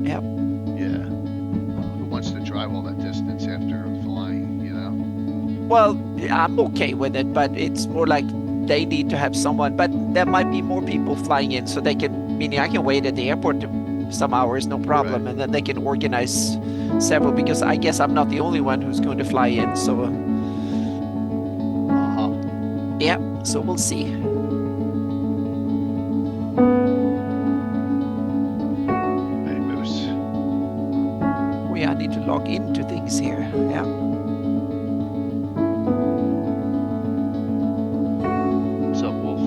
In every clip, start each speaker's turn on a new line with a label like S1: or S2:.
S1: Yep.
S2: Yeah. Who wants to drive all that distance after flying, you know?
S1: Well, I'm okay with it, but it's more like they need to have someone. But there might be more people flying in, so they can. Meaning, I can wait at the airport some hours, no
S2: Right.
S1: problem, and then they can organize several. Because I guess I'm not the only one who's going to fly in. So,
S2: Uh-huh.
S1: yeah. So we'll see.
S2: Hey, Moose.
S1: Oh yeah, I need to log into things here. Yeah.
S2: What's up, Wolf?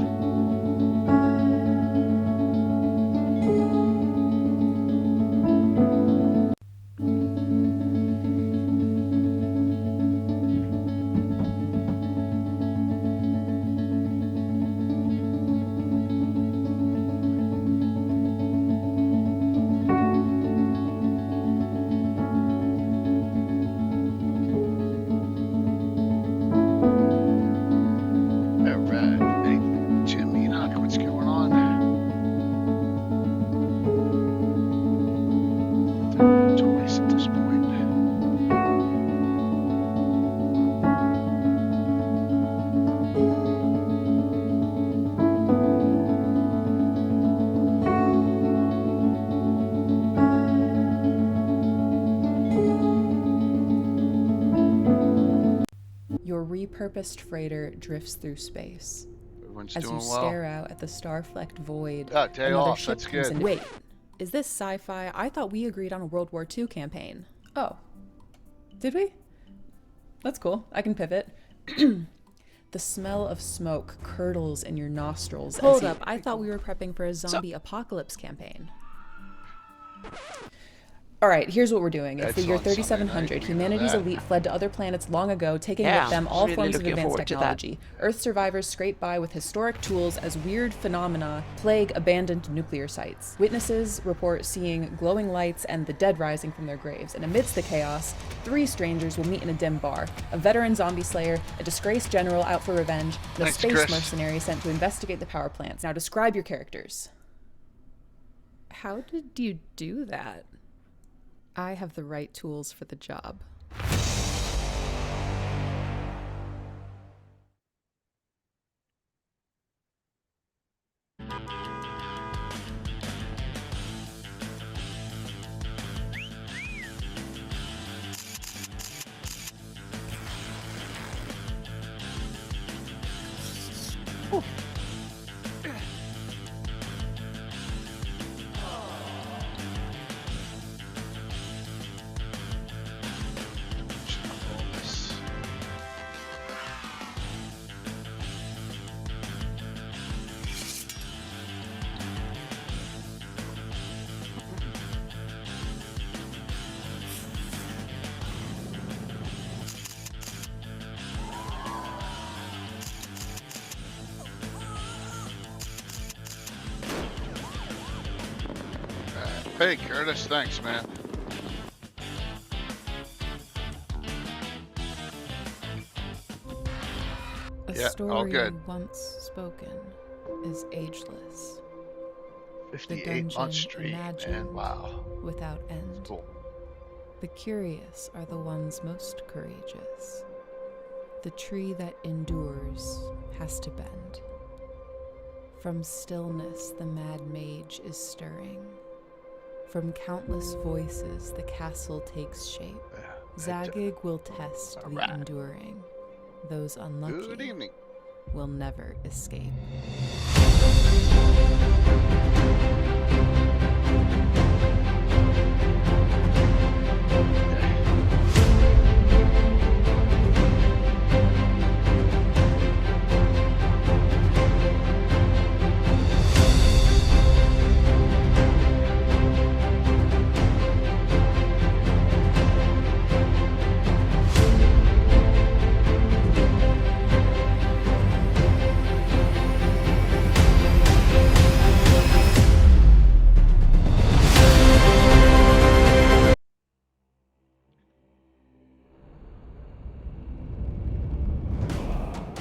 S2: All right. Hey, Jim Enoch, what's going on? They're toys at this point.
S3: Your repurposed freighter drifts through space.
S2: Everyone's
S3: As you
S2: doing well.
S3: stare out at the star-flecked void,
S2: Ah, day
S3: another
S2: off.
S3: ship
S2: That's
S3: comes
S2: good.
S3: in. Wait, is this sci-fi? I thought we agreed on a World War II campaign. Oh, did we? That's cool. I can pivot. The smell of smoke curdles in your nostrils. Hold up, I thought we were prepping for a zombie apocalypse campaign. All right, here's what we're doing. It's the year
S2: That's on Sunday
S3: 3700.
S2: night, we know
S3: Humanity's
S2: that.
S3: elite fled to other planets long ago, taking
S1: Yeah,
S3: with them
S1: I'm
S3: all
S1: really
S3: forms of
S1: looking
S3: advanced
S1: forward to that.
S3: technology. Earth survivors scrape by with historic tools as weird phenomena plague abandoned nuclear sites. Witnesses report seeing glowing lights and the dead rising from their graves. And amidst the chaos, three strangers will meet in a dim bar. A veteran zombie slayer, a disgraced general out for revenge, and a
S2: Thanks,
S3: space
S2: Chris.
S3: mercenary sent to investigate the power plants. Now describe your characters. How did you do that? I have the right tools for the job.
S2: All this. Hey, Curtis, thanks, man.
S3: A
S2: Yeah, all
S3: story
S2: good.
S3: once spoken is ageless. The
S2: 58 month
S3: dungeon
S2: streak, man.
S3: imagined
S2: Wow.
S3: without end.
S2: Cool.
S3: The curious are the ones most courageous. The tree that endures has to bend. From stillness, the mad mage is stirring. From countless voices, the castle takes shape. Zagig will test the
S2: Alright.
S3: enduring. Those
S2: Good
S3: unlucky
S2: evening.
S3: will never escape.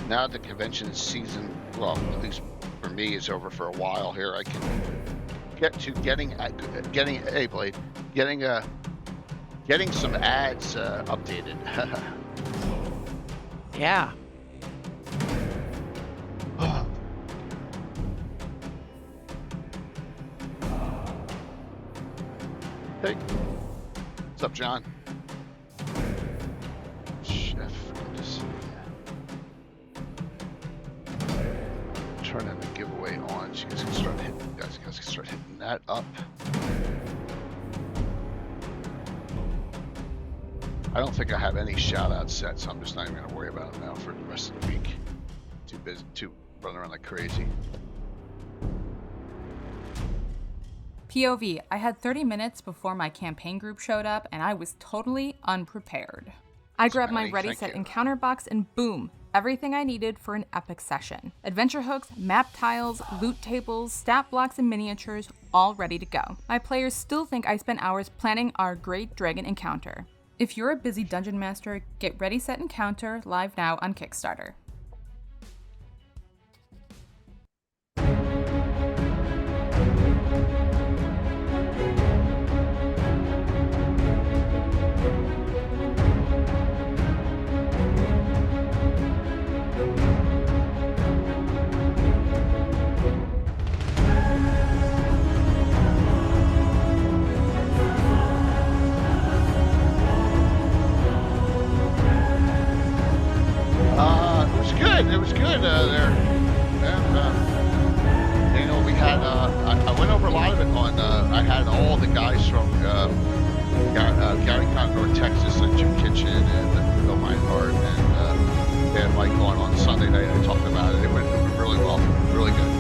S2: Now the convention season, well, at least for me, is over for a while here. I can get to getting hey Blade, getting some ads updated.
S1: Yeah.
S2: Hey, what's up, John? Chef, good to see you. Turning the giveaway on. You guys can start hitting that up. I don't think I have any shout outs set, so I'm just not even gonna worry about them now for the rest of the week. Too busy, running around like crazy.
S4: POV, I had 30 minutes before my campaign group showed up, and I was totally unprepared. I grabbed my Ready Set Encounter box and boom, everything I needed for an epic session. Adventure hooks, map tiles, loot tables, stat blocks, and miniatures, all ready to go. My players still think I spent hours planning our Great Dragon encounter. If you're a busy dungeon master, get Ready Set Encounter live now on Kickstarter.
S2: It was good there. And, you know, we had, I went over a lot of it on, I had all the guys from Gary North Texas, and Jim Kitchen, and Bill Meinhardt, and Mike on Sunday night. I talked about it. It went really well, really good.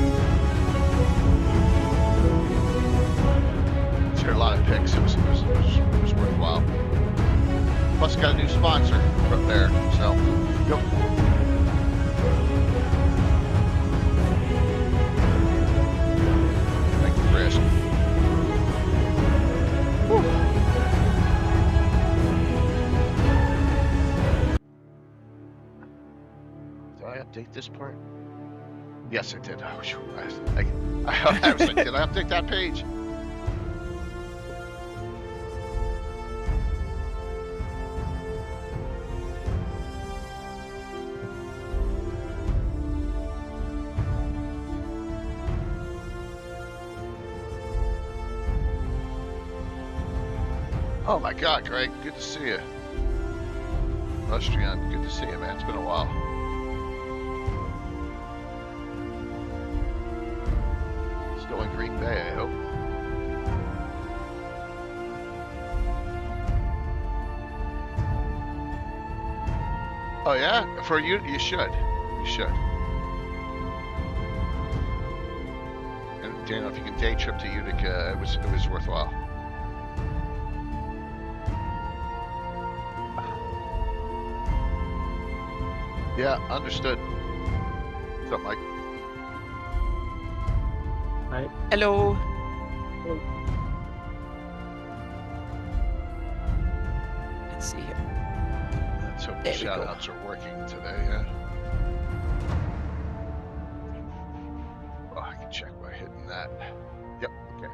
S2: Shared a lot of picks. It was worthwhile. Plus, got a new sponsor up there, so. Yep. Did I update this part? Yes, I did. I was like, did I update that page? Oh my God, Greg, good to see you. Austrian, good to see you, man. It's been a while. Still in Green Bay, I hope. Oh yeah, for you, you should. And Daniel, if you can day trip to Utica, it was worthwhile. Yeah, understood. What's up, Mike?
S5: Hi.
S1: Hello. Let's see here.
S2: Let's hope the shout outs are working today, yeah. Oh, I can check by hitting that. Yep, okay.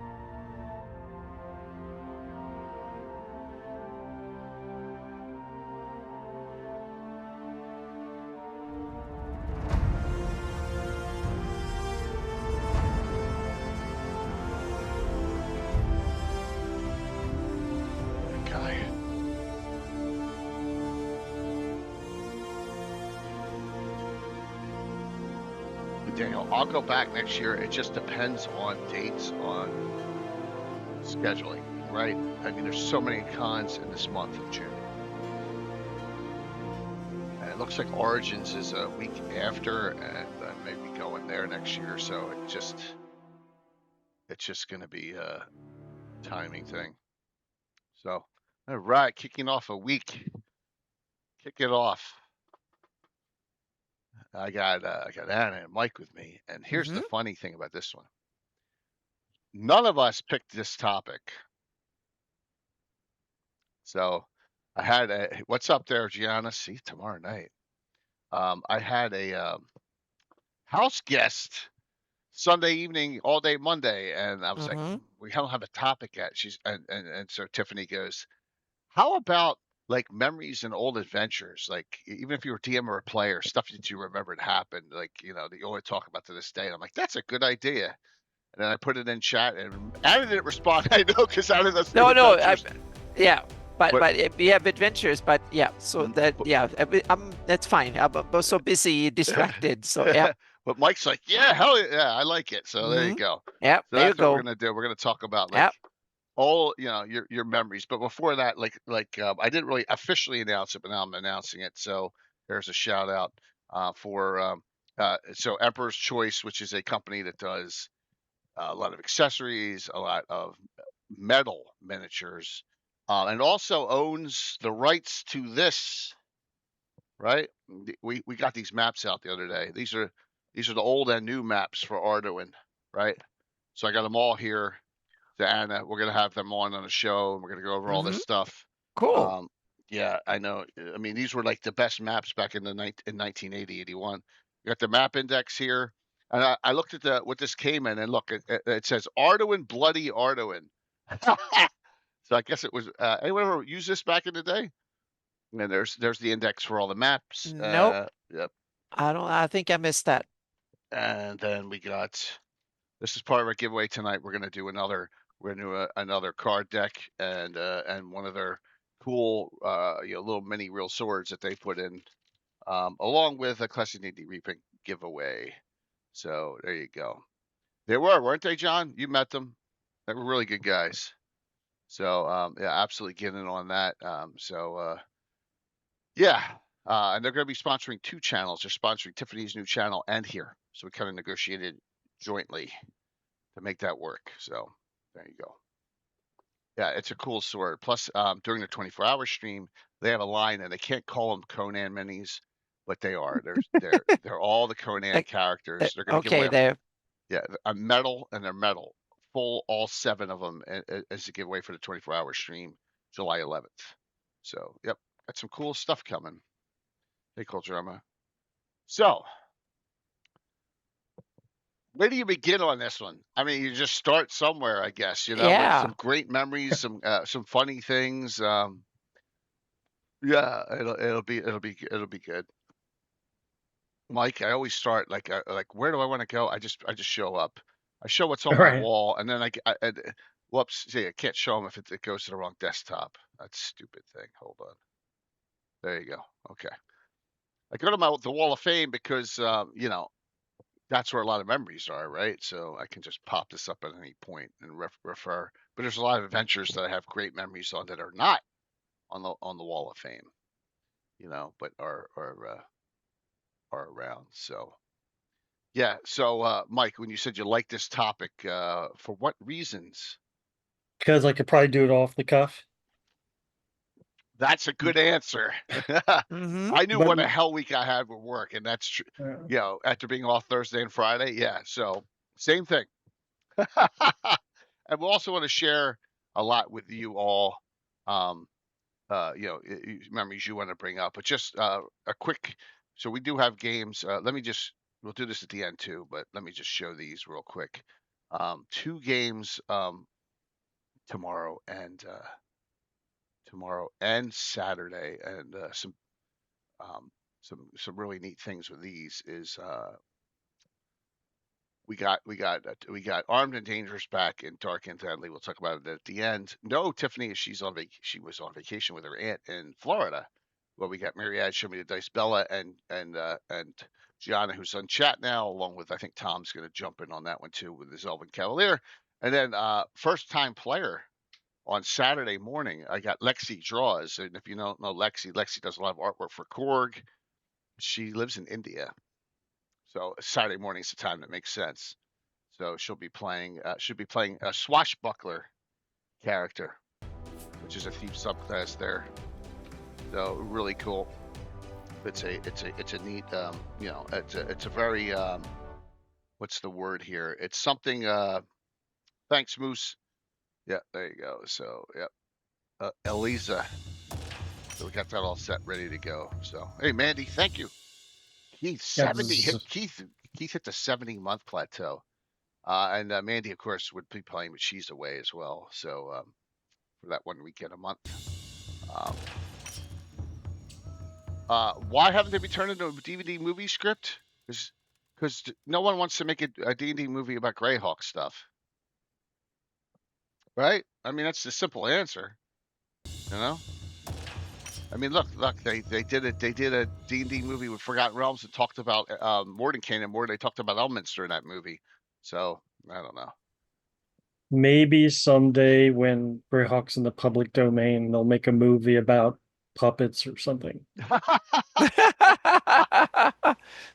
S2: Daniel, I'll go back next year. It just depends on dates, on scheduling, right? I mean, there's so many cons in this month of June. And it looks like Origins is a week after, and I may be going there next year. So it's just going to be a timing thing. So, all right, kicking off a week. Kick it off. I got Anna and Mike with me, and here's the funny thing about this one. None of us picked this topic. So I had what's up there, Gianna? See, tomorrow night. I had a house guest Sunday evening, all day Monday, and I was like,
S1: Mm-hmm.
S2: we don't have a topic yet. She's and so Tiffany goes, how about like memories and old adventures? Like even if you were DM or a player, stuff that you remembered happened, like that you always talk about to this day. And I'm like, that's a good idea. And then I put it in chat, and Anna didn't respond. I know because Anna doesn't do
S1: No,
S2: adventures.
S1: yeah, but
S2: But-
S1: we have adventures, but yeah, so that that's fine. I'm so busy, distracted. So yeah,
S2: But Mike's like, yeah, hell yeah, I like it. So there you
S1: Mhm.
S2: go.
S1: yeah,
S2: So
S1: there you
S2: that's what we're
S1: go.
S2: gonna do. We're gonna talk about like
S1: Yeah,
S2: all your memories. But before that, I didn't really officially announce it, but now I'm announcing it. So there's a shout out for so Emperor's Choice, which is a company that does a lot of accessories, a lot of metal miniatures, and also owns the rights to this. Right? We got these maps out the other day. These are the old and new maps for Arduin, right? So I got them all here to Anna. We're gonna have them on the show, and we're gonna go over all this stuff.
S1: cool.
S2: Yeah, I know. I mean, these were like the best maps back in 1980, 81. You got the map index here, and I looked at what this came in, and look, it says Arduin, bloody Arduin. So I guess it was. Anyone ever use this back in the day? And there's the index for all the maps.
S1: Nope,
S2: Yep.
S1: I think I missed that.
S2: And then we got. This is part of our giveaway tonight. We're gonna do another. We're gonna do another card deck and one of their cool little mini real swords that they put in, along with a Classic D&D reprint giveaway. So there you go. They weren't they, John? You met them. They were really good guys. So yeah, absolutely getting on that. Yeah. And they're going to be sponsoring 2 channels. They're sponsoring Tiffany's new channel and here. So we kind of negotiated jointly to make that work. So there you go. Yeah, it's a cool sword. Plus, during the 24-hour stream, they have a line, and they can't call them Conan minis, but they are. They're all the Conan characters. They're going to give
S1: Okay,
S2: away
S1: there.
S2: a medal, and they're metal. Full, all 7 of them as a giveaway for the 24-hour stream, July 11th. So, yep, got some cool stuff coming. Hey, Cool Drama. So, where do you begin on this one? I mean, you just start somewhere, I guess. With
S1: Yeah.
S2: some great memories, some funny things. Yeah, it'll be good. Mike, I always start like where do I want to go? I just show up. I show what's on my
S5: Right.
S2: wall, and then whoops, see, I can't show them if it goes to the wrong desktop. That's a stupid thing. Hold on. There you go. Okay. I go to the Wall of Fame because that's where a lot of memories are, right? So I can just pop this up at any point and refer. But there's a lot of adventures that I have great memories on that are not on the Wall of Fame, but are around. So yeah. So Mike, when you said you like this topic, for what reasons?
S5: Because I could probably do it off the cuff.
S2: That's a good answer.
S1: Mhm.
S2: I knew
S5: But-
S2: what a hell week I had with work, and that's true. After being off Thursday and Friday, yeah. So same thing. And we also want to share a lot with you all. Memories you want to bring up, but just a quick. So we do have games. We'll do this at the end too, but let me just show these real quick. 2 games tomorrow and Saturday, and some really neat things with these is we got Armed and Dangerous back in Dark and Deadly. We'll talk about it at the end. No, Tiffany, she was on vacation with her aunt in Florida. Well, we got Myriad, Show Me the Dice, Bella, and Gianna, who's on chat now, along with I think Tom's going to jump in on that one too with his Elven Cavalier, and then first time player on Saturday morning. I got Lexi Draws, and if you don't know Lexi does a lot of artwork for Korg. She lives in India. So Saturday morning is the time that makes sense. So she'll be playing a swashbuckler character, which is a thief subclass there. So really cool. It's a neat it's a very what's the word here? It's something. Thanks, Moose. Yeah, there you go. So yep, Eliza. So we got that all set, ready to go. So hey, Mandy, thank you. Keith, 70. Keith hit the 70-month plateau. And Mandy, of course, would be playing, but she's away as well. So for that 1 weekend a month. Why haven't they been turned into a DVD movie script? Because no one wants to make a D&D movie about Greyhawk stuff, right? I mean, that's the simple answer. You know. I mean, look, they did a D&D movie with Forgotten Realms and talked about Mordenkainen more. They talked about Elminster in that movie. So I don't know.
S5: Maybe someday when Greyhawk's in the public domain, they'll make a movie about puppets or something.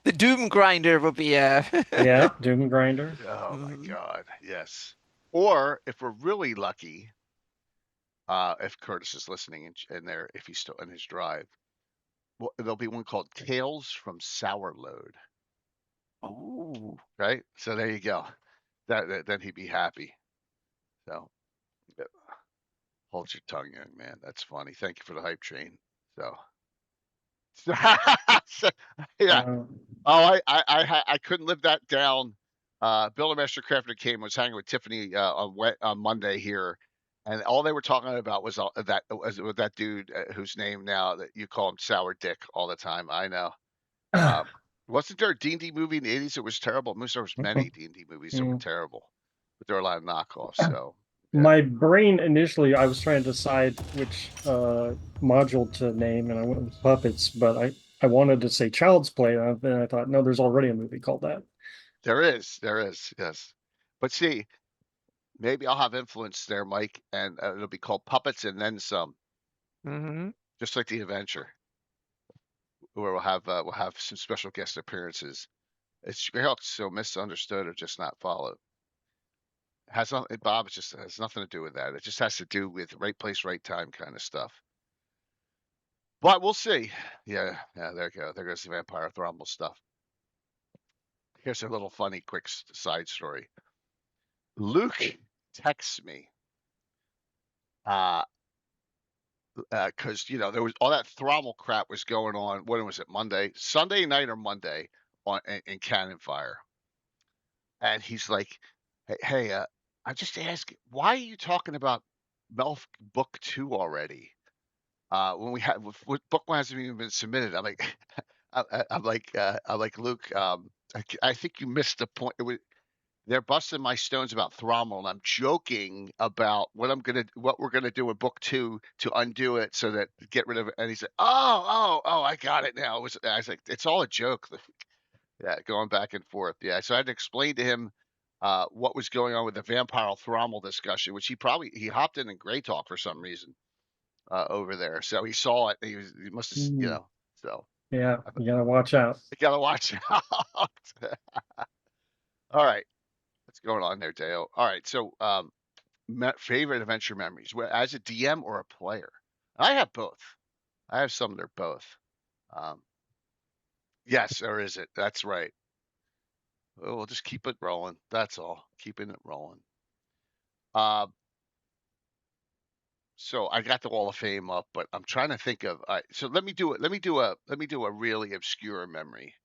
S1: The Doom Grinder will be a
S5: Yeah, Doom Grinder.
S2: Oh my
S1: Mhm.
S2: God, yes. Or if we're really lucky, if Curtis is listening in there, if he's still in his drive, well, there'll be one called Tales from Sourload.
S1: Oh.
S2: Right? So there you go. Then he'd be happy. So hold your tongue, young man. That's funny. Thank you for the hype train. So, yeah.
S5: Uh,
S2: Oh, I couldn't live that down. Bill and Master Crafter came was hanging with Tiffany on Monday here, and all they were talking about was with that dude whose name now that you call him Sour Dick all the time. I know. Wasn't there a D&D movie in the 80s that was terrible? There was many D&D movies that were terrible, but there were a lot of knockoffs. So yeah.
S5: My brain initially, I was trying to decide which module to name, and I went with puppets, but I wanted to say Child's Play, and then I thought, no, there's already a movie called that.
S2: There is, yes. But see, maybe I'll have influence there, Mike, and it'll be called Puppets and Then Some,
S1: Mm-hmm.
S2: just like the adventure, where we'll have some special guest appearances. It's Greyhawk's so misunderstood or just not followed. Has nothing, Bob. It just has nothing to do with that. It just has to do with right place, right time kind of stuff. But we'll see. Yeah. There you go. There goes the Vampire Thromble stuff. Here's a little funny, quick side story. Luke texts me, because there was all that Thrommel crap was going on. When was it? Sunday night or Monday in Cannon Fire, and he's like, "Hey, I just asked, why are you talking about Melf Book 2 already? When we have book 1 hasn't even been submitted." I'm like, I'm like Luke. I think you missed the point. They're busting my stones about Thrommel, and I'm joking about what we're gonna do with book 2 to undo it so that get rid of it. And he's like, "Oh, I got it now." I was like, "It's all a joke." Yeah, going back and forth. Yeah, so I had to explain to him what was going on with the Vampire Thrommel discussion, which he hopped in Grey Talk for some reason over there. So he saw it. He must have, so
S5: Yeah, you gotta watch out.
S2: you gotta watch out. All right. What's going on there, Dale? All right, so favorite adventure memories, as a DM or a player? I have both. I have some that are both. Yes, or is it? That's right. We'll just keep it rolling. That's all. Keeping it rolling. So I got the Wall of Fame up, but I'm trying to think of. So let me do it. Let me do a really obscure memory.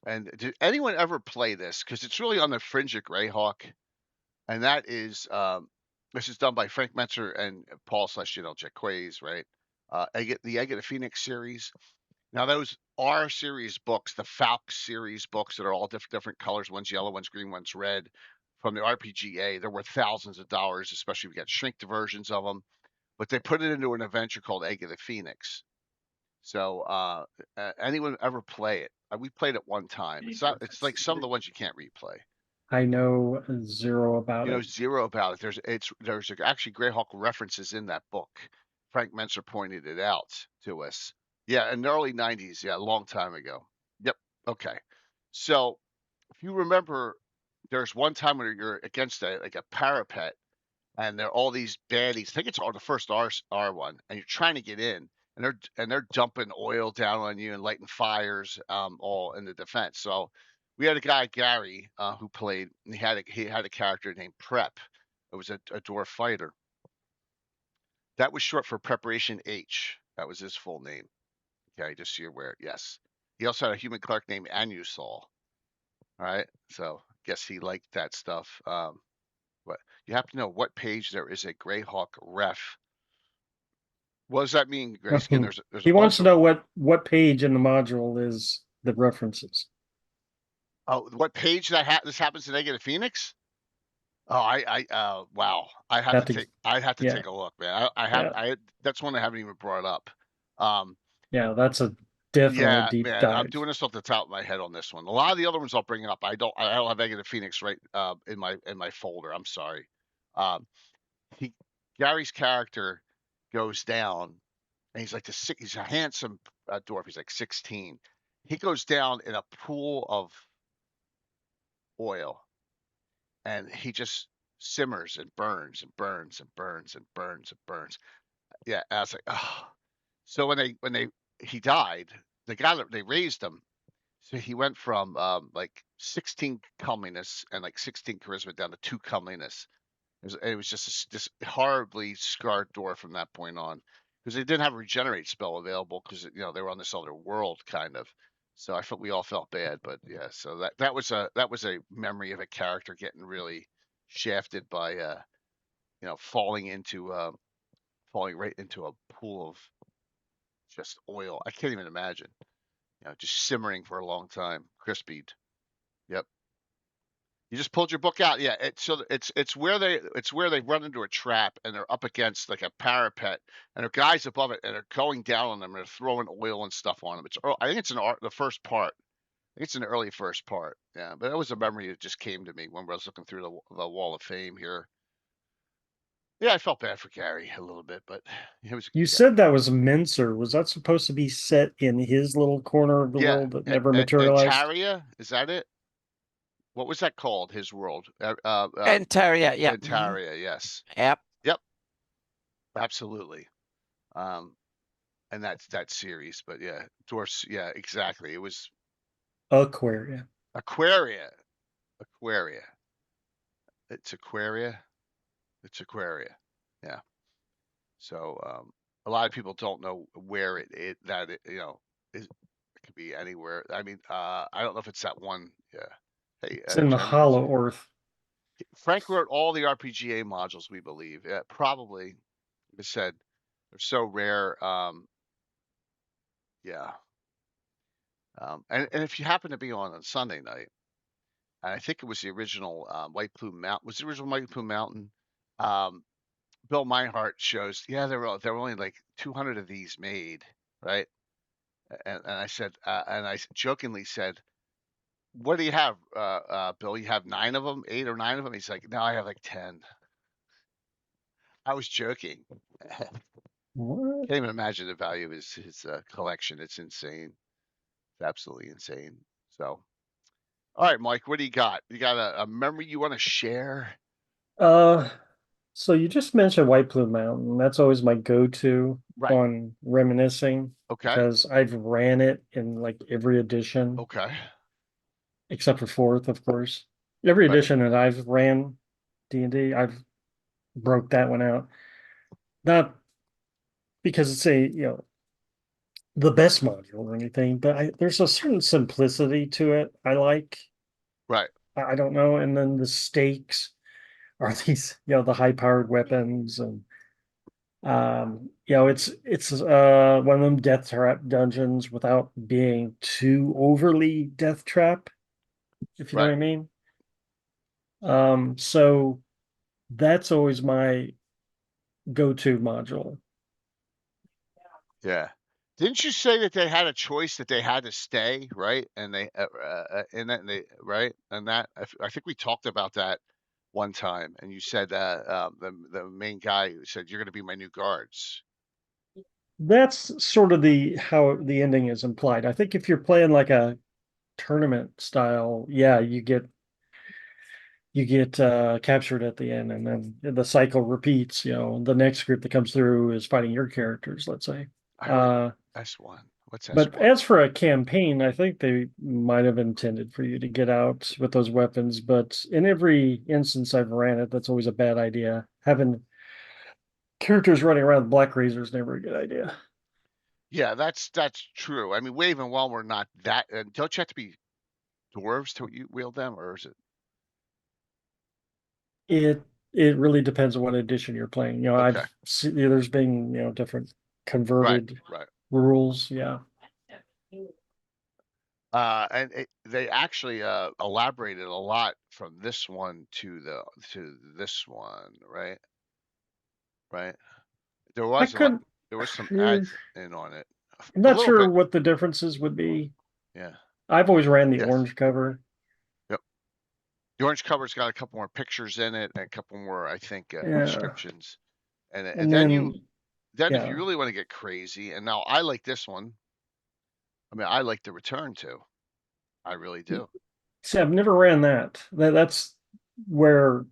S2: And did anyone ever play this? Because it's really on the fringe of Greyhawk. And that is this is done by Frank Metzer and Paul Jaquays, right? The Egg of the Phoenix series. Now those are series books, the Falk series books that are all different colors. One's yellow, one's green, one's red. From the RPGA, they're worth thousands of dollars, especially if you got shrinked versions of them. But they put it into an adventure called Egg of the Phoenix. So anyone ever play it? We played it one time. It's like some of the ones you can't replay.
S5: I know zero about
S2: You know
S5: it.
S2: zero about it. There's actually Greyhawk references in that book. Frank Menser pointed it out to us. Yeah, in the early '90s. Yeah, a long time ago. Yep. Okay. So if you remember, there's one time when you're against a parapet, and there are all these baddies. I think it's all the first R one, and you're trying to get in, and they're dumping oil down on you and lighting fires, all in the defense. So we had a guy, Gary, who played. He had a character named Prep. It was a dwarf fighter. That was short for Preparation H. That was his full name. Okay, just so you're aware. Yes. He also had a human clerk named Anusol. All right. So guess he liked that stuff. But you have to know what page there is a Greyhawk ref. What does that mean, Grayskin? There's a
S5: He wants
S2: bunch
S5: to
S2: of.
S5: know what page in the module is the references.
S2: Oh, what page this happens to Negative Phoenix? Oh, wow. I
S5: Have to,
S2: take
S5: yeah,
S2: a look, man.
S5: yeah,
S2: That's one I haven't even brought up. Um,
S5: yeah. That's definitely a
S2: yeah,
S5: deep
S2: man, I'm
S5: dive.
S2: doing this off the top of my head on this one. A lot of the other ones I'll bring up. I don't have Negative Phoenix right in my folder. I'm sorry. Um, he Gary's character goes down, and he's a handsome dwarf. He's like 16. He goes down in a pool of oil, and he just simmers and burns and burns and burns and burns and burns. Yeah, I was like, oh. So when he died, they raised him. So he went from like 16 comeliness and like 16 charisma down to 2 comeliness. It was just this horribly scarred dwarf from that point on, because they didn't have a regenerate spell available, because they were on this other world kind of. So I felt we all felt bad, but yeah. So that was a memory of a character getting really shafted by falling right into a pool of just oil. I can't even imagine. Just simmering for a long time, crispied. Yep. You just pulled your book out. Yeah, it's where they run into a trap, and they're up against like a parapet, and there are guys above it, and they're going down on them, and they're throwing oil and stuff on them. I think it's the first part. I think it's an early first part. Yeah, but that was a memory that just came to me when I was looking through the Wall of Fame here. Yeah, I felt bad for Gary a little bit, but he was a
S5: You
S2: good guy.
S5: said that was Mincer. Was that supposed to be set in his little corner of the
S2: Yeah,
S5: world that never
S2: and
S5: materialized?
S2: Taria, is that it? What was that called? His world?
S1: Antaria, yeah.
S2: Antaria, yes.
S1: Yep.
S2: Yep, absolutely. Um, and that's that series, but yeah, dwarfs. Yeah, exactly. It was
S5: Aquaria.
S2: Aquaria. Aquaria. It's Aquaria. It's Aquaria. Yeah. So a lot of people don't know where it is. It could be anywhere. I mean, I don't know if it's that one. Yeah. Hey,
S5: It's in the
S2: Jenny was
S5: Hollow
S2: here.
S5: Earth.
S2: Frank wrote all the RPGA modules, we believe. Yeah, probably. Like I said, they're so rare. Yeah. And if you happen to be on Sunday night, and I think it was the original White Plume Mountain. Was the original White Plume Mountain? Um, Bill Meinhardt shows. Yeah, there were only like 200 of these made, right? And I said, and I jokingly said, "What do you have, Bill? You have 9 of them, 8 or 9 of them?" He's like, "No, I have like 10." I was joking.
S5: What?
S2: Can't even imagine the value of his collection. It's insane. It's absolutely insane. So, all right, Mike, what do you got? You got a memory you want to share?
S5: Uh, so you just mentioned White Plume Mountain. That's always my go-to
S2: Right.
S5: on reminiscing
S2: Okay.
S5: because I've ran it in like every edition
S2: Okay.
S5: except for fourth, of course. Every
S2: Right.
S5: edition that I've ran D&D, I've broke that one out. Not because it's the best module or anything, but there's a certain simplicity to it I like.
S2: Right.
S5: I don't know. And then the stakes are these, the high powered weapons and it's one of them death trap dungeons without being too overly death trap, if you know what
S2: Right.
S5: I mean. So that's always my go-to module.
S2: Yeah. Didn't you say that they had a choice that they had to stay, right? And right? And that I think we talked about that one time, and you said the main guy said you're going to be my new guards.
S5: That's sort of the how the ending is implied. I think if you're playing like a tournament style, yeah, you get captured at the end and then the cycle repeats. The next group that comes through is fighting your characters, let's say.
S2: I already
S5: Uh,
S2: S1. What's
S5: but
S2: S1?
S5: as for a campaign, I think they might have intended for you to get out with those weapons, but in every instance I've ran it, that's always a bad idea. Having characters running around with black razors is never a good idea.
S2: Yeah, that's true. I mean, Wave and Well were not that. Don't you have to be dwarves to wield them, or is it?
S5: It it really depends on what edition you're playing.
S2: Okay.
S5: There's been, different
S2: Right.
S5: converted
S2: Right.
S5: rules. Yeah.
S2: They actually elaborated a lot from this one to this one, right? Right. There
S5: I
S2: was a lot.
S5: could,
S2: There was some
S5: I'm
S2: ads in on it, a
S5: not
S2: little
S5: sure
S2: bit.
S5: what the differences would be.
S2: Yeah.
S5: I've always ran the
S2: Yes.
S5: orange cover.
S2: Yep. The orange cover's got a couple more pictures in it and a couple more, I think,
S5: Yeah.
S2: descriptions. And
S5: And
S2: then
S5: then,
S2: if
S5: yeah.
S2: you really want to get crazy, and now I like this one. I mean, I like the return too. I really do.
S5: See, I've never ran that. That's where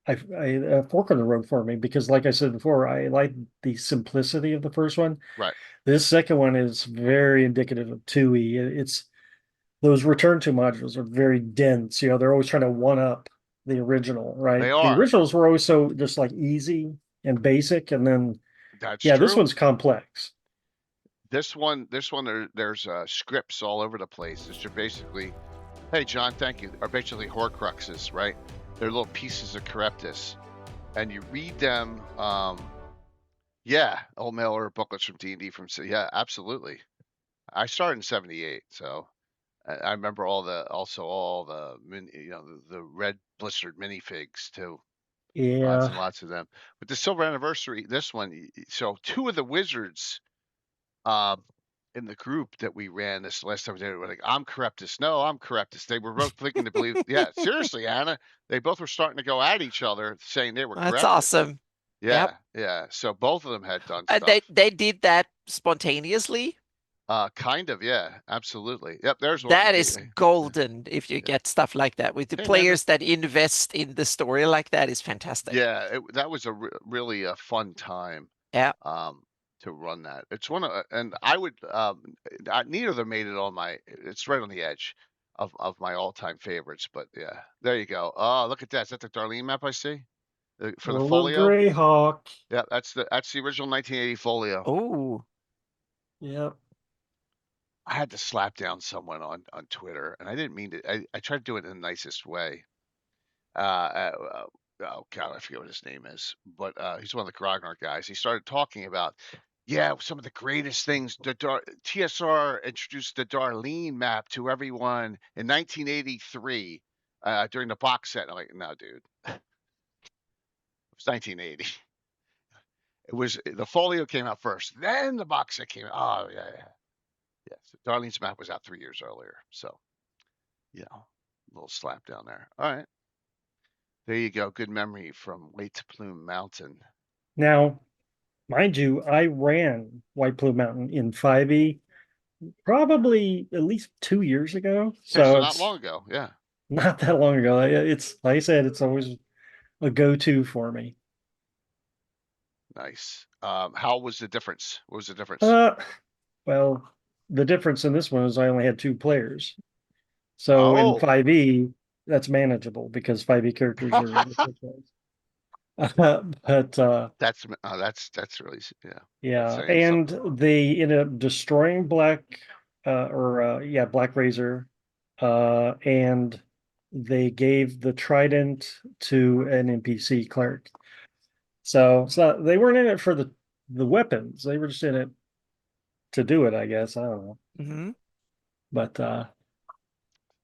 S5: I fork in the road for me because, like I said before, I like the simplicity of the first one.
S2: Right.
S5: This second one is very indicative of 2E. It's those return to modules are very dense. They're always trying to one up the original,
S2: They
S5: right? The
S2: are.
S5: originals were always so just like easy and basic, and then
S2: That's
S5: yeah, this
S2: true.
S5: one's complex.
S2: This one, there's scripts all over the place. It's just basically, hey, John, thank you, are basically Horcruxes, right? They're little pieces of Charybdis, and you read them. Yeah, old mail order booklets from D&D yeah, absolutely. I started in '78, so I remember all the the red blistered minifigs too. Lots
S5: Yeah,
S2: and lots of them. But the silver anniversary, this one, so two of the wizards um in the group that we ran this last time, they were like, I'm Charybdis. No, I'm Charybdis. They were both thinking to believe, yeah, seriously, Anna. They both were starting to go at each other, saying they were
S1: That's
S2: Charybdis.
S1: awesome. Yep.
S2: Yeah, yeah. So both of them had done
S1: And they
S2: stuff.
S1: they did that spontaneously.
S2: Kind of, yeah, absolutely. Yep, there's one.
S1: That is golden if you
S2: Yeah.
S1: get stuff like that with the
S2: Hey, man,
S1: players that invest in the story like that is fantastic.
S2: yeah, that was a really a fun time
S1: Yeah.
S2: um to run that. It's one of and I would neither of them made it on my. It's right on the edge of my all-time favorites, but yeah, there you go. Oh, look at that. Is that the Darlene map I see? For the
S5: World of
S2: folio?
S5: Greyhawk.
S2: Yeah, that's the original 1980 folio.
S1: Oh,
S5: Yep.
S2: I had to slap down someone on Twitter, and I didn't mean to. I tried to do it in the nicest way. Oh God, I forget what his name is, but he's one of the Grognard guys. He started talking about, yeah, some of the greatest things. TSR introduced the Darlene map to everyone in 1983 during the box set. I'm like, no, dude, it was 1980. It was the folio came out first, then the box set came out. Oh yeah, yeah, yeah. So Darlene's map was out 3 years earlier, so a little slap down there. All right. There you go. Good memory from White Plume Mountain.
S5: Now, mind you, I ran White Plume Mountain in 5e probably at least 2 years ago.
S2: Okay, so
S5: So
S2: not
S5: it's
S2: long ago. Yeah,
S5: not that long ago. It's like I said, it's always a go-to for me.
S2: nice. How was the difference? What was the difference?
S5: Uh, well, the difference in this one is I only had two players. So in
S2: Oh,
S5: 5e, that's manageable because 5e characters are but
S2: that's really yeah. That's
S5: yeah,
S2: saying
S5: and
S2: something.
S5: they ended up destroying Black Razor, and they gave the trident to an NPC cleric. So they weren't in it for the weapons; they were just in it to do it, I guess. I don't know,
S1: hmm
S5: but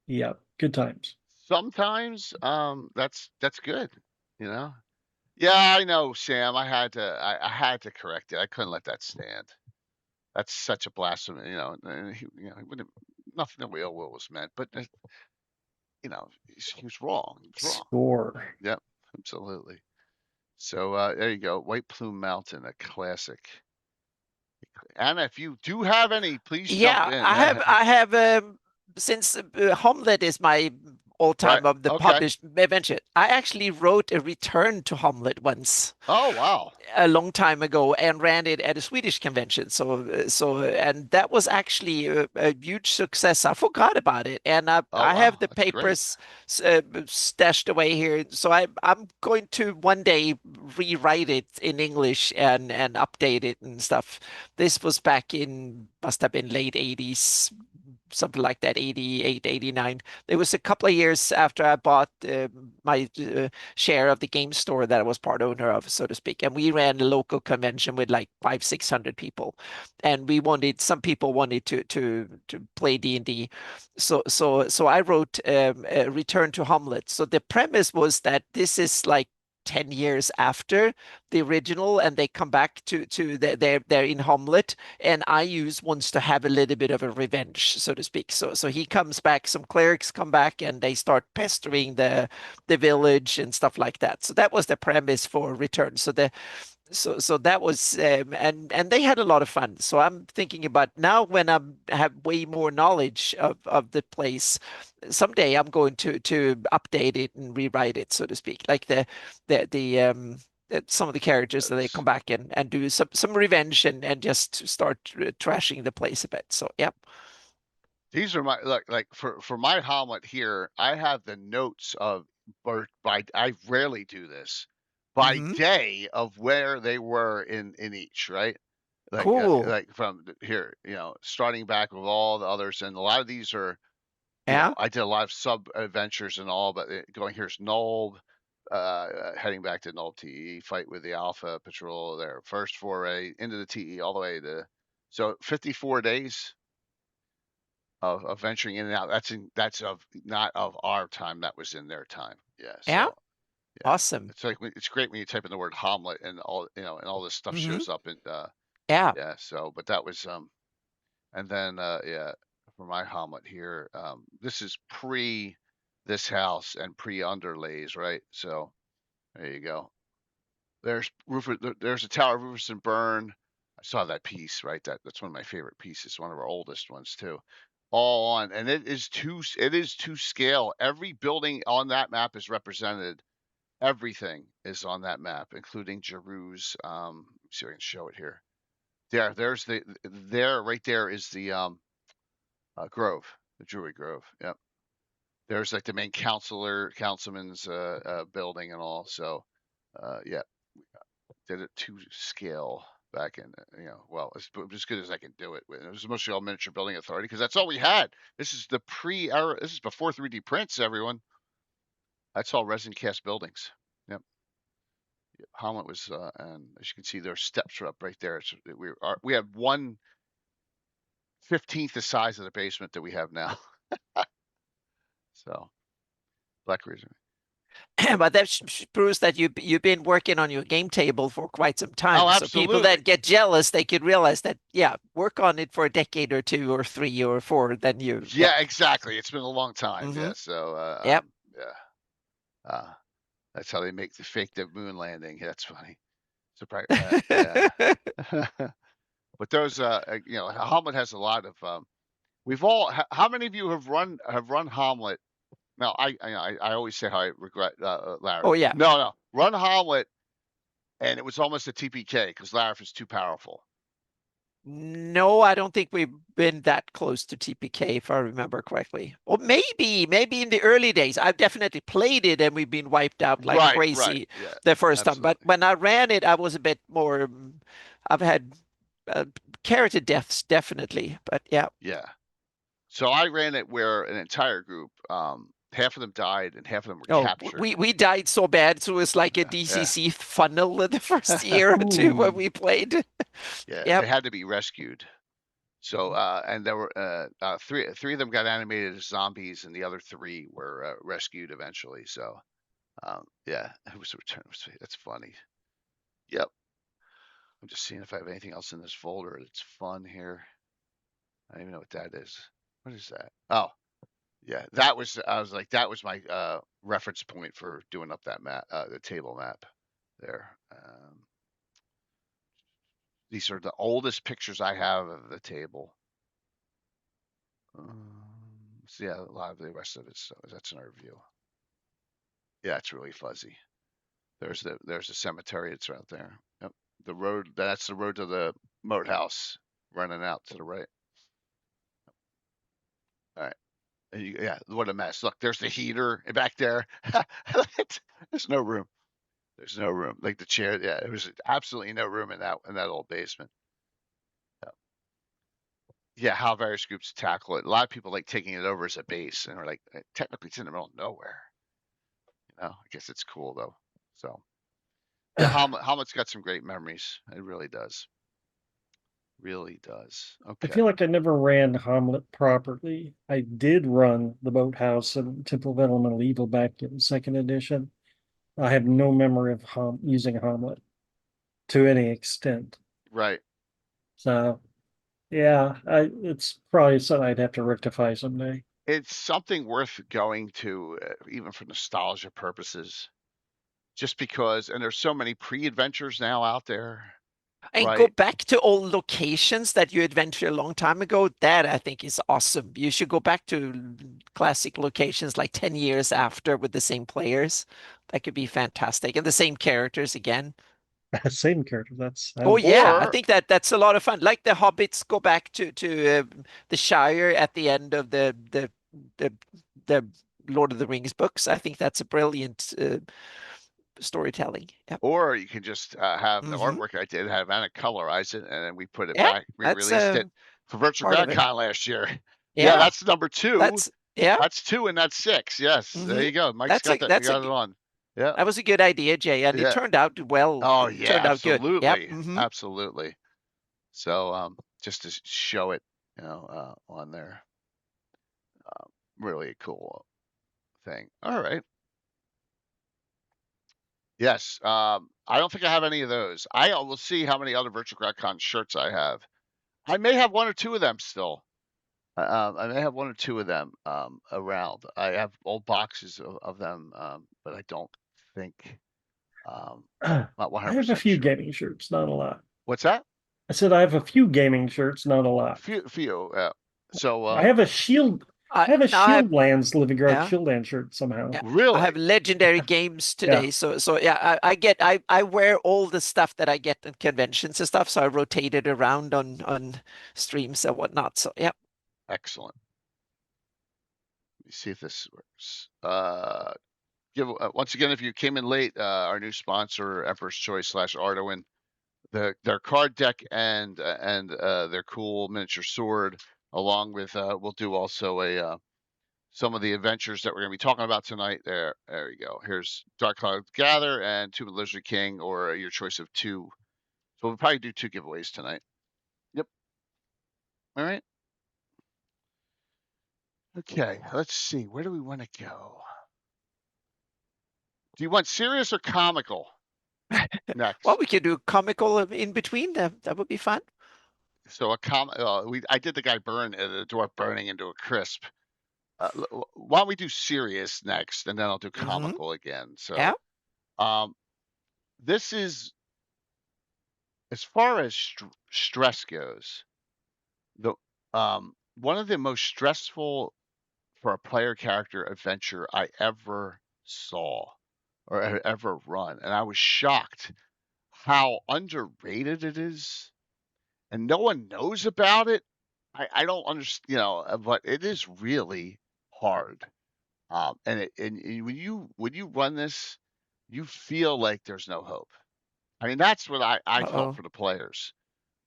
S5: yeah, good times.
S2: Sometimes that's good. You know. Yeah, I know, Sam. I had to correct it. I couldn't let that stand. That's such a blasphemy. And he wouldn't. Nothing that ill will was meant, but he was wrong. He was wrong.
S5: Score.
S2: Yep, absolutely. So there you go, White Plume Mountain, a classic. Anna, if you do have any, please jump
S1: Yeah,
S2: in.
S1: I have since Hamlet is my
S2: Right.
S1: all-time of the
S2: Okay.
S1: published adventure. I actually wrote a return to Hamlet once
S2: Oh wow.
S1: a long time ago and ran it at a Swedish convention. And that was actually a huge success. I forgot about it, and
S2: Oh
S1: I have
S2: wow.
S1: the
S2: That's great.
S1: papers stashed away here. So I'm going to one day rewrite it in English and update it and stuff. This was back in must have been late 80s, something like that, 88, 89. It was a couple of years after I bought my share of the game store that I was part owner of, so to speak. And we ran a local convention with like 500-600 people, and some people wanted to play D&D. So I wrote Return to Hamlet. So the premise was that this is like 10 years after the original, and they come back to they're in Hamlet, and Ius wants to have a little bit of a revenge, so to speak. So he comes back, some clerics come back, and they start pestering the village and stuff like that. So that was the premise for Return. So that was and they had a lot of fun. So I'm thinking about now, when I have way more knowledge of the place, someday I'm going to update it and rewrite it, so to speak, like some of the characters that they come back and do some revenge and just start trashing the place a bit. So yeah.
S2: These are my like for my Hamlet here. I have the notes of by. I rarely do this by
S1: Hmm.
S2: day of where they were in each, right?
S1: Cool.
S2: Like from here, starting back with all the others, and a lot of these are,
S1: Yeah.
S2: I did a lot of sub adventures and all, but going here's Nulb, heading back to Nulb TE, fight with the Alpha Patrol, their first foray into the TE all the way to, so 54 days of venturing in and out. That's of not of our time. That was in their time. Yeah.
S1: Yeah.
S2: So yeah,
S1: Awesome.
S2: it's like it's great when you type in the word Hamlet and all and all this stuff
S1: Hmm.
S2: shows up in
S1: Yeah.
S2: yeah. So but that was and then yeah, for my Hamlet here, this is pre this house and pre underlays, right? So there you go. There's a Tower of Rufus and Burn. I saw that piece, right? That's one of my favorite pieces, one of our oldest ones too. All on, and it is to scale. Every building on that map is represented. Everything is on that map, including Jeru's. Let's see if I can show it here. There's right there is the Grove, the Druid Grove. Yep. There's like the main councilman's building and all. So, yeah, did it to scale back in, well, as good as I can do it. It was mostly all miniature building authority because that's all we had. This is the pre-era. This is before 3D prints, everyone. That's all resin cast buildings. Yep. Hamlet was, and as you can see, their steps are up right there. We had 1/15 the size of the basement that we have now. So, Black Reason.
S1: But that proves that you've been working on your game table for quite some time.
S2: Oh,
S1: So people
S2: absolutely.
S1: that get jealous, they could realize that, yeah, work on it for a decade or 2 or 3 or 4, then you, yeah.
S2: Yeah, exactly. It's been a long time.
S1: Hmm.
S2: Yeah. So,
S1: Yep.
S2: yeah. That's how they make the moon landing. That's funny. So, yeah. But those, Hamlet has a lot of. We've all. How many of you have run Hamlet? Now, I always say how I regret Larry.
S1: Oh yeah.
S2: No, run Hamlet, and it was almost a TPK because Larry is too powerful.
S1: No, I don't think we've been that close to TPK, if I remember correctly. Or maybe in the early days. I've definitely played it and we've been wiped out like
S2: Right,
S1: crazy
S2: yeah,
S1: the first time. But
S2: absolutely.
S1: when I ran it, I was a bit more. I've had character deaths, definitely. But yeah.
S2: Yeah. So I ran it where an entire group, half of them died and half of them were
S1: Oh,
S2: captured.
S1: we died so bad, so it was like a
S2: Yeah.
S1: DCC funnel the first year or two when
S5: Ooh.
S1: we played.
S2: Yeah,
S1: Yep.
S2: they had to be rescued. So, and there were three of them got animated as zombies, and the other three were rescued eventually. So, yeah, it was a return. That's funny. Yep. I'm just seeing if I have anything else in this folder that's fun here. I don't even know what that is. What is that? Oh, yeah, that was. I was like, that was my reference point for doing up that map, the table map there. These are the oldest pictures I have of the table. So yeah, a lot of the rest of it. So that's an overview. Yeah, it's really fuzzy. There's the cemetery. It's right there. Yep. The road. That's the road to the moat house, running out to the right. All right. And yeah, what a mess. Look, there's the heater back there. There's no room. There's no room. Like the chair. Yeah, there was absolutely no room in that old basement. yeah, how various groups tackle it. A lot of people like taking it over as a base, and we're like, technically it's in the middle of nowhere. I guess it's cool though. So yeah, Helmet's got some great memories. It really does. Really does.
S5: I
S2: Okay.
S5: feel like I never ran Hamlet properly. I did run the Boathouse and Temple of Elemental Evil back in second edition. I have no memory of using Hamlet to any extent.
S2: Right.
S5: So, yeah, it's probably something I'd have to rectify someday.
S2: It's something worth going to, even for nostalgia purposes, just because, and there's so many pre-adventures now out there,
S1: And go
S2: right?
S1: back to old locations that you adventured a long time ago. That I think is awesome. You should go back to classic locations like 10 years after with the same players. That could be fantastic. And the same characters again.
S5: Same character. That's
S1: Oh yeah, I
S2: Or
S1: think that's a lot of fun. Like the hobbits go back to the Shire at the end of the the Lord of the Rings books. I think that's a brilliant storytelling. Yeah.
S2: or you can just have the
S1: Hmm.
S2: artwork I did, have Anna colorize it, and then we put it
S1: Yeah,
S2: back. We
S1: that's
S2: released it for Virtual
S1: part of it.
S2: GrandCon last year. Yeah,
S1: Yeah,
S2: that's number 2.
S1: that's yeah.
S2: That's 2 and that's 6. Yes, there
S1: Hmm.
S2: you go. Mike's
S1: That's
S2: got
S1: a
S2: that.
S1: that's a
S2: Got it on. Yeah,
S1: that was a good idea, Jay, and it
S2: yeah.
S1: turned out well.
S2: Oh
S1: It
S2: yeah,
S1: turned out good. Yep.
S2: absolutely,
S1: Hmm.
S2: absolutely. So just to show it, on there, really a cool thing. All right. Yes. I don't think I have any of those. I will see how many other Virtual GrandCon shirts I have. I may have 1 or 2 of them still. I may have 1 or 2 of them around. I have old boxes of them, but I don't think.
S5: I
S2: Not
S5: have a
S2: 100%
S5: few
S2: sure.
S5: gaming shirts, not a lot.
S2: What's that?
S5: I said I have a few gaming shirts, not a lot.
S2: Few. So
S5: I have a shield. I
S1: I
S5: have a
S1: now I have
S5: Shieldlands Living Guard
S1: yeah.
S5: Shieldland shirt somehow.
S1: Yeah, I have
S2: really
S1: legendary games
S5: Yeah,
S1: today. So yeah, I wear all the stuff that I get at conventions and stuff. So I rotate it around on streams and whatnot. So yeah.
S2: excellent. Let me see if this works. Once again, if you came in late, our new sponsor, Emperor's Choice / Arduin, their card deck and their cool miniature sword, along with we'll do also a some of the adventures that we're going to be talking about tonight. There you go. Here's Dark Cloud Gather and Tomb of the Lizard King, or your choice of 2. So we'll probably do 2 giveaways tonight. Yep. All right. Okay. Let's see. Where do we want to go? Do you want serious or comical next?
S1: Well, we could do comical in between. That would be fun.
S2: So I did the guy the dwarf burning into a crisp. Why don't we do serious next, and then I'll do
S1: Hmm.
S2: comical again.
S1: Yeah.
S2: So, this is, as far as stress goes, the one of the most stressful for a player character adventure I ever saw or ever run, and I was shocked how underrated it is, and no one knows about it. I don't understand, but it is really hard. And when you run this, you feel like there's no hope. I mean, that's what I felt
S1: Uh-oh.
S2: for the players.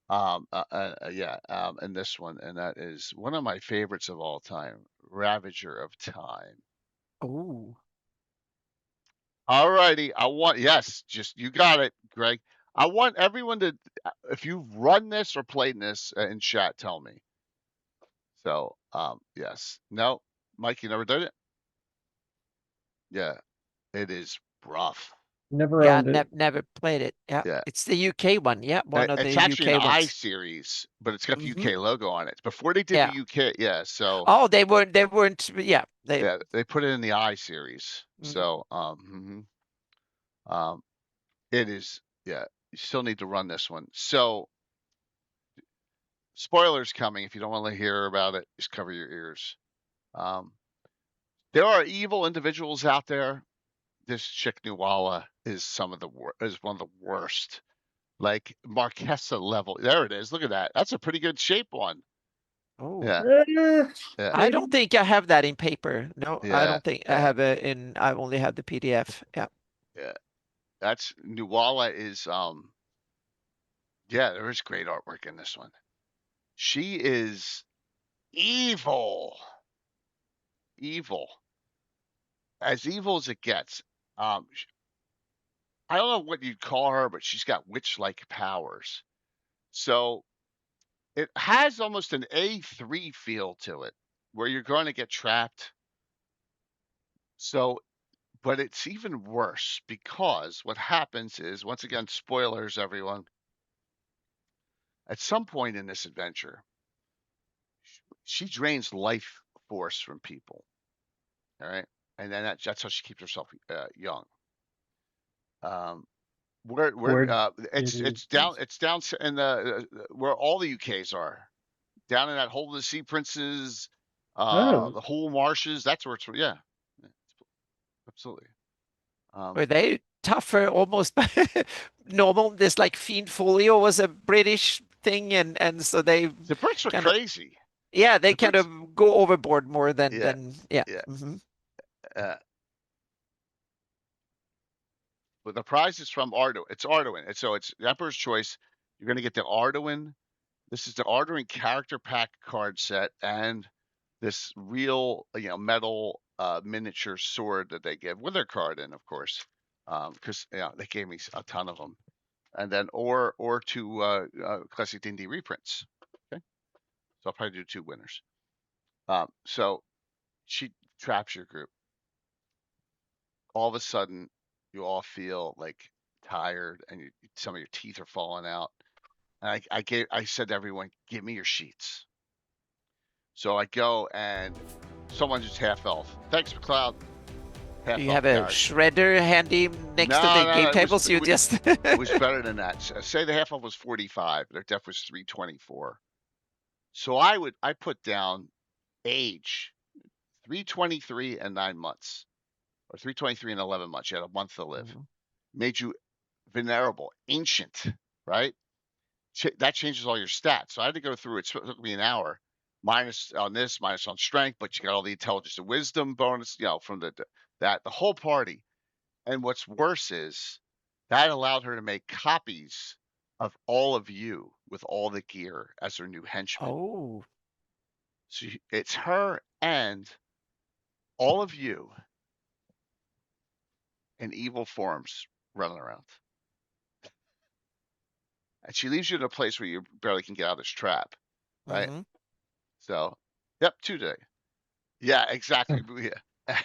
S2: Yeah. In this one, and that is one of my favorites of all time, Ravager of Time.
S1: Oh.
S2: All righty, just you got it, Greg. I want everyone to, if you've run this or played this in chat, tell me. So, yes, no, Mike, you never did it. Yeah, it is rough.
S5: never
S1: Yeah,
S5: owned it.
S1: never played it. Yeah,
S2: Yeah.
S1: it's the UK one. Yeah, one of the
S2: It's actually an
S1: UK
S2: I
S1: ones.
S2: series, but it's got the
S1: Hmm.
S2: UK logo on it. Before they did the
S1: Yeah.
S2: UK, yeah. So
S1: Oh, they weren't. Yeah,
S2: yeah, they put it in the I series.
S1: mhm.
S2: So it is, yeah. You still need to run this one. So spoilers coming. If you don't want to hear about it, just cover your ears. Um, there are evil individuals out there. This chick Nuala is is one of the worst. Like Marquesa level. There it is. Look at that. That's a pretty good shape one.
S1: Oh,
S2: Yeah.
S5: Eh,
S2: Yeah.
S1: I don't think I have that in paper. No, I
S2: Yeah.
S1: don't think I
S2: Yeah.
S1: have it in. I only have the PDF. Yeah.
S2: Yeah. That's Nuala is yeah, there is great artwork in this one. She is evil. Evil. As evil as it gets. I don't know what you'd call her, but she's got witch-like powers. So it has almost an A3 feel to it, where you're going to get trapped. So, but it's even worse because what happens is, once again, spoilers, everyone. At some point in this adventure, she drains life force from people. All right, and then that's how she keeps herself young. Where
S5: Where did
S2: it's down in the where all the UKs are, down in that hole of the sea princes,
S5: Oh,
S2: the whole marshes. That's where it's yeah, absolutely.
S1: Were they tougher almost normal? This like Fiend Folio was a British thing, and so they
S2: The Brits were
S1: kind of
S2: crazy.
S1: yeah, they
S2: The
S1: kind
S2: Brits,
S1: of go overboard more
S2: yeah,
S1: than yeah.
S2: yeah.
S1: Hmm.
S2: Uh, but the prize is from Arduin. It's Arduin, and so it's the Emperor's Choice. You're going to get the Arduin. This is the Arduin character pack card set and this real, metal miniature sword that they give with their card in, of course, because they gave me a ton of them, and then or two classic D&D reprints. Okay, so I'll probably do 2 winners. So she traps your group. All of a sudden, you all feel like tired, and some of your teeth are falling out. And I said to everyone, "Give me your sheets." So I go and someone just half elf. Thanks, McLeod.
S1: Do
S2: Half
S1: you
S2: elf
S1: have a
S2: character.
S1: shredder handy next to
S2: No,
S1: the
S2: no,
S1: game
S2: no.
S1: table? So you just
S2: It was better than that. Say the half elf was 45. Their def was 324. So I put down age 323 and 9 months, or 323 and 11 months. You had a month to live.
S1: Mhm.
S2: Made you venerable, ancient, right? That changes all your stats. So I had to go through it. It took me an hour, minus on this, minus on strength, but you got all the intelligence and wisdom bonus, from the whole party. And what's worse is that allowed her to make copies of all of you with all the gear as her new henchman.
S1: Oh,
S2: So it's her and all of you in evil forms running around. And she leaves you in a place where you barely can get out of this trap, right?
S1: hmm.
S2: So, yep, 2 day. Yeah, exactly. Yeah.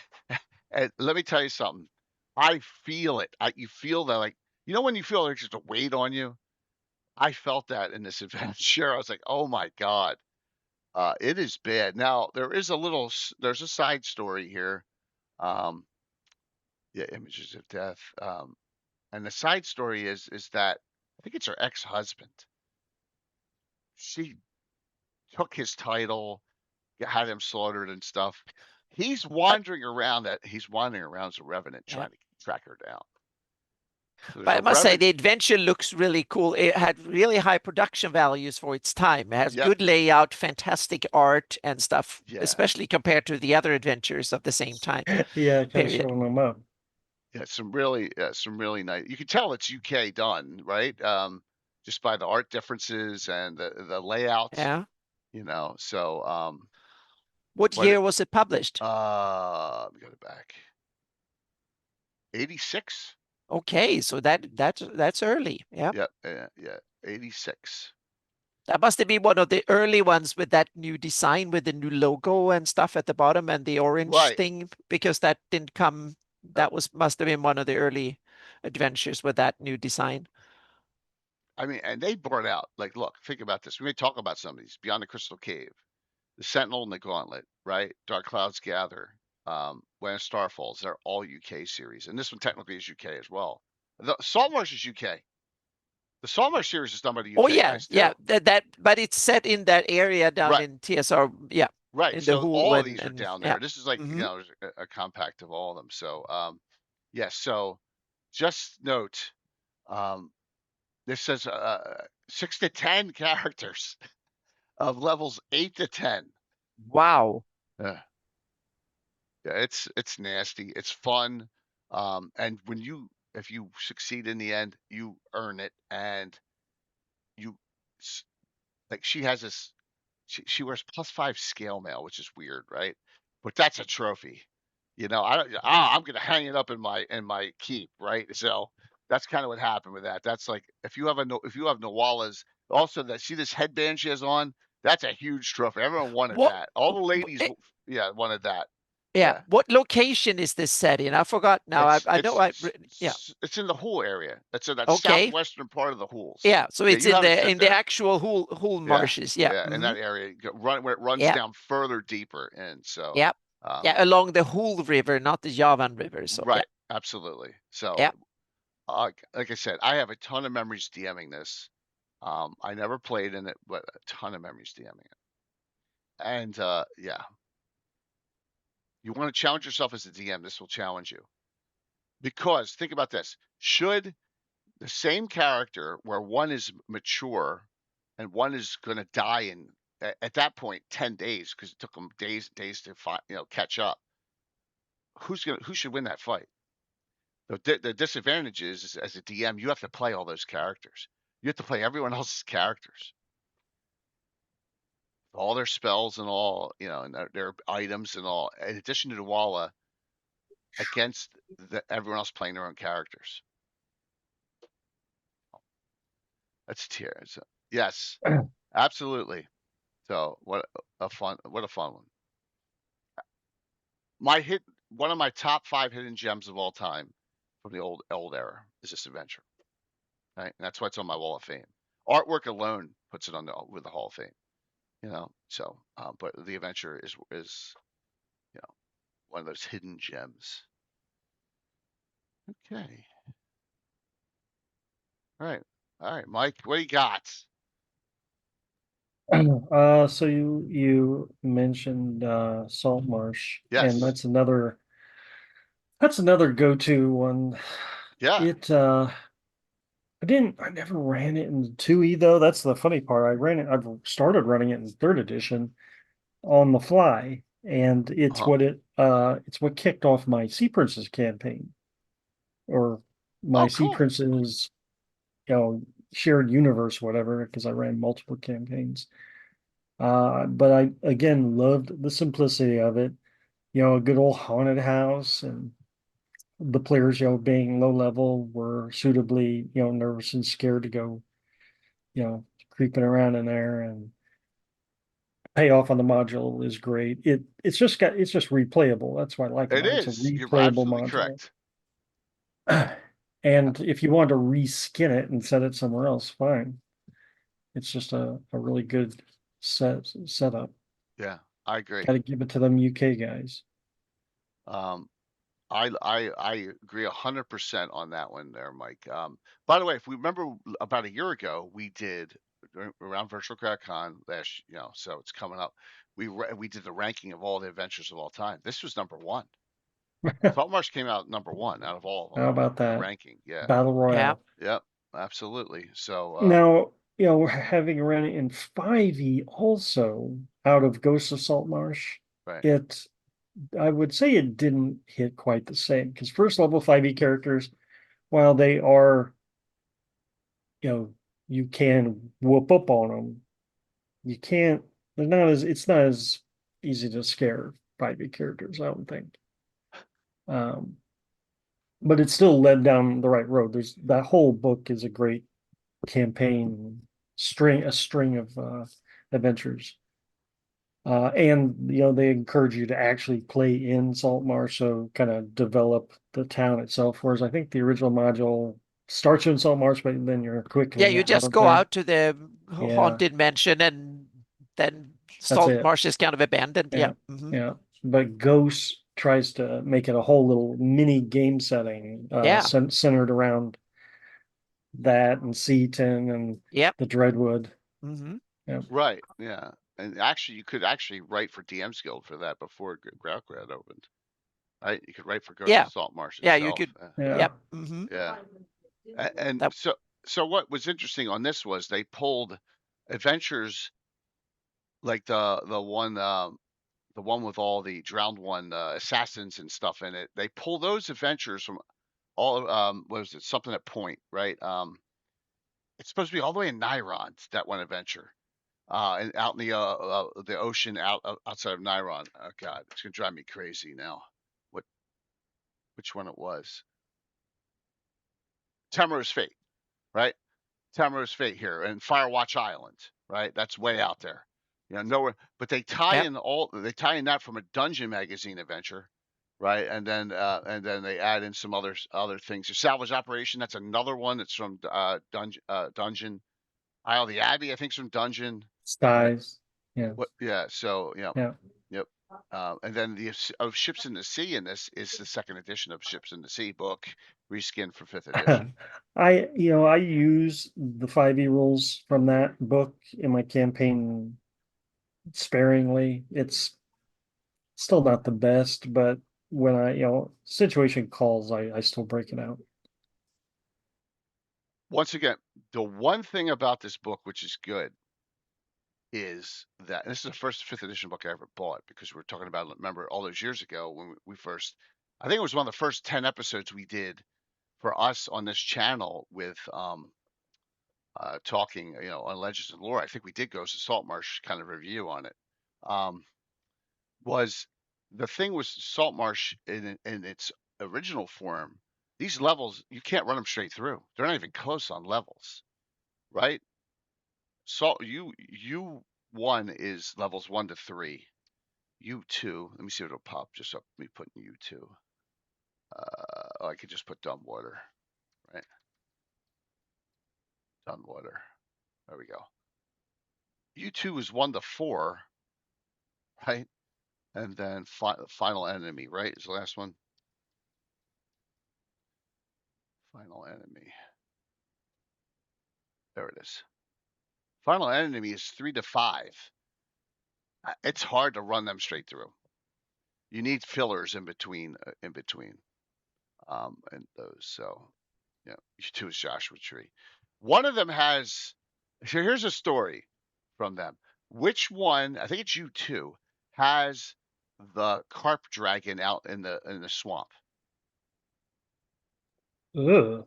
S2: And let me tell you something. I feel it. You feel that, like, when you feel there's just a weight on you? I felt that in this adventure. I was like, oh my God, it is bad. Now, there's a side story here. Um, yeah, Images of Death. And the side story is that I think it's her ex-husband. She took his title, had him slaughtered and stuff.
S1: But
S2: He's wandering around as a revenant
S1: yeah.
S2: trying to track her down. So there's
S1: But
S2: a
S1: I must say
S2: revenant.
S1: the adventure looks really cool. It had really high production values for its time. It has
S2: Yep.
S1: good layout, fantastic art and stuff,
S2: Yeah.
S1: especially compared to the other adventures of the same time
S5: yeah, kind of
S1: period.
S5: showing them up.
S2: Yeah. Some really nice. You can tell it's UK done, right? Just by the art differences and the layout,
S1: Yeah.
S2: So,
S1: What
S2: but
S1: year was it published?
S2: let me go back. 86.
S1: Okay, so that's early. Yeah.
S2: Yeah. 86.
S1: That must have been one of the early ones with that new design with the new logo and stuff at the bottom and the orange
S2: Right.
S1: thing, because that didn't come. That must have been one of the early adventures with that new design.
S2: I mean, and they brought out, like, look, think about this. We may talk about some of these: Beyond the Crystal Cave, the Sentinel and the Gauntlet, right? Dark Clouds Gather, When a Star Falls. They're all UK series, and this one technically is UK as well. The Saltmarsh is UK. The Saltmarsh series is done by the
S1: Oh
S2: UK
S1: yeah,
S2: guys
S1: yeah.
S2: too.
S1: But it's set in that area down
S2: Right,
S1: in TSR. Yeah,
S2: right.
S1: in the
S2: So
S1: Hull
S2: all of these are
S1: and
S2: down
S1: yeah.
S2: there. This is like,
S1: Hmm.
S2: a compact of all of them. So, yeah. So, just note, um, this says 6 to 10 characters of levels 8 to 10.
S1: Wow.
S2: Yeah, yeah, it's nasty. It's fun. And if you succeed in the end, you earn it. And you like she has this she wears +5 scale mail, which is weird, right? But that's a trophy. I don't. I'm gonna hang it up in my keep, right? So that's kind of what happened with that. That's like if you have Nawala's. Also, that see this headband she has on. That's a huge trophy. Everyone wanted
S1: What?
S2: that. All the ladies, yeah, wanted that.
S1: Yeah.
S2: Yeah.
S1: What location is this set in? I forgot now.
S2: It's
S1: I know
S2: it's
S1: I
S2: it's
S1: yeah.
S2: it's in the Hool area. It's in that
S1: Okay.
S2: southwestern part of the Hools.
S1: Yeah. So
S2: Yeah,
S1: it's
S2: you haven't sit
S1: in the
S2: there.
S1: actual Hull
S2: Yeah,
S1: marshes. Yeah.
S2: yeah, in that area, where it runs
S1: Yeah.
S2: down further deeper in. So,
S1: Yeah.
S2: um,
S1: Yeah. Along the Hull River, not the Javan River. So yeah.
S2: right, absolutely. So,
S1: Yeah.
S2: like I said, I have a ton of memories DMing this. I never played in it, but a ton of memories DMing it. And yeah, you want to challenge yourself as a DM, this will challenge you. Because think about this: should the same character where one is mature and one is going to die in at that point 10 days because it took them days to catch up, who should win that fight? The disadvantage is as a DM you have to play all those characters. You have to play everyone else's characters, all their spells and all, and their items and all, in addition to the Walla, against everyone else playing their own characters. That's tears. Yes, absolutely. So what a fun one. One of my top 5 hidden gems of all time from the old era is this adventure. Right? And that's why it's on my wall of fame. Artwork alone puts it on with the Hall of Fame. So but the adventure is one of those hidden gems. Okay. All right, Mike, what do you got?
S5: So you mentioned Salt Marsh, and
S2: Yes.
S5: that's another go-to one.
S2: Yeah.
S5: I never ran it in 2E though. That's the funny part. I've started running it in 3rd edition on the fly, and
S2: Uh-huh.
S5: it's what kicked off my Sea Princess campaign, or my
S2: Oh,
S5: Sea
S2: cool.
S5: Princess, shared universe, whatever, because I ran multiple campaigns. But I again loved the simplicity of it. A good old haunted house, and the players, being low level, were suitably, nervous and scared to go, creeping around in there. And payoff on the module is great. It's just replayable. That's why I like it.
S2: It
S5: It's a
S2: is. You're
S5: replayable
S2: absolutely
S5: module.
S2: correct.
S5: And if you want to reskin it and set it somewhere else, fine. It's just a really good setup.
S2: Yeah, I agree.
S5: Got to give it to them UK guys.
S2: Um, I agree 100% on that one there, Mike. By the way, if we remember about a year ago, we did around Virtual CrowdCon last, so it's coming up. We did the ranking of all the adventures of all time. This was number 1. Saltmarsh came out number 1 out of all of them
S5: How about
S2: in the
S5: that?
S2: ranking. Yeah.
S5: Battle
S1: Yeah.
S5: Royale.
S2: Yep. Absolutely. So
S5: Now, having run it in 5e also out of Ghosts of Saltmarsh,
S2: right.
S5: I would say it didn't hit quite the same, because first level 5e characters, while they are, you can whoop up on them, you can't, it's not as easy to scare 5e characters, I don't think. But it still led down the right road. That whole book is a great campaign a string of adventures. And they encourage you to actually play in Saltmarsh, so kind of develop the town itself. Whereas I think the original module starts you in Saltmarsh, but then you're quickly
S1: Yeah, you
S5: out
S1: just
S5: of
S1: go
S5: there.
S1: out to the
S5: Yeah,
S1: haunted mansion, and then
S5: that's
S1: Salt
S5: it.
S1: Marsh is kind of abandoned. Yeah.
S5: Yeah, yeah. But Ghost tries to make it a whole little mini game setting,
S1: Yeah.
S5: centered around that and Seaton and
S1: Yep.
S5: the Dreadwood.
S1: Mm-hmm.
S5: Yeah.
S2: Right. Yeah. And actually, you could actually write for DM's Guild for that before Growlgrad opened. Right? You could write for Ghost
S1: Yeah.
S2: of Saltmarsh
S1: Yeah, you
S2: itself.
S1: could.
S5: Yeah.
S1: Yep. Mm-hmm.
S2: Yeah. And
S1: That,
S2: so what was interesting on this was they pulled adventures like the one with all the drowned one assassins and stuff in it. They pull those adventures from all what was it, something at Point, right? It's supposed to be all the way in Nyrond, that one adventure. and out in the ocean outside of Niron. Oh God, it's gonna drive me crazy now. Which one it was? Tamara's Fate, right? Tamara's Fate here, and Firewatch Island, right? That's way out there. Nowhere. But they tie
S1: Yep.
S2: in that from a Dungeon magazine adventure, right? And then they add in some other things. The Salvage Operation, that's another one. That's from Dungeon. Isle of the Abbey, I think, is from Dungeon. Right?
S5: Skies. Yeah.
S2: What? Yeah. So
S5: Yeah.
S2: yep. And then of Ships in the Sea in this is the second edition of Ships in the Sea book, reskinned for 5th edition.
S5: I use the 5e rules from that book in my campaign sparingly. It's still not the best, but when situation calls, I still break it out.
S2: Once again, the one thing about this book which is good is that, and this is the first 5th edition book I ever bought, because we were talking about, remember, all those years ago when we first, I think it was one of the first 10 episodes we did for us on this channel with talking, on Legends and Lore. I think we did Ghost of Saltmarsh kind of review on it. Was the thing with Saltmarsh in its original form, these levels, you can't run them straight through. They're not even close on levels, right? U1 is levels 1 to 3. U2, let me see what it'll pop just up me putting U2. I could just put Dumbwater, right? Dumbwater. There we go. U2 is 1 to 4, right? And then Final Enemy, right, is the last one. Final Enemy. There it is. Final Enemy is 3 to 5. It's hard to run them straight through. You need fillers in between, and those. So, yeah, U2 is Joshua Tree. One of them has. Here's a story from them. Which one? I think it's U2 has the carp dragon out in the swamp
S5: Ugh.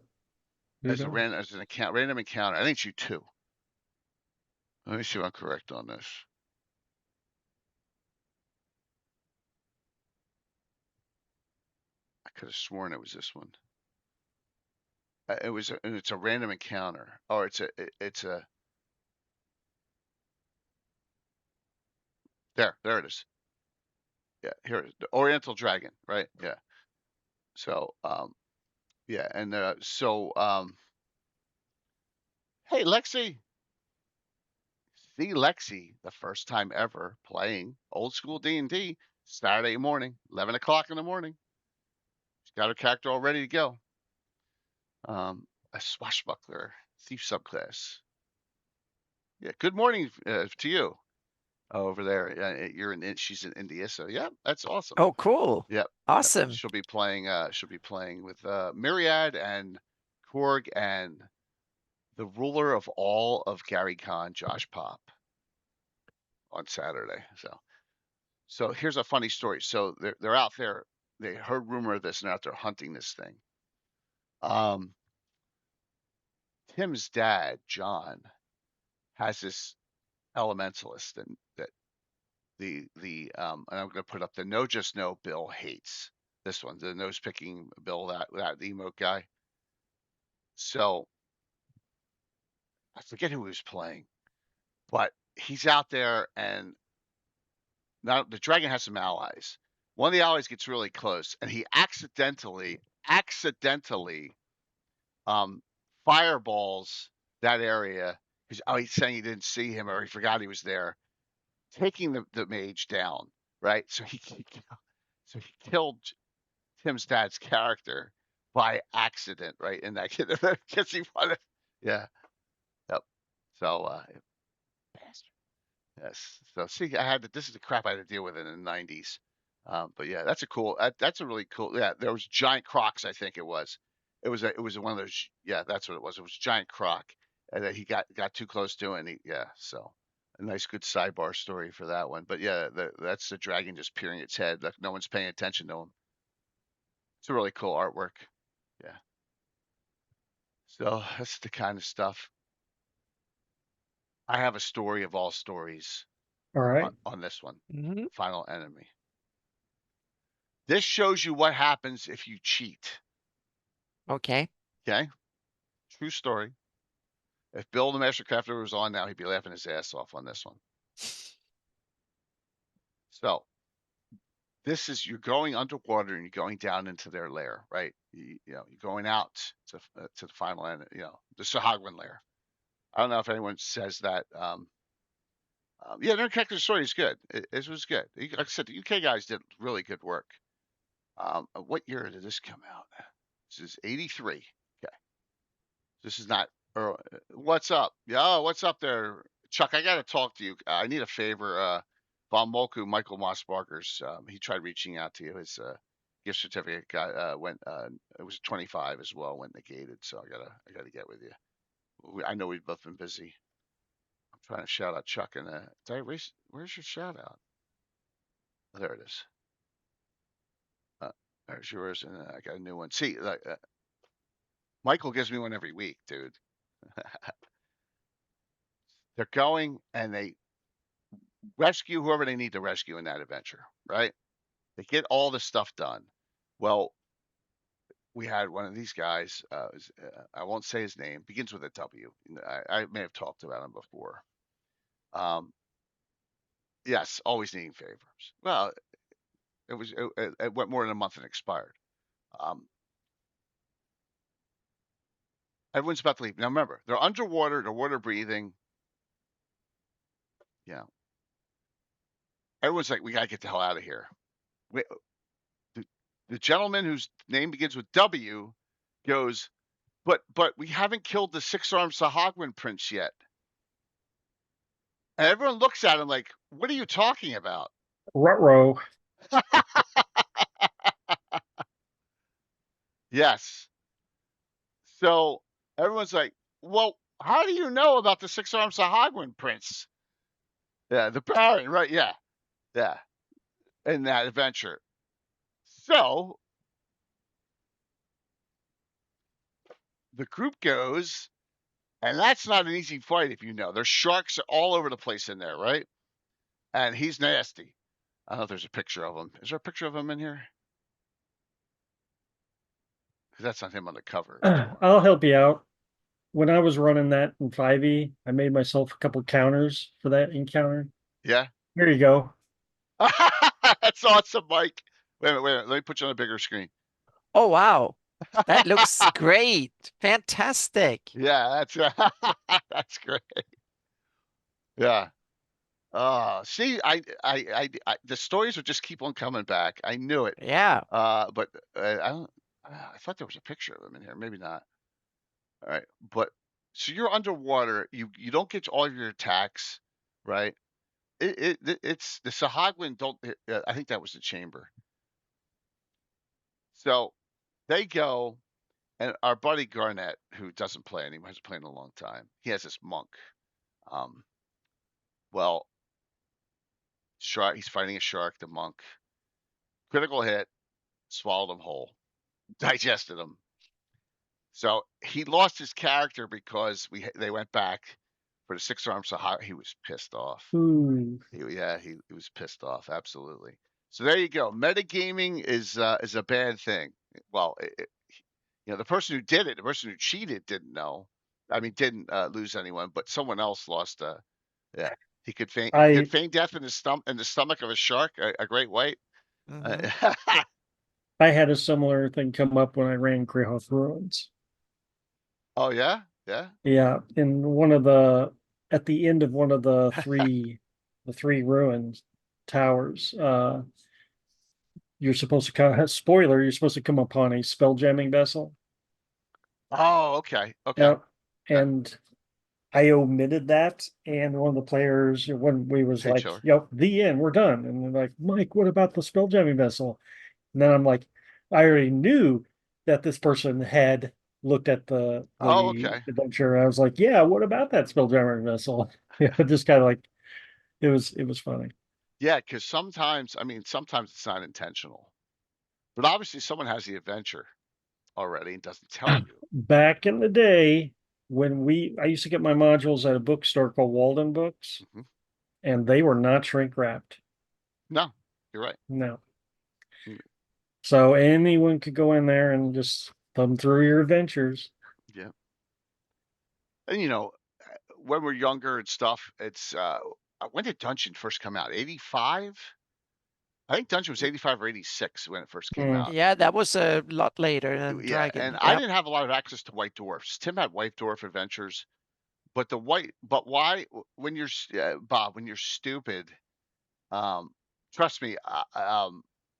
S2: as an random encounter. I think it's U2. Let me see if I'm correct on this. I could have sworn it was this one. It's a random encounter, or it's a there it is. Yeah, here it is, the Oriental Dragon, right? Yeah. So yeah, and hey Lexi, see Lexi the first time ever playing old school D&D Saturday morning, 11 o'clock in the morning. She's got her character all ready to go. A swashbuckler thief subclass. Yeah, good morning to you over there. She's in India, so yeah, that's awesome.
S1: Oh, cool.
S2: Yep.
S1: Awesome.
S2: She'll be playing with Myriad and Korg and the ruler of all of Gary Khan, Josh Pop, on Saturday. So here's a funny story. So they're out there. They heard rumor of this and they're out there hunting this thing. Tim's dad, John, has this elementalist that and I'm going to put up the No Just No Bill hates. This one, the nose picking Bill, that emote guy. So I forget who he was playing, but he's out there, and now the dragon has some allies. One of the allies gets really close, and he accidentally fireballs that area because he's saying he didn't see him or he forgot he was there, taking the mage down, right? So he killed Tim's dad's character by accident, right? And that because he wanted, yeah, yep. So, bastard. Yes. So see, this is the crap I had to deal with in the 90s. But yeah, that's a really cool. Yeah, there was giant crocs. I think it was. It was one of those. Yeah, that's what it was. It was giant croc, and then he got too close to it. And yeah, so a nice good sidebar story for that one. But yeah, that's the dragon just peering its head, like no one's paying attention to him. It's a really cool artwork. Yeah. So that's the kind of stuff. I have a story of all stories
S5: All right.
S2: on this one.
S1: Mhm.
S2: Final Enemy. This shows you what happens if you cheat.
S1: Okay.
S2: Okay? True story. If Bill the Master Crafter was on now, he'd be laughing his ass off on this one. So this is, you're going underwater and you're going down into their lair, right? You're going out to the final end, the Sahagwin lair. I don't know if anyone says that. Yeah, their character story is good. It was good. Like I said, the UK guys did really good work. What year did this come out? This is 83. Okay. This is not. What's up? Yeah, what's up there, Chuck? I got to talk to you. I need a favor. Von Molku, Michael Mossbarkers, he tried reaching out to you. His gift certificate went. It was 25 as well, went negated. So I gotta get with you. I know we've both been busy. I'm trying to shout out Chuck and did I erase? Where's your shout out? Oh, there it is. There's yours, and I got a new one. See, like, Michael gives me one every week, dude. They're going and they rescue whoever they need to rescue in that adventure, right? They get all the stuff done. Well, we had one of these guys. I won't say his name. Begins with a W. I may have talked about him before. Yes, always needing favors. Well, it went more than a month and expired. Everyone's about to leave. Now remember, they're underwater, they're water breathing. Yeah. Everyone's like, we gotta get the hell out of here. The gentleman whose name begins with W goes, but we haven't killed the six-armed Sahagwin prince yet. And everyone looks at him like, what are you talking about?
S5: Ruh-roh.
S2: Yes. So everyone's like, well, how do you know about the six-armed Sahagwin prince? Yeah, the Baron, right? Yeah. Yeah. In that adventure. So the group goes, and that's not an easy fight if you know. There's sharks all over the place in there, right? And he's nasty. I don't know if there's a picture of him. Is there a picture of him in here? Because that's not him on the cover.
S5: I'll help you out. When I was running that in 5e, I made myself a couple counters for that encounter.
S2: Yeah.
S5: Here you go.
S2: That's awesome, Mike. Wait a minute. Let me put you on a bigger screen.
S1: Oh, wow. That looks great. Fantastic.
S2: Yeah, that's great. Yeah. See, the stories would just keep on coming back. I knew it.
S1: Yeah.
S2: But I thought there was a picture of him in here. Maybe not. All right. But so you're underwater. You don't get all of your attacks, right? It's the Sahagwin don't. I think that was the chamber. So they go, and our buddy Garnett, who doesn't play anymore, hasn't played in a long time. He has this monk. Well, shark. He's fighting a shark. The monk. Critical hit. Swallowed him whole. Digested him. So he lost his character because they went back for the six-armed Sahagwin. He was pissed off.
S5: Ooh.
S2: He was pissed off. Absolutely. So there you go. Metagaming is a bad thing. Well, the person who did it, the person who cheated, didn't know. I mean, didn't lose anyone, but someone else lost. Yeah, he could feign death in the stomach of a shark, a great white.
S1: Mhm.
S5: I had a similar thing come up when I ran Greyhawk Ruins.
S2: Oh yeah, yeah.
S5: Yeah, in at the end of one of the three ruins towers, you're supposed to spoiler, you're supposed to come upon a spell jamming vessel.
S2: Oh, okay.
S5: Yep. And I omitted that, and one of the players, when we was like,
S2: Chiller.
S5: yep, the end, we're done. And they're like, Mike, what about the spell jamming vessel? And then I'm like, I already knew that this person had looked at the adventure. I was like, yeah, what about that spell jamming vessel? Just kind of like, it was funny.
S2: Yeah, because sometimes it's not intentional, but obviously someone has the adventure already and doesn't tell you.
S5: Back in the day, I used to get my modules at a bookstore called Walden Books,
S2: Hmm.
S5: and they were not shrink wrapped.
S2: No, you're right.
S5: No.
S2: Mm.
S5: So anyone could go in there and just thumb through your adventures.
S2: Yeah. And when we're younger and stuff, when did Dungeon first come out? 85? I think Dungeon was 85 or 86 when it first came
S5: Mm.
S2: out.
S1: Yeah, that was a lot later than
S2: Yeah, and
S1: Dragon.
S2: I
S1: Yep.
S2: didn't have a lot of access to White Dwarfs. Tim had White Dwarf Adventures, but why when Bob, when you're stupid, um, trust me, I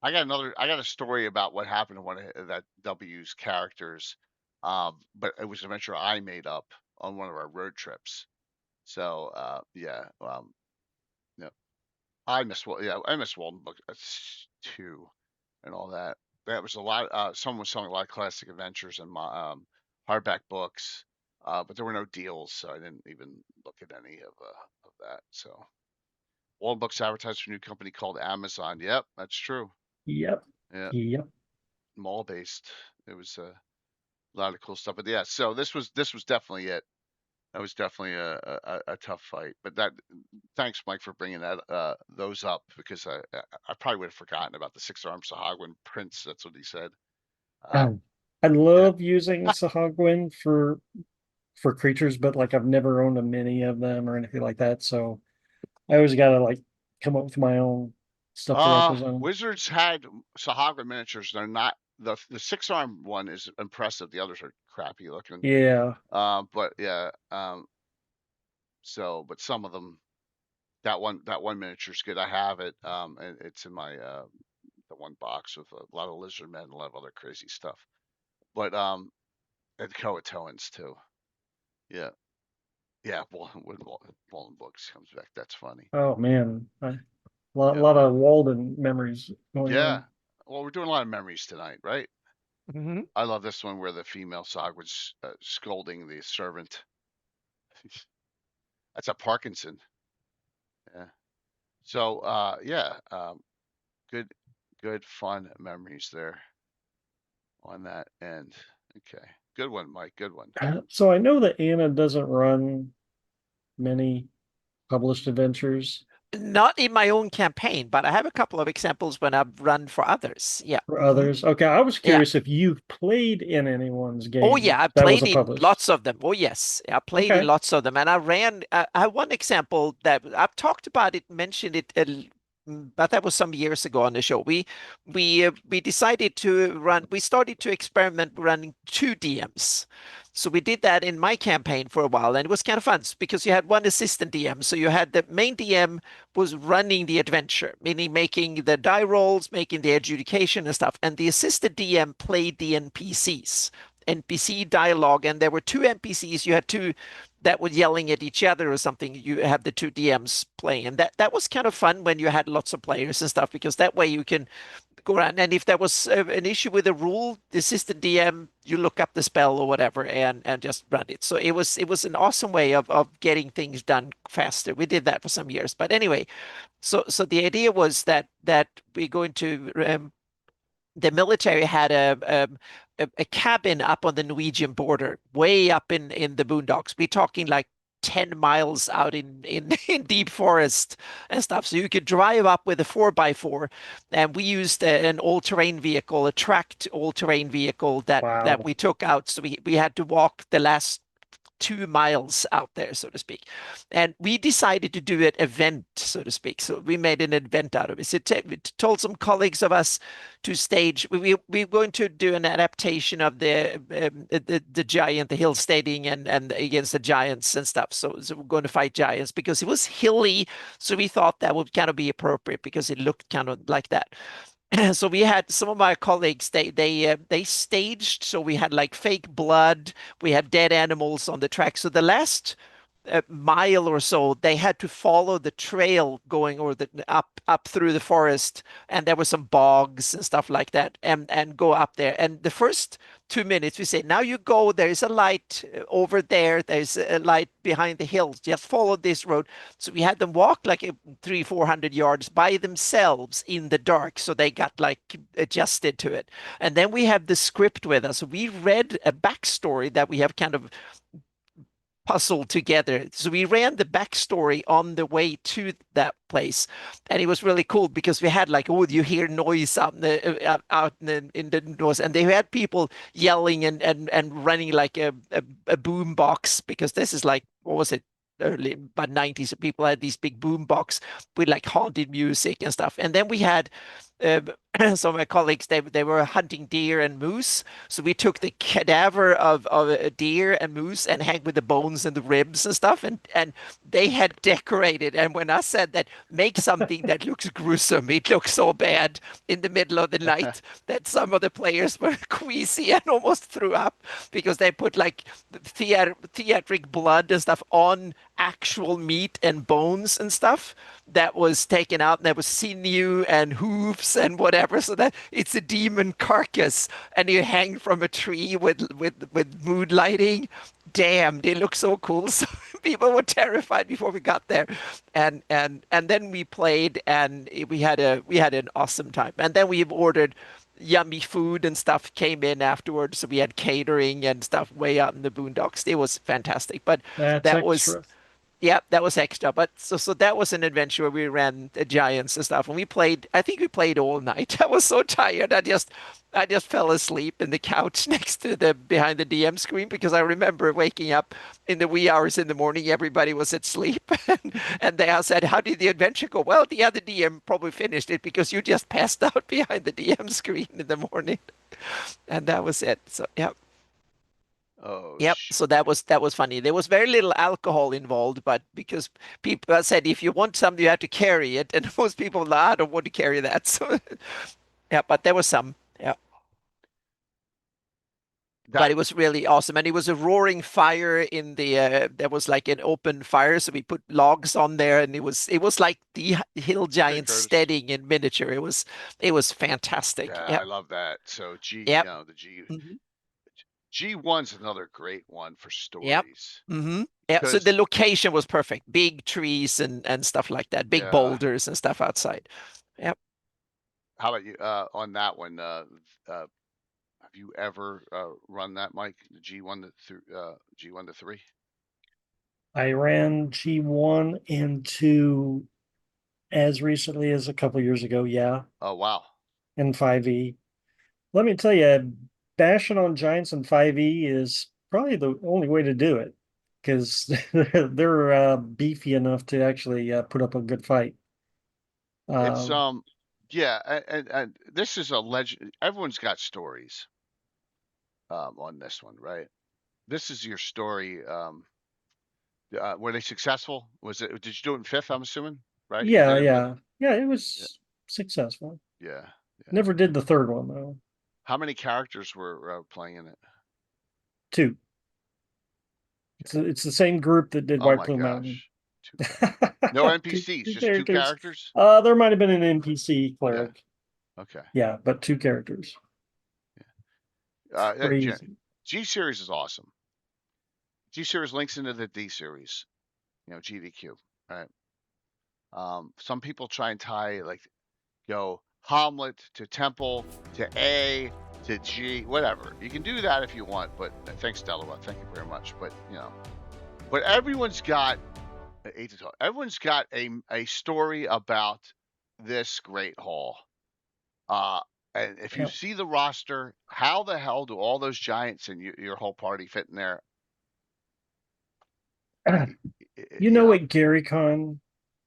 S2: got a story about what happened to one of that W's characters, but it was an adventure I made up on one of our road trips. So, yeah, yeah, I miss Walden Book too, and all that. That was a lot. Someone was selling a lot of classic adventures and hardback books, but there were no deals, so I didn't even look at any of that. So, Walden Books advertised for a new company called Amazon. Yep, that's true.
S5: Yep.
S2: Yeah,
S5: Yep.
S2: mall based. It was a lot of cool stuff. But yeah, so this was definitely it. That was definitely a tough fight. But thanks, Mike, for bringing those up, because I probably would have forgotten about the six armed Sahagwin prince. That's what he said. Um,
S5: I
S2: yeah.
S5: love using Sahagwin for creatures, but like I've never owned a mini of them or anything like that. So I always gotta like come up with my own stuff to represent.
S2: Wizards had Sahagwin miniatures. They're not the six armed one is impressive. The others are crappy looking.
S5: Yeah.
S2: But yeah. So, but some of them, that one miniature is good. I have it. And it's in my the one box with a lot of lizard men and a lot of other crazy stuff. But and Coatoans too. Yeah, yeah. When Walden Books comes back, that's funny.
S5: Oh man. A
S2: Yeah,
S5: lot of Walden memories going
S2: yeah.
S5: on.
S2: Well, we're doing a lot of memories tonight, right?
S1: Hmm.
S2: I love this one where the female Sog was scolding the servant. That's a Parkinson. Yeah. So yeah, good, good fun memories there on that end. Okay, good one, Mike. Good one.
S5: So I know that Anna doesn't run many published adventures
S1: Not in my own campaign, but I have a couple of examples when I've run for others. Yeah.
S5: for
S1: Hmm.
S5: others. Okay, I was
S1: Yeah.
S5: curious if you've played in anyone's
S1: Oh
S5: game
S1: yeah, I've
S5: that was
S1: played
S5: a
S1: in
S5: published.
S1: lots of them. Oh yes, I played in
S5: Okay.
S1: lots of them, and I ran. I have one example that I've talked about it, mentioned it, but that was some years ago on the show. We decided to run. We started to experiment running two DMs. So we did that in my campaign for a while, and it was kind of fun because you had one assistant DM. So you had the main DM was running the adventure, meaning making the die rolls, making the adjudication and stuff, and the assistant DM played the NPCs. NPC dialogue, and there were two NPCs. You had two that were yelling at each other or something. You have the two DMs playing, and that was kind of fun when you had lots of players and stuff, because that way you can go around. And if there was an issue with a rule, the assistant DM, you look up the spell or whatever and just run it. So it was an awesome way of getting things done faster. We did that for some years, but anyway, so the idea was that we're going to the military had a cabin up on the Norwegian border, way up in the boondocks. We're talking like 10 miles out in deep forest and stuff. So you could drive up with a 4x4, and we used an all-terrain vehicle, a tracked all-terrain vehicle that
S5: Wow.
S1: we took out. So we had to walk the last 2 miles out there, so to speak. And we decided to do an event, so to speak. So we made an event out of it. So we told some colleagues of us to stage. We're going to do an adaptation of the giant, the hill staging, and against the giants and stuff. So we're going to fight giants because it was hilly. So we thought that would kind of be appropriate because it looked kind of like that. So we had some of my colleagues, they staged, so we had like fake blood, we had dead animals on the track. So the last mile or so, they had to follow the trail going or the up through the forest, and there were some bogs and stuff like that, and go up there. And the first 2 minutes, we say, now you go. There is a light over there. There's a light behind the hills. Just follow this road. So we had them walk like 300-400 yards by themselves in the dark, so they got like adjusted to it. And then we have the script with us. We read a backstory that we have kind of puzzle together. So we ran the backstory on the way to that place, and it was really cool because we had like, oh, you hear noise out in the noise, and they had people yelling and running like a boom box because this is like, what was it? Early about 90s, people had these big boom box with like haunted music and stuff. And then we had uh, some of my colleagues, they were hunting deer and moose. So we took the cadaver of a deer and moose and hang with the bones and the ribs and stuff. And they had decorated. And when I said that, make something that looks gruesome, it looks so bad in the middle of the night that some of the players were queasy and almost threw up because they put like theatric blood and stuff on actual meat and bones and stuff that was taken out, and there was sinew and hooves and whatever, so that it's a demon carcass, and you hang from a tree with mood lighting. Damn, they look so cool. So people were terrified before we got there, and then we played, and we had an awesome time. And then we ordered yummy food and stuff came in afterwards. So we had catering and stuff way out in the boondocks. It was fantastic. But
S5: That's
S1: that was
S5: extra.
S1: yeah, that was extra. But so that was an adventure where we ran the giants and stuff. And we played, I think we played all night. I was so tired. I just fell asleep in the couch next to the behind the DM screen because I remember waking up in the wee hours in the morning. Everybody was at sleep. And they all said, "How did the adventure go?" Well, the other DM probably finished it because you just passed out behind the DM screen in the morning. And that was it. So yeah.
S2: Oh,
S1: Yep. So that was funny. There was very little alcohol involved, but because people said if you want something, you have to carry it, and most people, "Nah, I don't want to carry that." So yeah, but there was some. Yeah. But
S2: that
S1: it was really awesome, and it was a roaring fire in the. There was like an open fire, so we put logs on there, and it was like the hill
S2: okay,
S1: giants
S2: Curtis.
S1: steading in miniature. It was fantastic.
S2: Yeah, I
S1: Yep.
S2: love that. So
S1: Yep.
S2: the
S1: Mhm.
S2: G1's another great one for
S1: Yep.
S2: stories
S1: Yeah. So the
S2: because
S1: location was perfect. Big trees and stuff like that. Big
S2: yeah.
S1: boulders and stuff outside. Yep.
S2: How about you on that one? Have you ever run that, Mike? The G1 to 3?
S5: I ran G1 and 2 as recently as a couple years ago, yeah,
S2: Oh wow.
S5: and 5e. Let me tell you, bashing on giants in 5e is probably the only way to do it because they're beefy enough to actually put up a good fight.
S2: It's
S5: Uh,
S2: yeah, and this is a legend. Everyone's got stories on this one, right? This is your story. Were they successful? Was it? Did you do it in fifth? I'm assuming, right? You
S5: yeah,
S2: did it in fifth.
S5: yeah, yeah, it
S2: Yeah,
S5: was successful.
S2: yeah, yeah.
S5: Never did the third one though.
S2: How many characters were playing in it?
S5: 2. It's the same group that did
S2: Oh
S5: White
S2: my
S5: Plume Mountain.
S2: gosh, two no
S5: two,
S2: NPCs,
S5: two
S2: just two
S5: characters.
S2: characters.
S5: There might have been an NPC
S2: Yeah.
S5: cleric.
S2: Okay.
S5: Yeah, but 2 characters. Crazy.
S2: G series is awesome. G series links into the D series. GDQ. Right. Some people try and tie like Hamlet to Temple to A to G, whatever. You can do that if you want, but thanks, Delaware. Thank you very much. But but everyone's got everyone's got a story about this great hall. And if you
S5: Yeah.
S2: see the roster, how the hell do all those giants and your whole party fit in there?
S5: You know at GaryCon,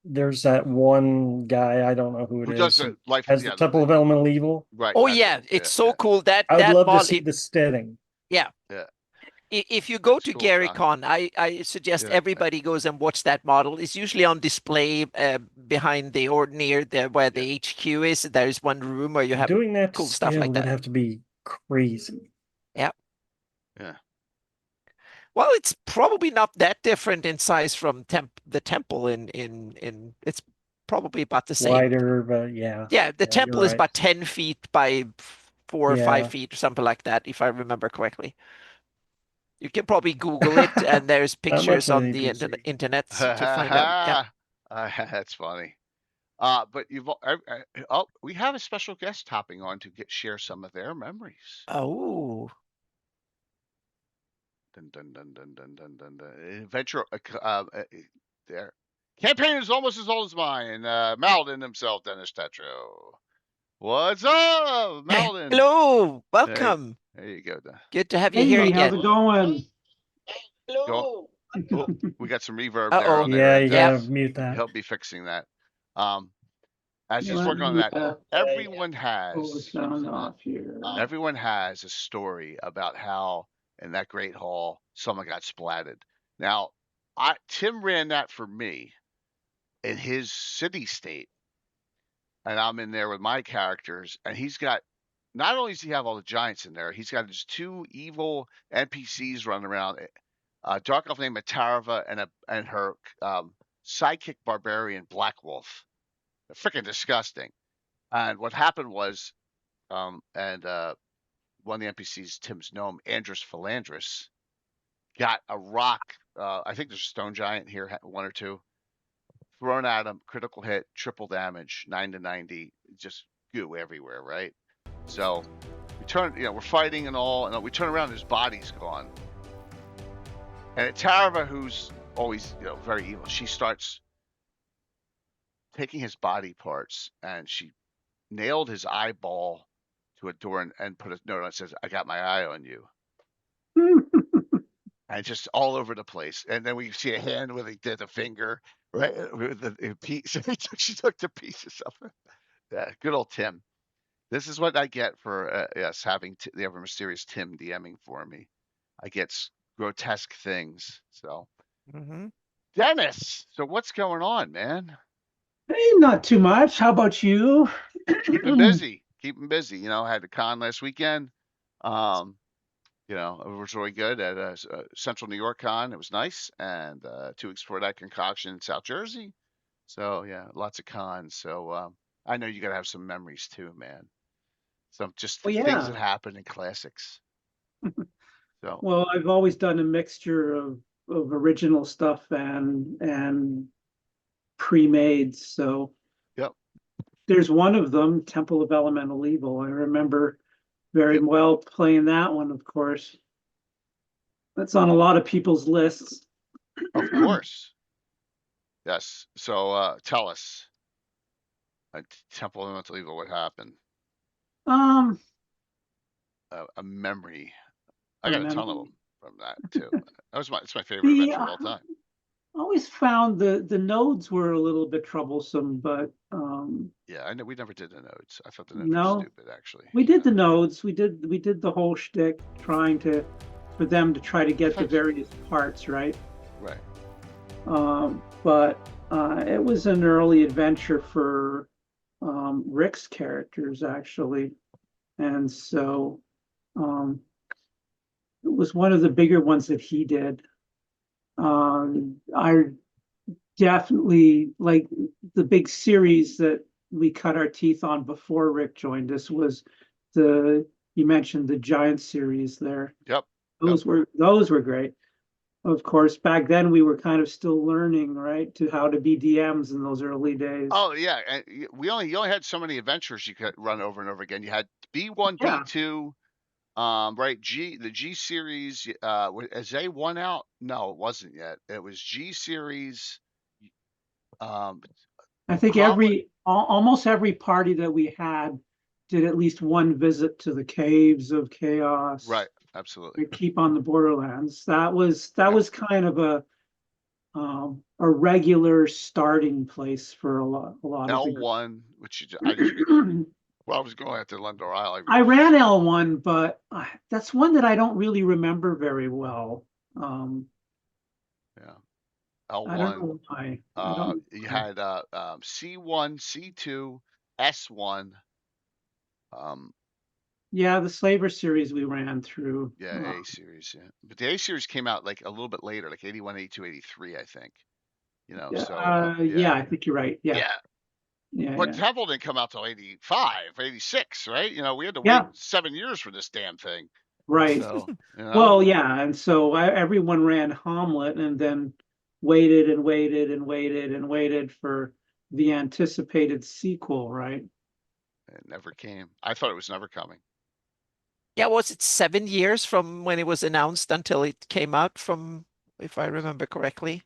S5: there's that one guy, I don't know who it
S2: Who does
S5: is,
S2: the
S5: that
S2: life?
S5: has the
S2: Yeah,
S5: Temple of Elemental Evil.
S2: right.
S1: Oh
S2: That's
S1: yeah,
S2: it.
S1: it's
S2: Yeah,
S1: so
S2: yeah,
S1: cool that
S5: I would
S1: that
S5: love to
S1: model.
S5: see the steading.
S1: Yeah.
S2: yeah.
S1: If you go
S2: That's
S1: to
S2: cool, John.
S1: GaryCon, I suggest
S2: Yeah,
S1: everybody goes and watch that model. It's usually on display behind the or near the where
S2: yeah.
S1: the HQ is. There is one room where you have
S5: Doing that to
S1: cool stuff
S5: scale
S1: like
S5: would
S1: that.
S5: have to be crazy.
S1: Yeah.
S2: Yeah.
S1: Well, it's probably not that different in size from the temple in it's probably about the same.
S5: Wider, but yeah.
S1: Yeah, the
S5: Yeah, you're
S1: temple is
S5: right.
S1: about 10 feet by 4 or 5
S5: Yeah.
S1: feet or something like that, if I remember correctly. You can probably Google it, and there's
S5: Not much
S1: pictures
S5: of an
S1: on the
S5: NPC.
S1: internet to find out. Yeah.
S2: That's funny. But we have a special guest hopping on to share some of their memories.
S1: Oh,
S2: Dun, dun, dun, dun, dun, dun, dun, dun. Adventure. There. Campaign is almost as old as mine. Maldin himself, Dennis Tetro. What's up, Maldin?
S1: Hello,
S2: Hey,
S1: welcome.
S2: there you go.
S1: Good to have you here
S6: Hey, how's
S1: again.
S6: it going?
S2: Oh, we got some reverb there
S1: Uh-oh.
S2: on
S5: Yeah,
S2: there.
S5: you
S1: Yeah.
S5: gotta mute that.
S2: He'll be fixing that. As he's
S6: Let
S2: working on
S6: me,
S2: that, everyone
S6: pull this
S2: has
S6: sound off here.
S2: a story about how in that Great Hall someone got splatted. Now, Tim ran that for me in his city state, and I'm in there with my characters, and he's got not only does he have all the giants in there, he's got just two evil NPCs running around. A dark elf named Matarva and her sidekick barbarian Black Wolf. They're freaking disgusting. And what happened was, one of the NPCs, Tim's gnome, Andrus Philandrus, got a rock. I think there's a stone giant here, one or two, thrown at him, critical hit, triple damage, 9 to 90, just goo everywhere, right? So we turn, we're fighting and all, and we turn around, his body's gone. And Tarva, who's always, very evil, she starts taking his body parts, and she nailed his eyeball to a door and put a note on it that says, "I got my eye on you." And just all over the place. And then we see a hand where they did a finger, right? With the piece. She took the pieces of it. Yeah, good old Tim. This is what I get for yes, having the ever mysterious Tim DMing for me. I get grotesque things. So, Dennis, so what's going on, man?
S6: Hey, not too much. How about you?
S2: Keeping busy. I had the con last weekend. It was really good at Central New York Con. It was nice. And 2 weeks before that, Concoction in South Jersey. So, yeah, lots of cons. So, I know you got to have some memories too, man. Some just
S6: Well,
S2: things that
S6: yeah.
S2: happened in classics. So,
S6: Well, I've always done a mixture of original stuff and pre-made. So
S2: yep.
S6: there's one of them, Temple of Elemental Evil. I remember very well playing that one, of course. That's on a lot of people's lists.
S2: Of course. Yes. So, tell us. Temple of Elemental Evil, what happened? A memory. I got a ton of them from that too. It's my favorite adventure of all time.
S6: I always found the nodes were a little bit troublesome, but
S2: yeah, I know we never did the nodes. I thought the nodes
S6: no,
S2: were stupid, actually.
S6: We did the nodes. We did the whole shtick, for them to try to get the various parts right.
S2: Right.
S6: But it was an early adventure for Rick's characters, actually, and so it was one of the bigger ones that he did. I definitely like the big series that we cut our teeth on before Rick joined us was you mentioned the Giant series there.
S2: Yep.
S6: Those were great. Of course, back then we were kind of still learning, right, to how to be DMs in those early days.
S2: Oh yeah, and you only had so many adventures you could run over and over again. You had B1, B2, right? The G series. Is A1 out? No, it wasn't yet. It was G series.
S6: I think almost every party that we had did at least one visit to the caves of chaos.
S2: Right, absolutely.
S6: Keep on the Borderlands. That was kind of a regular starting place for a lot of
S2: L1, which well, I was going after Lundor Isle.
S6: I ran L1, but that's one that I don't really remember very well.
S2: Yeah. L1.
S6: I don't know why.
S2: You had C1, C2, S1.
S6: Yeah, the Slaver series we ran through.
S2: Yeah, A series. Yeah, but the A series came out like a little bit later, like 81, 82, 83, I think.
S6: Yeah, I think you're right. Yeah.
S2: But Temple didn't come out till 85, 86, right? We had to wait 7 years for this damn thing.
S6: Right.
S2: So,
S6: Well, yeah, and so everyone ran Hamlet and then waited and waited and waited and waited for the anticipated sequel, right?
S2: It never came. I thought it was never coming.
S1: Yeah, was it 7 years from when it was announced until it came out from, if I remember correctly?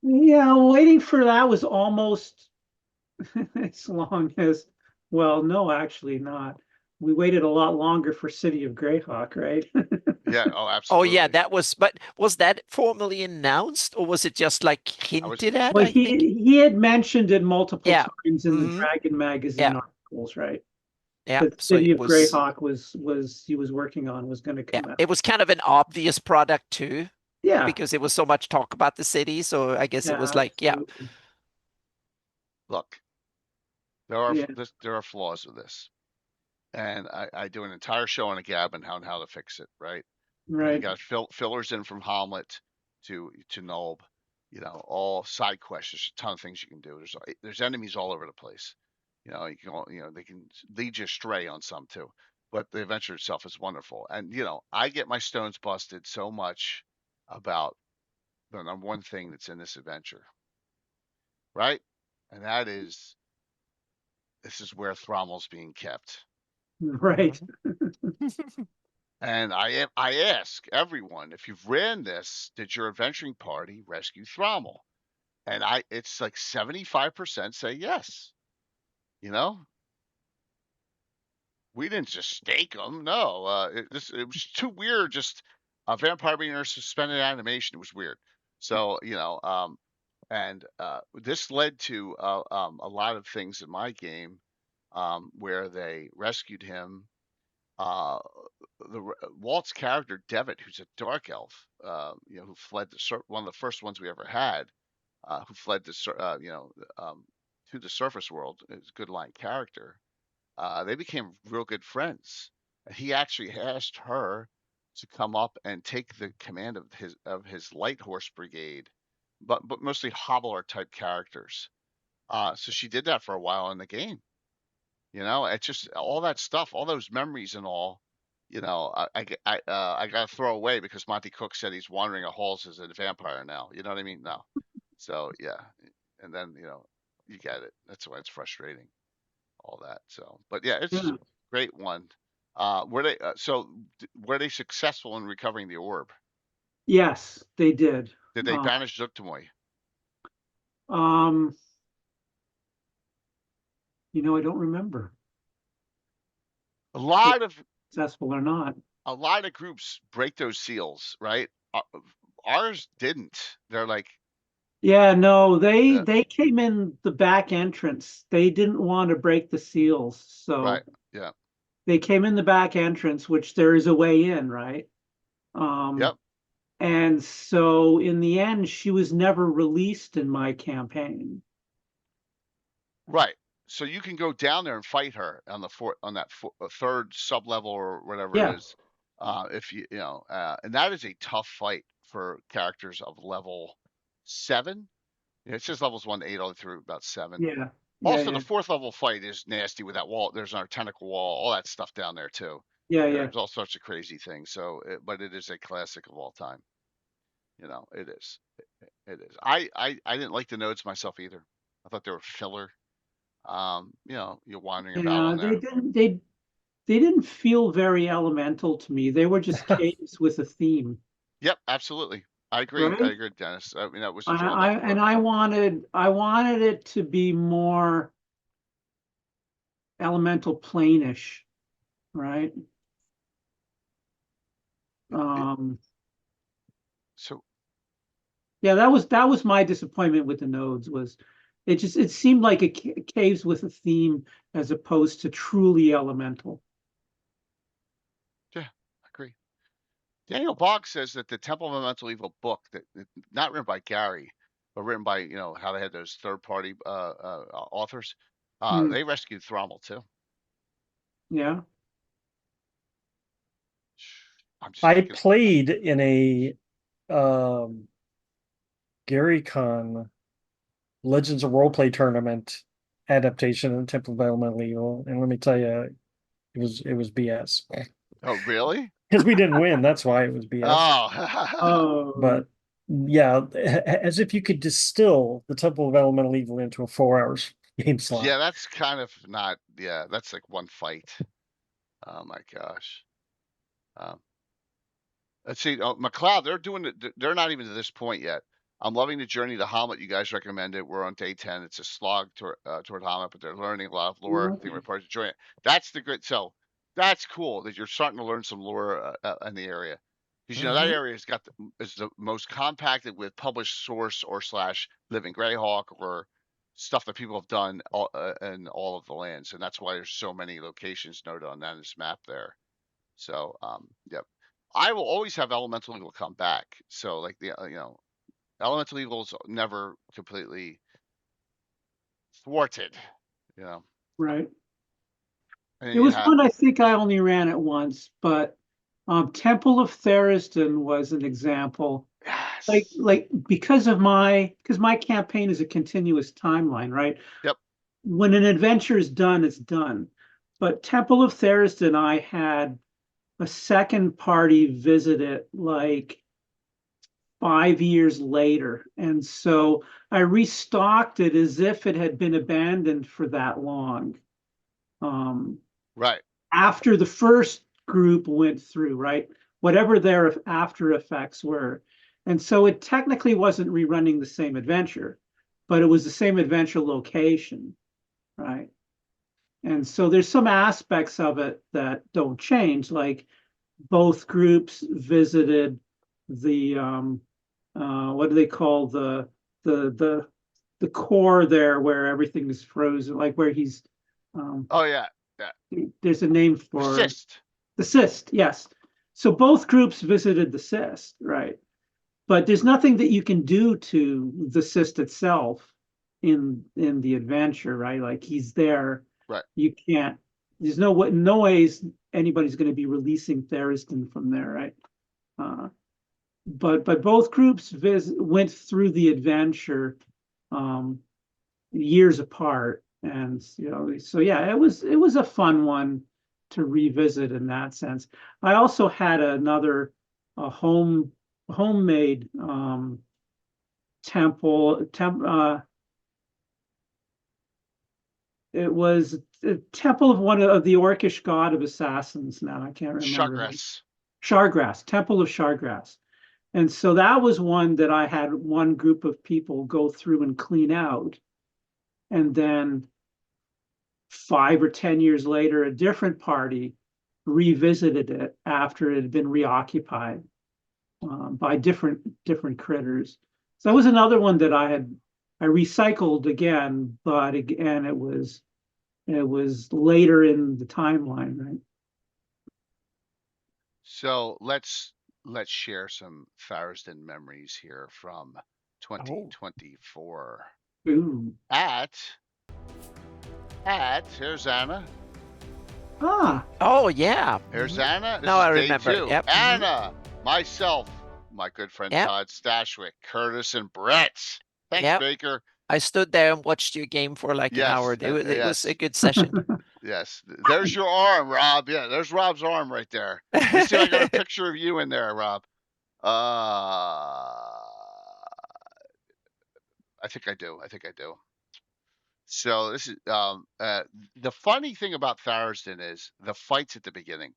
S6: Yeah, waiting for that was almost as long as, well, no, actually not. We waited a lot longer for City of Greyhawk, right?
S2: Yeah. Oh,
S1: Oh yeah,
S2: absolutely.
S1: that was, but was that formally announced or was it just like
S2: I was.
S1: hinted at,
S6: Well,
S1: I think?
S6: he had mentioned it multiple
S1: Yeah.
S6: times in the
S1: Hmm.
S6: Dragon magazine
S1: Yeah.
S6: articles, right?
S1: Yeah.
S6: That
S1: So
S6: City
S1: it
S6: of
S1: was,
S6: Greyhawk was he was working on was going to
S1: yeah,
S6: come out.
S1: it was kind of an obvious product too,
S6: Yeah,
S1: because there was so much talk about the city. So I guess it
S6: yeah,
S1: was like, yeah.
S6: absolutely.
S2: Look,
S6: Yeah,
S2: there are flaws with this, and I do an entire show on a Gabbin on how to fix it. Right. You
S6: right.
S2: got fillers in from Hamlet to Nulb. All side quests. There's a ton of things you can do. There's enemies all over the place. They can lead you astray on some too. But the adventure itself is wonderful. And I get my stones busted so much about the number one thing that's in this adventure, right? And that is this is where Thrommel's being kept.
S6: Right.
S1: Mhm.
S2: And I ask everyone, if you've ran this, did your adventuring party rescue Thrommel? And it's like 75% say yes. You know, we didn't just stake him. No, it was too weird. Just a vampire being in a suspended animation. It was weird. So and this led to a lot of things in my game where they rescued him. Uh, Walt's character Devitt, who's a dark elf, who fled one of the first ones we ever had, who fled to the surface world, is a good line character. They became real good friends. And he actually asked her to come up and take the command of his light horse brigade, but mostly hobbler type characters. So she did that for a while in the game. It's just all that stuff, all those memories and all. I got to throw away because Monty Cook said he's wandering a halls as a vampire now. You know what I mean? No. So yeah, and then you get it. That's why it's frustrating, all that. So, but yeah, it's
S6: Yeah.
S2: a great one. Were they successful in recovering the orb?
S6: Yes, they did.
S2: Did they
S6: Uh,
S2: banish Zuktamoy?
S6: um, I don't remember
S2: A
S6: if they
S2: lot of
S6: were successful or not.
S2: a lot of groups break those seals, right? Ours didn't. They're like,
S6: Yeah, no, they
S2: yeah,
S6: they came in the back entrance. They didn't want to break the seals,
S2: right,
S6: so
S2: yeah,
S6: they came in the back entrance, which there is a way in, right? Um,
S2: yep,
S6: and so in the end, she was never released in my campaign.
S2: right. So you can go down there and fight her on third sub level or whatever it
S6: Yeah,
S2: is. If and that is a tough fight for characters of level 7. It says levels 1 to 8 all the way through about 7.
S6: yeah, yeah,
S2: Also, the
S6: yeah,
S2: fourth level fight is nasty with that wall. There's our tentacle wall, all that stuff down there too.
S6: yeah, yeah.
S2: There's all sorts of crazy things. But it is a classic of all time. It is. It is. I didn't like the nodes myself either. I thought they were filler. You're wandering about
S6: Yeah,
S2: on
S6: they
S2: there.
S6: didn't they they didn't feel very elemental to me. They were just caves with a theme,
S2: Yep, absolutely. I agree. I
S6: right?
S2: agree, Dennis. I mean, that was a
S6: I
S2: drawback
S6: and
S2: for.
S6: I wanted it to be more elemental planish, right?
S2: It,
S6: Um,
S2: so
S6: yeah, that was my disappointment with the nodes was it seemed like caves with a theme as opposed to truly elemental.
S2: yeah, I agree. Daniel Bogg says that the Temple of Elemental Evil book, not written by Gary, but written by how they had those third-party authors,
S6: Hmm,
S2: they rescued Thrommel too.
S6: yeah.
S2: I'm just
S5: I
S2: looking.
S5: played in a um, Gary Con Legends of Roleplay tournament adaptation of Temple of Elemental Evil, and let me tell you, it was BS.
S2: Oh, really?
S5: Because we didn't win, that's why it was BS.
S2: Oh,
S6: Oh,
S5: But yeah, as if you could distill the Temple of Elemental Evil into a 4 hours game slot.
S2: yeah. That's kind of not. Yeah, that's like one fight. Oh my gosh. Let's see. Oh, McLeod, they're doing it. They're not even to this point yet. I'm loving the journey to Hamlet. You guys recommended. We're on day 10. It's a slog toward Hamlet, but they're learning a lot of lore. I think we're part of enjoying it. That's the good. So that's cool that you're starting to learn some lore in the area, because that area has got is the most compacted with published source or slash living Greyhawk or stuff that people have done in all of the lands, and that's why there's so many locations noted on this map there. So yep. I will always have elemental evil come back. So like the elemental evil's never completely thwarted.
S6: Right.
S2: And
S6: It was one I think I only ran it once, but Temple of Theriston was an example.
S2: Yes.
S6: Like because my campaign is a continuous timeline, right?
S2: Yep.
S6: When an adventure is done, it's done. But Temple of Theriston, I had a second party visit it like 5 years later. And so I restocked it as if it had been abandoned for that long.
S2: Right.
S6: After the first group went through, right? Whatever their after effects were. And so it technically wasn't rerunning the same adventure, but it was the same adventure location, right? And so there's some aspects of it that don't change, like both groups visited the what do they call the core there where everything is frozen, like where he's
S2: Oh yeah.
S6: there's a name for
S2: Persist.
S6: The cyst, yes. So both groups visited the cyst, right? But there's nothing that you can do to the cyst itself in the adventure, right? Like he's there.
S2: Right.
S6: You can't. There's no ways anybody's going to be releasing Theriston from there, right? But both groups went through the adventure years apart, and so yeah, it was a fun one to revisit in that sense. I also had another homemade temple. It was a temple of one of the Orcish god of assassins. Now I can't remember. Shargrass, Temple of Shargrass. And so that was one that I had one group of people go through and clean out. And then 5 or 10 years later, a different party revisited it after it had been reoccupied by different critters. So that was another one that I recycled again, but again it was later in the timeline, right?
S2: So let's share some Theriston memories here from 2024.
S6: Ooh.
S2: Here's Anna.
S1: Oh yeah.
S2: Here's Anna.
S1: Now I remember.
S2: Two.
S1: Yep.
S2: Anna, myself, my good friend Todd Stashwick, Curtis, and Brett. Thanks, Baker.
S1: I stood there and watched your game for like an hour. It was a good session.
S2: Yes. There's your arm, Rob. Yeah, there's Rob's arm right there. Let me see if I got a picture of you in there, Rob. I think I do. So this is the funny thing about Theriston is the fights at the beginning,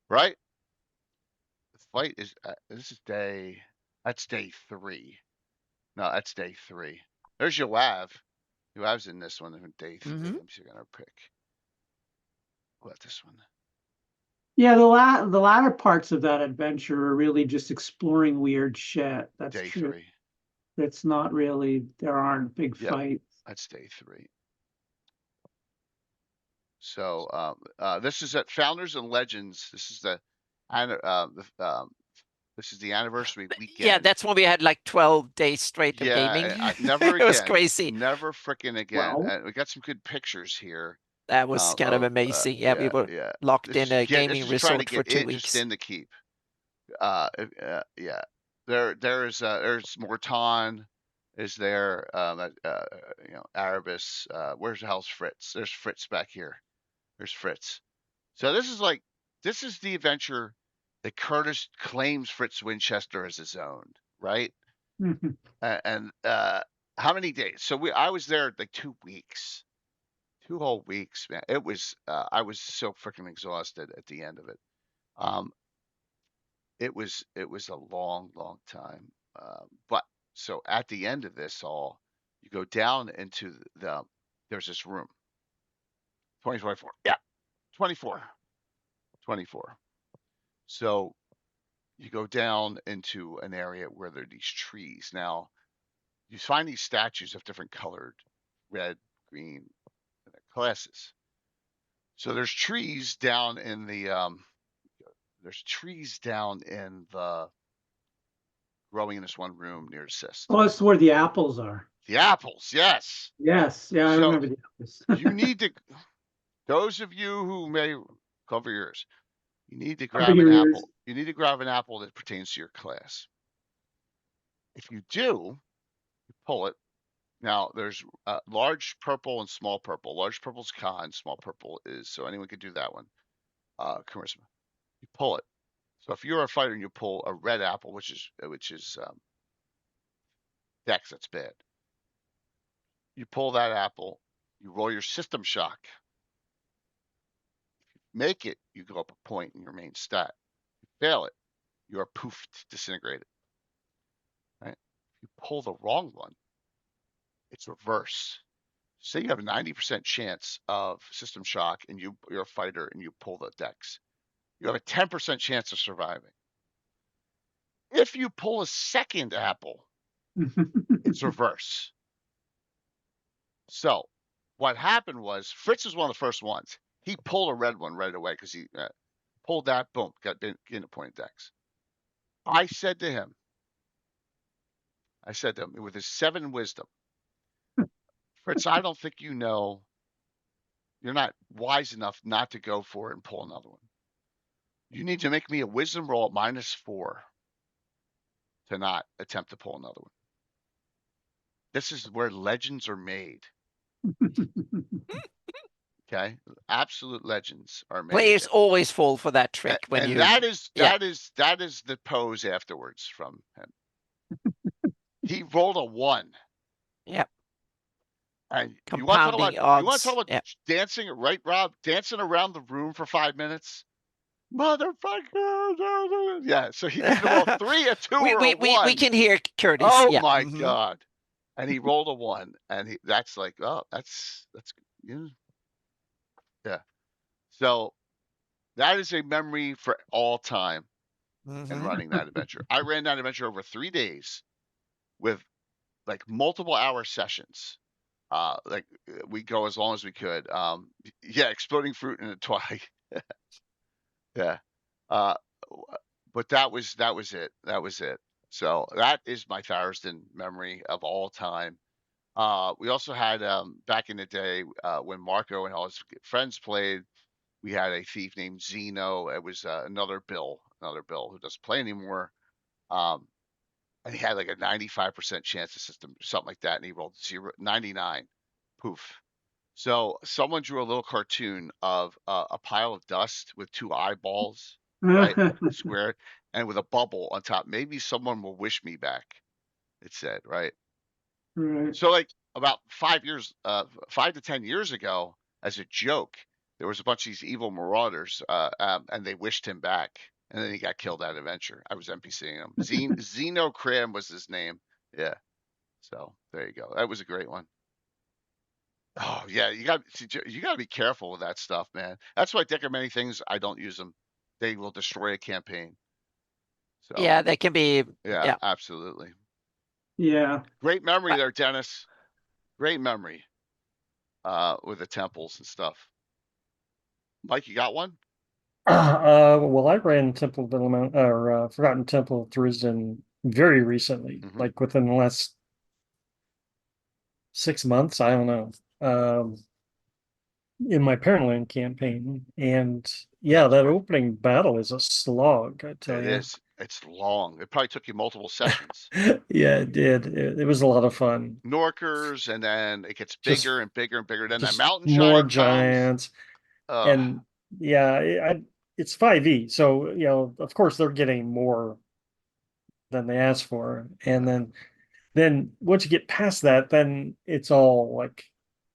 S2: right? The fight is that's day 3. No, that's day 3. There's Yoav. Yoav's in this one in day 3. Let me see if I can pick. What this one?
S6: Yeah, the latter parts of that adventure are really just exploring weird shit. That's
S2: day
S6: true.
S2: 3.
S6: It's not really. There aren't big fights.
S2: That's day 3. So this is at Founders and Legends. This is the anniversary weekend.
S1: Yeah, that's when we had like 12 days straight of gaming.
S2: Never again.
S1: It was crazy.
S2: Never freaking again. And we got some good pictures here.
S1: That was kind of amazing. We were locked in a gaming resort for 2 weeks.
S2: In the keep. There's Morton. Is there? Erebus. Where's the hell's Fritz? There's Fritz back here. There's Fritz. So this is the adventure that Curtis claims Fritz Winchester as his own, right?
S6: Mm-hmm.
S2: And how many days? So I was there like 2 weeks, 2 whole weeks, man. It was I was so freaking exhausted at the end of it. Um, it was a long, long time. But so at the end of this all, you go down into there's this room, 2024. Yeah, 24, 24. So you go down into an area where there are these trees. Now, you find these statues of different colored, red, green, classes. So there's trees down in the growing in this one room near Cyst.
S6: Oh, that's where the apples are.
S2: The apples, yes.
S6: Yes, yeah, I remember the apples.
S2: You need to, those of you who may cover your ears, you need to grab an apple. You need to grab an apple that pertains to your class. If you do, you pull it. Now there's large purple and small purple. Large purple's con, small purple is, so anyone could do that one. Charisma. You pull it. So if you're a fighter and you pull a red apple, which is Dex, that's bad. You pull that apple, you roll your system shock. If you make it, you go up a point in your main stat. If you fail it, you are poofed, disintegrated. Right? If you pull the wrong one, it's reverse. Say you have a 90% chance of system shock and you're a fighter and you pull the Dex. You have a 10% chance of surviving. If you pull a second apple, it's reverse. So what happened was Fritz was one of the first ones. He pulled a red one right away because he pulled that, boom, got in a point Dex. I said to him, with his 7 wisdom, Fritz, I don't think you're not wise enough not to go for it and pull another one. You need to make me a wisdom roll at -4 to not attempt to pull another one. This is where legends are made. Okay, absolute legends are made.
S1: Players always fall for that trick
S2: that is the pose afterwards from him. He rolled a 1.
S1: Yep.
S2: And you
S1: want to talk
S2: about dancing, right, Rob? Dancing around the room for 5 minutes? Motherfucker! Yeah, so he did roll 3, a 2, or a 1.
S1: We can hear Curtis.
S2: Oh my God! And he rolled a 1, and that's like, oh, that's yeah. So that is a memory for all time in running that adventure. I ran that adventure over 3 days with like multiple hour sessions. Like we go as long as we could. Yeah, exploding fruit in a twig. Yeah. But that was it. That was it. So that is my Tharistan memory of all time. We also had back in the day when Marco and all his friends played, we had a thief named Zeno. It was another Bill who doesn't play anymore. And he had like a 95% chance of system, something like that, and he rolled 99. Poof. So someone drew a little cartoon of a pile of dust with 2 eyeballs, right, squared, and with a bubble on top. Maybe someone will wish me back, it said, right?
S6: Right.
S2: So like about 5 to 10 years ago, as a joke, there was a bunch of these evil marauders, and they wished him back. And then he got killed at adventure. I was NPCing him. Zeno Cram was his name. Yeah. So there you go. That was a great one. Oh yeah, you got to be careful with that stuff, man. That's why Dick, many things I don't use them. They will destroy a campaign. So
S1: yeah, they can be.
S2: Yeah, absolutely.
S6: Yeah.
S2: Great memory there, Dennis. Great memory. With the temples and stuff. Mike, you got one?
S5: Well, I ran Temple of Element or Forgotten Temple of Dresden very recently, like within the last 6 months. I don't know. In my Parentland campaign, and yeah, that opening battle is a slog. I tell you,
S2: it is. It's long. It probably took you multiple sessions.
S5: Yeah, it did. It was a lot of fun.
S2: Norkers, and then it gets bigger and bigger and bigger. Then that mountain
S5: more
S2: giants.
S5: And yeah, it's 5e, so of course they're getting more than they asked for, and then once you get past that, then it's all like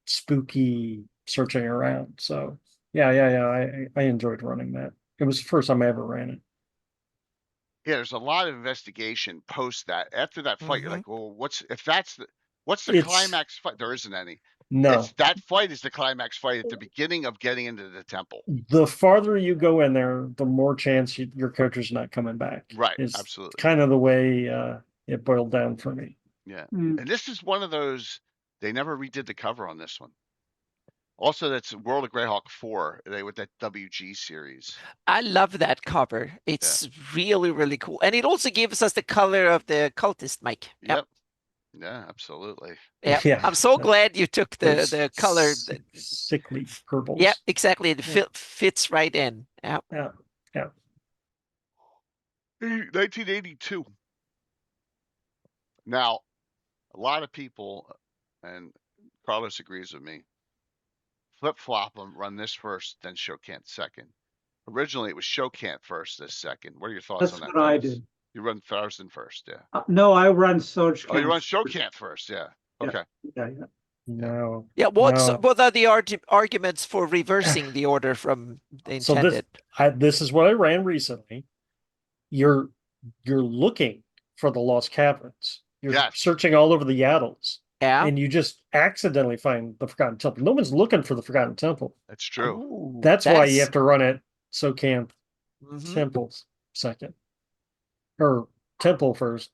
S5: spooky searching around. So yeah, I enjoyed running that. It was the first time I ever ran it.
S2: Yeah, there's a lot of investigation post that. After that fight, you're like, well, what's the climax fight? There isn't any.
S5: No.
S2: That fight is the climax fight at the beginning of getting into the temple.
S5: The farther you go in there, the more chance your character's not coming back.
S2: Right,
S5: It's
S2: absolutely.
S5: kind of the way it boiled down for me.
S2: Yeah. And this is one of those, they never redid the cover on this one. Also, that's World of Greyhawk 4, with that WG series.
S1: I love that cover. It's really, really cool. And it also gives us the color of the cultist, Mike.
S2: Yep. Yeah, absolutely.
S1: Yeah. I'm so glad you took the color.
S5: Sickly purples.
S1: Yeah, exactly. It fits right in. Yeah.
S2: 1982. Now, a lot of people, and Carlos agrees with me, flip-flop them, run this first, then Showcant second. Originally, it was Showcant first, this second. What are your thoughts on that?
S6: That's what I did.
S2: You run Thousand first, yeah.
S6: No, I run Showcant.
S2: Oh, you run Showcant first, yeah. Okay.
S6: Yeah.
S5: No.
S1: Yeah. What are the arguments for reversing the order from the intended?
S5: So this is what I ran recently. You're looking for the lost caverns. You're searching all over the Yaddles.
S1: Yeah.
S5: And you just accidentally find the Forgotten Temple. No one's looking for the Forgotten Temple.
S2: That's true.
S1: Ooh,
S5: that's why you have to run it Showcant Temples second. Or Temple first,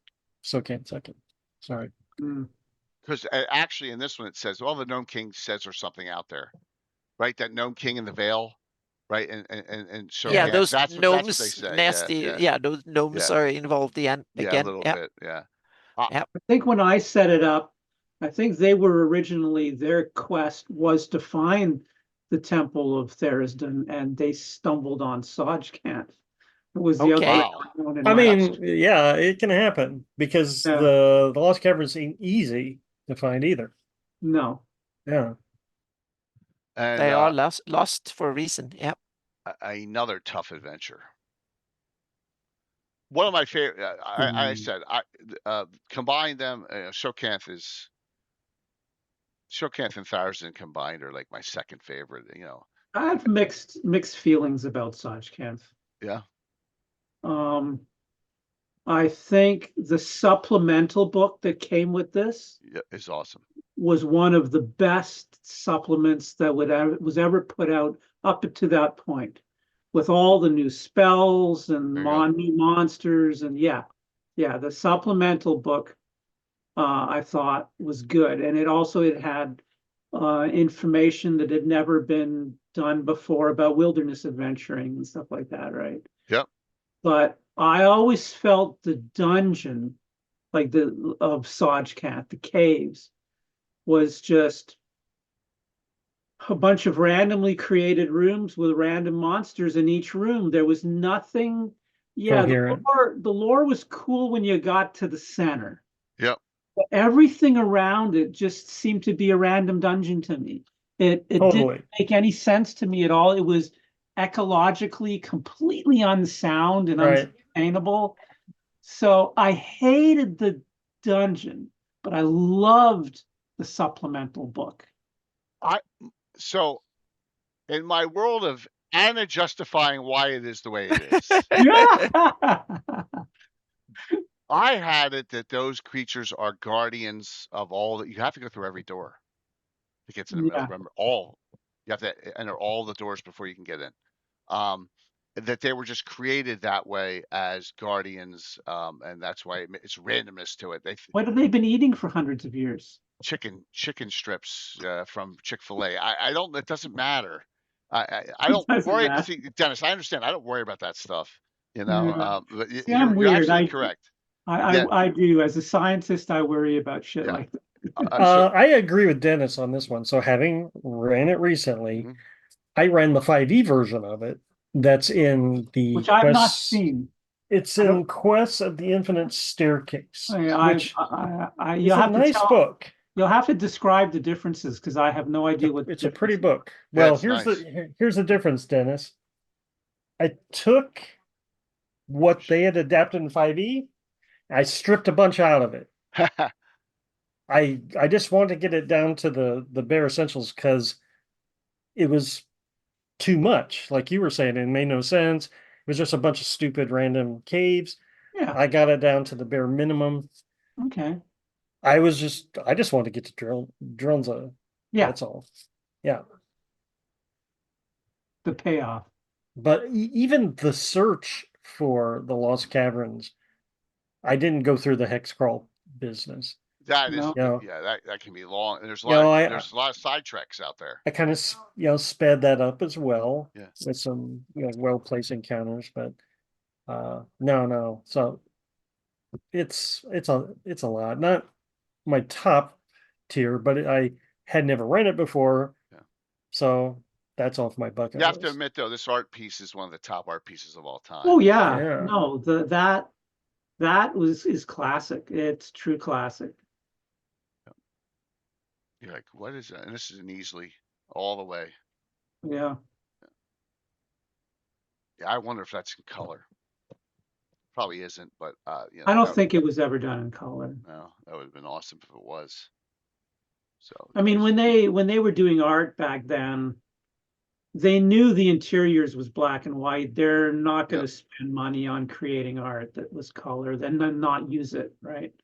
S5: Showcant second. Sorry.
S2: Because actually in this one it says, well, the Gnome King says there's something out there. Right? That Gnome King in the Veil. Right? And so
S1: those
S2: that's
S1: gnomes,
S2: what they say.
S1: nasty. Those gnomes are involved again.
S2: Yeah, a little bit. Yeah.
S6: I think when I set it up, I think they were originally, their quest was to find the Temple of Therisden, and they stumbled on Showcant. It was the other.
S5: I mean, yeah, it can happen because the Lost Caverns ain't easy to find either.
S6: No.
S5: Yeah.
S2: And,
S1: they are lost for a reason. Yep.
S2: Another tough adventure. One of my favorite. I said combine them. Showcant and Thousand combined are like my second favorite.
S6: I have mixed feelings about Showcant.
S2: Yeah.
S6: I think the supplemental book that came with this
S2: is awesome.
S6: Was one of the best supplements that was ever put out up to that point, with all the new spells and new monsters, and the supplemental book I thought was good, and it had information that had never been done before about wilderness adventuring and stuff like that, right?
S2: Yep.
S6: But I always felt the dungeon, like of Showcant, the caves, was just a bunch of randomly created rooms with random monsters in each room. There was nothing. Yeah, the lore was cool when you got to the center.
S2: Yep.
S6: But everything around it just seemed to be a random dungeon to me. It didn't make any sense to me at all. It was ecologically completely unsound and unsustainable. So I hated the dungeon, but I loved the supplemental book.
S2: So in my world of Anna justifying why it is the way it is, I had it that those creatures are guardians of all that. You have to go through every door to get to the middle. Remember, you have to enter all the doors before you can get in. That they were just created that way as guardians, and that's why it's randomness to it.
S6: What have they been eating for hundreds of years?
S2: Chicken strips from Chick-fil-A. I don't. It doesn't matter. I don't worry. See, Dennis, I understand. I don't worry about that stuff. But you're absolutely correct.
S6: I do. As a scientist, I worry about shit like that.
S5: I agree with Dennis on this one. So having ran it recently, I ran the 5e version of it. That's in the
S6: which I've not seen.
S5: It's in Quest of the Infinite Staircase. Which is a nice book.
S6: You'll have to describe the differences because I have no idea what.
S5: It's a pretty book. Well, here's the difference, Dennis. I took what they had adapted in 5e. I stripped a bunch out of it. I just wanted to get it down to the bare essentials because it was too much. Like you were saying, it made no sense. It was just a bunch of stupid random caves.
S6: Yeah.
S5: I got it down to the bare minimum.
S6: Okay.
S5: I just wanted to get to Drilza.
S6: Yeah.
S5: That's all. Yeah.
S6: The payoff.
S5: But even the search for the Lost Caverns, I didn't go through the hex crawl business.
S2: That is,
S6: No.
S2: yeah, that can be long. And there's a
S5: You know,
S2: lot, there's a lot of sidetracks out there.
S5: I kind of sped that up as well.
S2: Yeah.
S5: With some well placed encounters, but no. So it's a lot. Not my top tier, but I had never read it before.
S2: Yeah.
S5: So that's off my bucket
S2: You have to
S5: list.
S2: admit though, this art piece is one of the top art pieces of all time.
S6: Oh yeah.
S5: Yeah.
S6: No, that is classic. It's true classic.
S2: You're like, what is that? And this is an easily all the way.
S6: Yeah.
S2: Yeah, I wonder if that's in color. Probably isn't, but you know,
S6: I don't think it was ever done in color.
S2: No, that would have been awesome if it was. So
S6: I mean, when they were doing art back then, they knew the interiors was black and white. They're not going to spend money on creating art that was color, then not use it, right?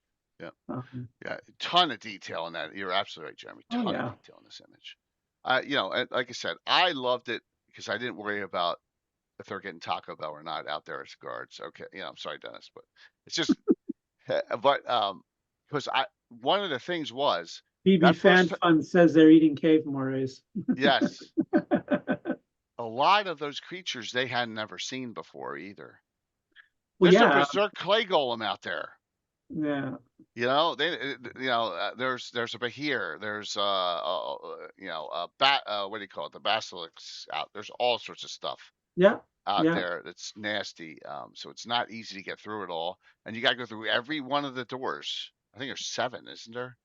S2: Yeah. Yeah, ton of detail in that. You're absolutely right, Jeremy. Ton of detail in this image. You know, and like I said, I loved it because I didn't worry about if they're getting Taco Bell or not out there as guards. Okay, you know, I'm sorry, Dennis, but it's just, but because one of the things was
S6: BB Fan Fun says they're eating cave morays.
S2: Yes. A lot of those creatures they had never seen before either. There's a berserk clay golem out there.
S6: Yeah.
S2: You know, there's a Bahir, there's what do you call it? The basilics out. There's all sorts of stuff.
S6: Yeah.
S2: Out there that's nasty. So it's not easy to get through it all. And you gotta go through every one of the doors. I think there's 7, isn't there?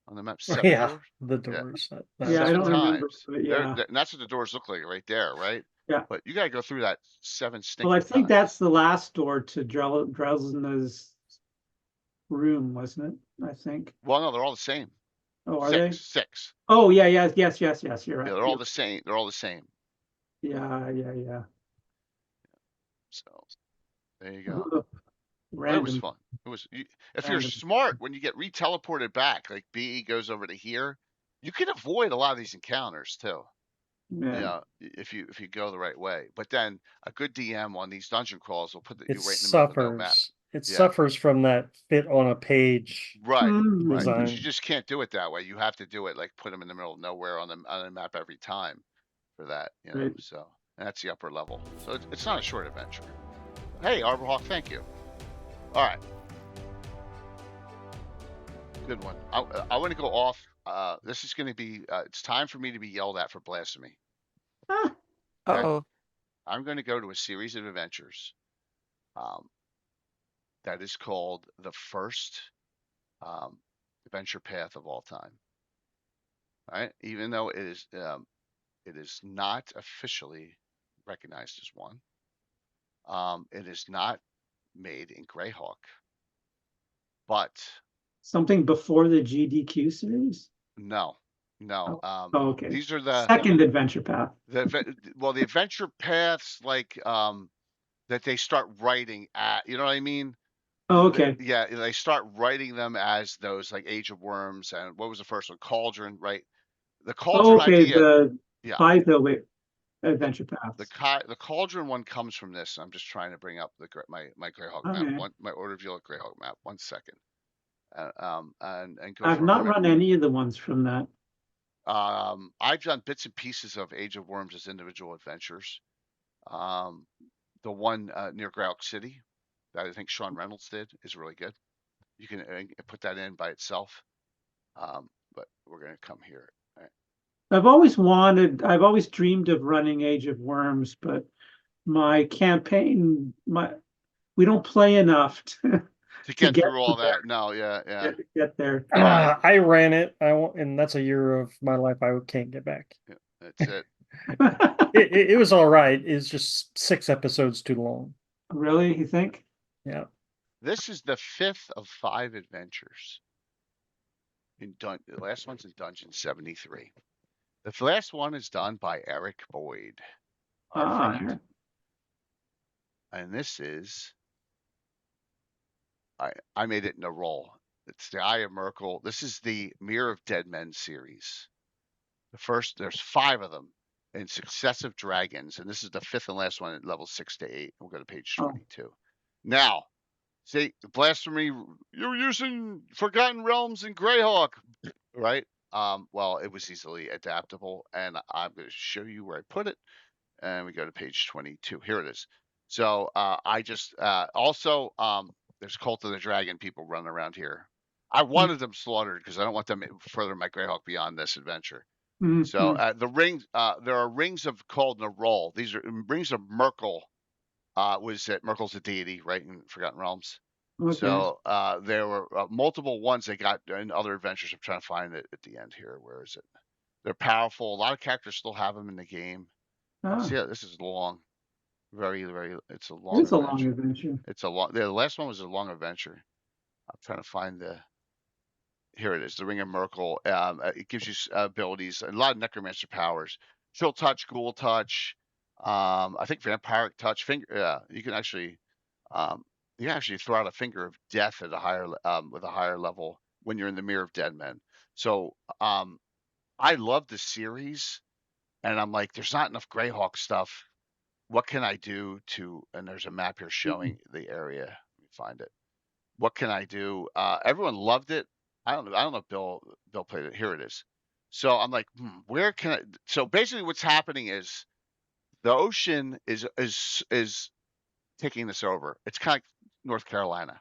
S2: On the map, 7 doors?
S5: The doors.
S6: Yeah, I don't remember.
S2: And that's what the doors look like right there, right?
S6: Yeah.
S2: But you gotta go through that 7 stinking
S6: Well, I think
S2: times.
S6: that's the last door to Drelzna's room, wasn't it? I think.
S2: Well, no, they're all the same.
S6: Oh, are they?
S2: 6.
S6: Oh, yeah, yes. You're right.
S2: Yeah, they're all the same. They're all the same.
S6: Yeah.
S2: So there you go.
S6: But
S2: it was fun. It was. If you're smart, when you get re-teleported back, like B goes over to here, you can avoid a lot of these encounters too.
S6: Yeah.
S2: You know, if you go the right way. But then a good DM on these dungeon crawls will put you right in the middle of the no map.
S5: It suffers from that fit on a page.
S2: Right.
S5: Design.
S2: You just can't do it that way. You have to do it like put them in the middle of nowhere on the map every time for that. You know, so and that's the upper level. So it's not a short adventure. Hey, Arborhawk, thank you. All right. Good one. I want to go off. This is going to be, it's time for me to be yelled at for blasphemy.
S1: Okay? Uh-oh.
S2: I'm going to go to a series of adventures that is called the first adventure path of all time. All right? Even though it is not officially recognized as one. It is not made in Greyhawk, but
S6: something before the GDQ series.
S2: No.
S6: Okay.
S2: These are the
S6: second adventure path.
S2: The adventure paths like that they start writing at. You know what I mean?
S6: Oh, okay.
S2: They start writing them as those like Age of Worms and what was the first one? Cauldron, right? The Cauldron idea.
S6: The adventure path.
S2: The Cauldron one comes from this. I'm just trying to bring up my Greyhawk map. My Order of Yellow Greyhawk map. 1 second. And go
S6: I've not run any of the ones from that.
S2: I've done bits and pieces of Age of Worms as individual adventures. The one near Greyhawk City that I think Sean Reynolds did is really good. You can put that in by itself. But we're going to come here. Right.
S6: I've always dreamed of running Age of Worms, but my campaign, we don't play enough to
S2: get through all that. No, yeah.
S6: Get there.
S5: I ran it. And that's a year of my life I can't get back.
S2: Yeah, that's it.
S5: It was all right. It's just 6 episodes too long.
S6: Really? You think?
S5: Yeah.
S2: This is the 5th of 5 adventures. The last one's in Dungeon 73. The last one is done by Eric Boyd. our friend.
S6: Here.
S2: And this is, I made it in a roll. It's the Eye of Merkel. This is the Mirror of Dead Men series. There's 5 of them in successive dragons, and this is the 5th and last one at level 6 to 8. We'll go to page 22. Now, see, blasphemy, you're using Forgotten Realms and Greyhawk, right? Well, it was easily adaptable, and I'm going to show you where I put it. And we go to page 22. Here it is. So I just also there's Cult of the Dragon people running around here. I wanted them slaughtered because I don't want them further my Greyhawk beyond this adventure. So the rings, there are rings of called Nerol. These are rings of Merkel. Merkel's a deity, right, in Forgotten Realms. Okay. So there were multiple ones they got in other adventures. I'm trying to find it at the end here. Where is it? They're powerful. A lot of characters still have them in the game. See, this is long. Very, very. It's a long.
S6: It's a long adventure.
S2: It's a long. The last one was a long adventure. I'm trying to find the. Here it is, the Ring of Merkel. It gives you abilities, a lot of necromancer powers. Chill touch, ghoul touch. I think vampiric touch. Finger. You can actually throw out a finger of death at a higher with a higher level when you're in the Mirror of Dead Men. So I love the series. And I'm like, there's not enough Greyhawk stuff. What can I do to? And there's a map here showing the area. Let me find it. What can I do? Everyone loved it. I don't know if Bill played it. Here it is. So I'm like, where can I? So basically, what's happening is the ocean is taking this over. It's kind of like North Carolina.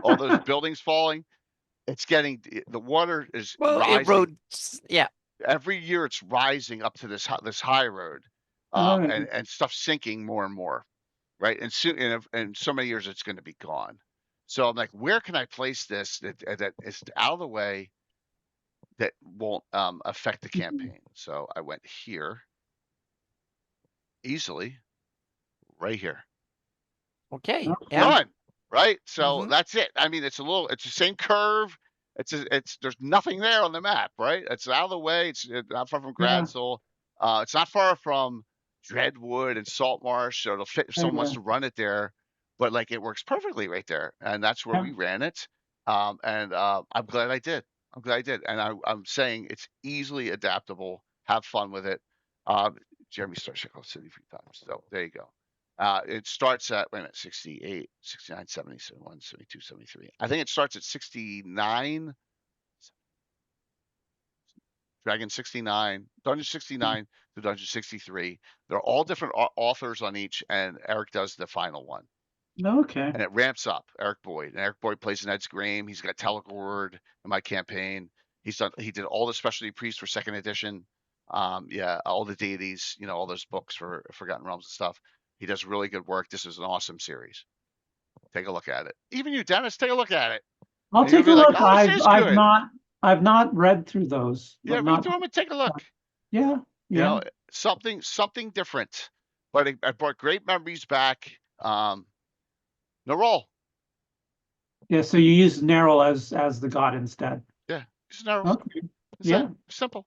S2: All those buildings falling. It's getting the water is rising.
S1: Erodes, yeah.
S2: Every year it's rising up to this high road, and stuff sinking more and more, right? And soon, in so many years, it's going to be gone. So I'm like, where can I place this that is out of the way, that won't affect the campaign? So I went here, easily, right here.
S1: Okay.
S2: Done, right? So that's it. I mean, it's the same curve. There's nothing there on the map, right? It's out of the way. It's not far from Gradsel. It's not far from Dreadwood and Saltmarsh, so it'll fit if someone wants to run it there. But like, it works perfectly right there, and that's where we ran it. I'm glad I did. And I'm saying it's easily adaptable. Have fun with it. Jeremy starts Chicago City a few times, so there you go. It starts at, 68, 69, 70, 71, 72, 73. I think it starts at 69. Dragon 69, Dungeon 69 to Dungeon 63. They're all different authors on each, and Eric does the final one.
S6: Okay.
S2: And it ramps up. Eric Boyd. And Eric Boyd plays Ned's Graham. He's got Telegord in my campaign. He did all the specialty priests for 2nd edition. All the deities, all those books for Forgotten Realms and stuff. He does really good work. This is an awesome series. Take a look at it. Even you, Dennis, take a look at it.
S6: I'll take a look. I've not read through those.
S2: Yeah, read through them and take a look.
S6: Yeah.
S2: Something different. But it brought great memories back. Nerol.
S6: Yeah, so you use Nerol as the god instead.
S2: Yeah, use Nerol. Okay. Simple.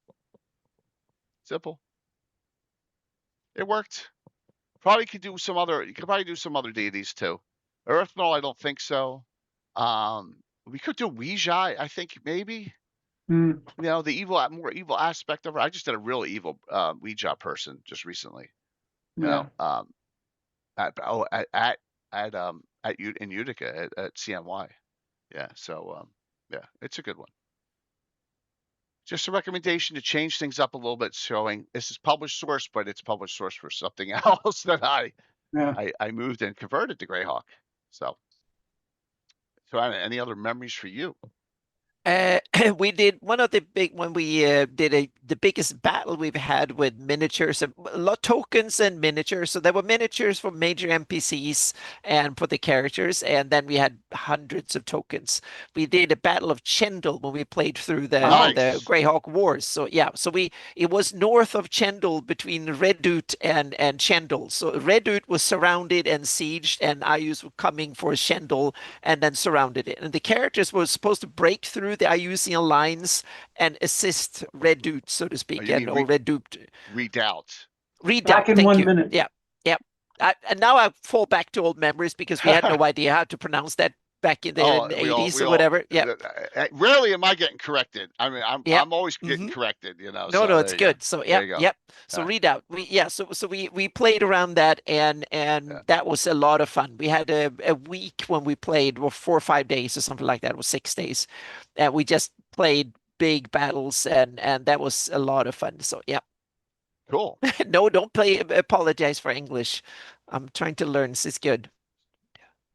S2: It worked. You could probably do some other deities too. Earthnol, I don't think so. We could do Ouija, I think, maybe. The more evil aspect of it. I just did a real evil Ouija person just recently. In Utica at CMY. Yeah, so it's a good one. Just a recommendation to change things up a little bit, showing this is published source, but it's published source for something else that I moved and converted to Greyhawk. So any other memories for you?
S1: We did one of the big when we did the biggest battle we've had with miniatures, a lot of tokens and miniatures. So there were miniatures for major NPCs and for the characters, and then we had hundreds of tokens. We did a battle of Chendel when we played through the Greyhawk Wars. So it was north of Chendel between Redut and Chendel. So Redut was surrounded and sieged, and Ayus were coming for Chendel and then surrounded it. And the characters were supposed to break through the Ayusian lines and assist Redut, so to speak, Redut.
S2: Redoubt.
S1: Redoubt.
S6: Back in
S1: Thank
S6: 1
S1: you.
S6: minute.
S1: Yeah. Yeah. And now I fall back to old memories because we had no idea how to pronounce that back in the
S2: Oh,
S1: 80s
S2: we
S1: or
S2: all.
S1: whatever. Yeah.
S2: Rarely am I getting corrected. I mean,
S1: Yeah.
S2: I'm always getting corrected.
S1: No,
S2: So
S1: it's
S2: there you go.
S1: good. So
S2: There
S1: yep,
S2: you go.
S1: yep. So Redoubt. So we played around that and
S2: Yeah.
S1: that was a lot of fun. We had a week when we played, or 4 or 5 days or something like that. It was 6 days. And we just played big battles and that was a lot of fun. So yeah.
S2: Cool.
S1: No, don't apologize for English. I'm trying to learn. This is good.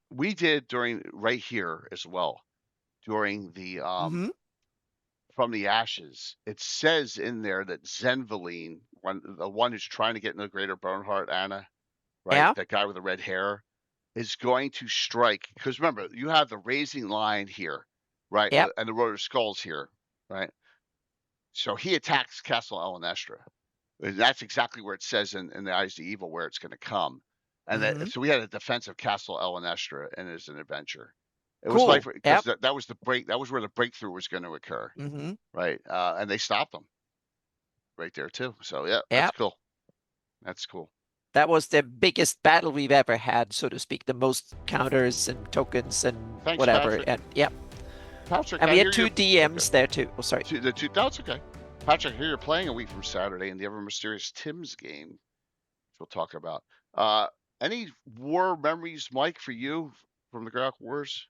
S2: We did right here as well during the From the Ashes. It says in there that Zenvaline, the one who's trying to get into the Greater Bernhardt, Anna, right?
S1: Yeah.
S2: That guy with the red hair is going to strike, because remember, you have the raising line here, right?
S1: Yep.
S2: And the road of skulls here, right? So he attacks Castle Elenestra. That's exactly where it says in the Eyes of Evil where it's going to come. And so we had a defense of Castle Elenestra and as an adventure. It was like, because that was that was where the breakthrough was going to occur, right? And they stopped them right there too. So yeah, that's cool. That's cool.
S1: That was the biggest battle we've ever had, so to speak. The most counters and tokens and whatever.
S2: Patrick.
S1: And yep.
S2: Patrick,
S1: and we had 2 DMs there too. Oh, sorry.
S2: That's okay. Patrick, here you're playing a week from Saturday in the ever mysterious Tim's game, which we'll talk about. Any war memories, Mike, for you from the Greyhawk Wars?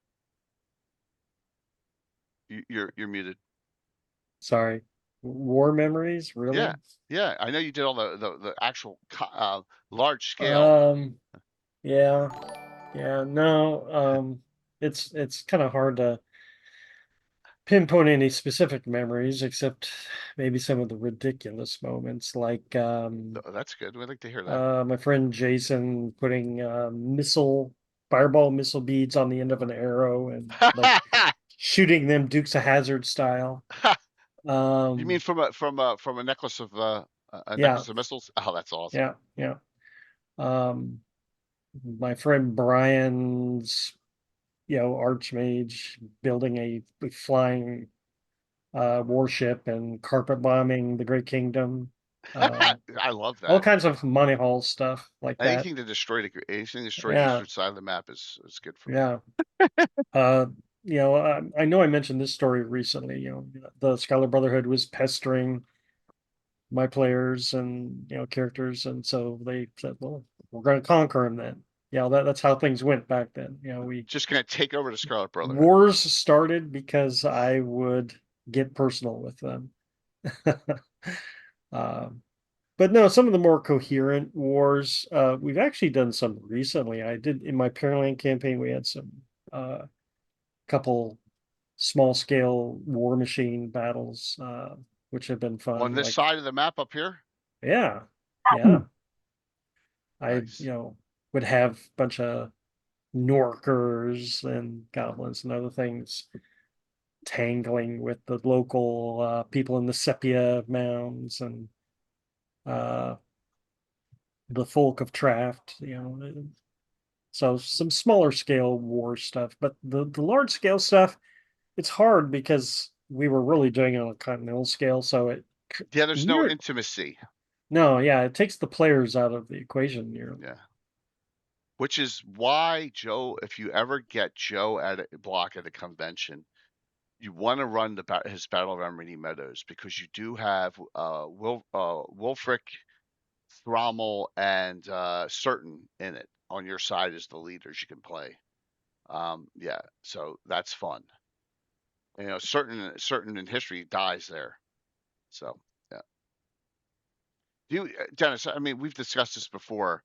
S2: You're muted.
S5: Sorry. War memories, really?
S2: Yeah. I know you did all the actual large scale.
S5: Yeah. No. It's kind of hard to pinpoint any specific memories, except maybe some of the ridiculous moments, like
S2: that's good. We'd like to hear that.
S5: My friend Jason putting fireball missile beads on the end of an arrow and like shooting them Dukes of Hazzard style.
S2: You mean from a necklace of necklace of missiles? Oh, that's awesome.
S5: Yeah. My friend Brian's archmage building a flying warship and carpet bombing the Great Kingdom.
S2: I love that.
S5: All kinds of money hall stuff like that.
S2: Anything to destroy the eastern side of the map is good for me.
S5: I know I mentioned this story recently. The Scholar Brotherhood was pestering my players and characters, and so they said, "Well, we're going to conquer them then." That's how things went back then. We
S2: just going to take over the Scarlet Brotherhood.
S5: Wars started because I would get personal with them. But no, some of the more coherent wars, we've actually done some recently. I did in my Pearland campaign. We had some couple small scale war machine battles, which have been fun.
S2: On this side of the map up here?
S5: Yeah.
S2: Nice.
S5: I would have a bunch of Norkers and goblins and other things tangling with the local people in the sepia mounds and the folk of Traft, so some smaller scale war stuff, but the large scale stuff, it's hard because we were really doing it on a continental scale, so
S2: there's no intimacy.
S5: No, it takes the players out of the equation nearly.
S2: Yeah. Which is why, Joe, if you ever get Joe at a block at a convention, you want to run his Battle of Emerald Meadows, because you do have Wolfric, Thrommel, and Certain in it on your side as the leaders you can play. So that's fun. Certain in history dies there. So yeah. Dennis, I mean, we've discussed this before.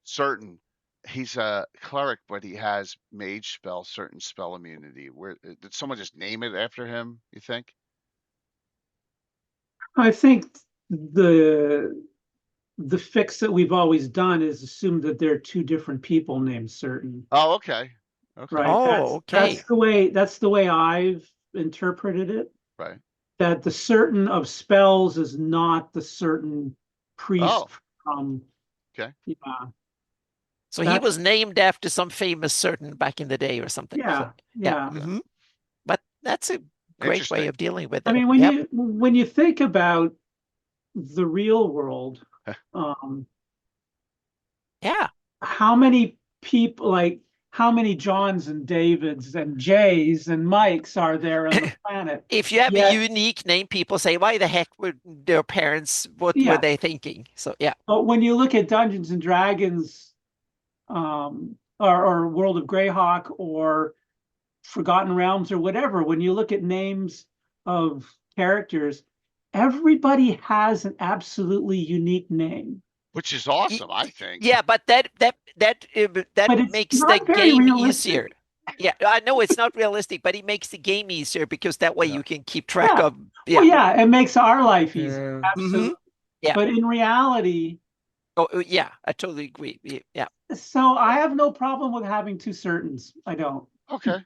S2: Certain, he's a cleric, but he has mage certain spell immunity. Where did someone just name it after him, you think?
S6: I think the fix that we've always done is assume that there are 2 different people named Certain.
S2: Oh, okay.
S6: Right.
S1: Okay.
S6: That's the way I've interpreted it.
S2: Right.
S6: That the Certain of spells is not the Certain priest from.
S2: Okay.
S6: Yeah.
S1: So he was named after some famous Certain back in the day or something.
S6: Yeah.
S1: Mm-hmm. But that's a great way of dealing with it.
S6: I mean, when you think about the real world,
S1: Yeah.
S6: how many people, like how many Johns and Davids and Jays and Mikes are there on the planet?
S1: If you have a
S6: Yet,
S1: unique name, people say, why the heck were their parents, what were
S6: yeah.
S1: they thinking? So yeah.
S6: But when you look at Dungeons and Dragons, or World of Greyhawk or Forgotten Realms or whatever, when you look at names of characters, everybody has an absolutely unique name.
S2: Which is awesome, I think.
S1: Yeah, but that
S6: But it's
S1: makes the
S6: not very
S1: game
S6: realistic.
S1: easier. Yeah, I know it's not realistic, but it makes the game easier because that way
S2: Yeah.
S1: you can keep track
S6: Yeah.
S1: of.
S6: Well, yeah, it makes our life easy.
S5: Yeah.
S6: Absolutely.
S1: Yeah.
S6: But in reality,
S1: Oh, yeah, I totally agree. Yeah.
S6: so I have no problem with having two certains. I don't.
S2: Okay.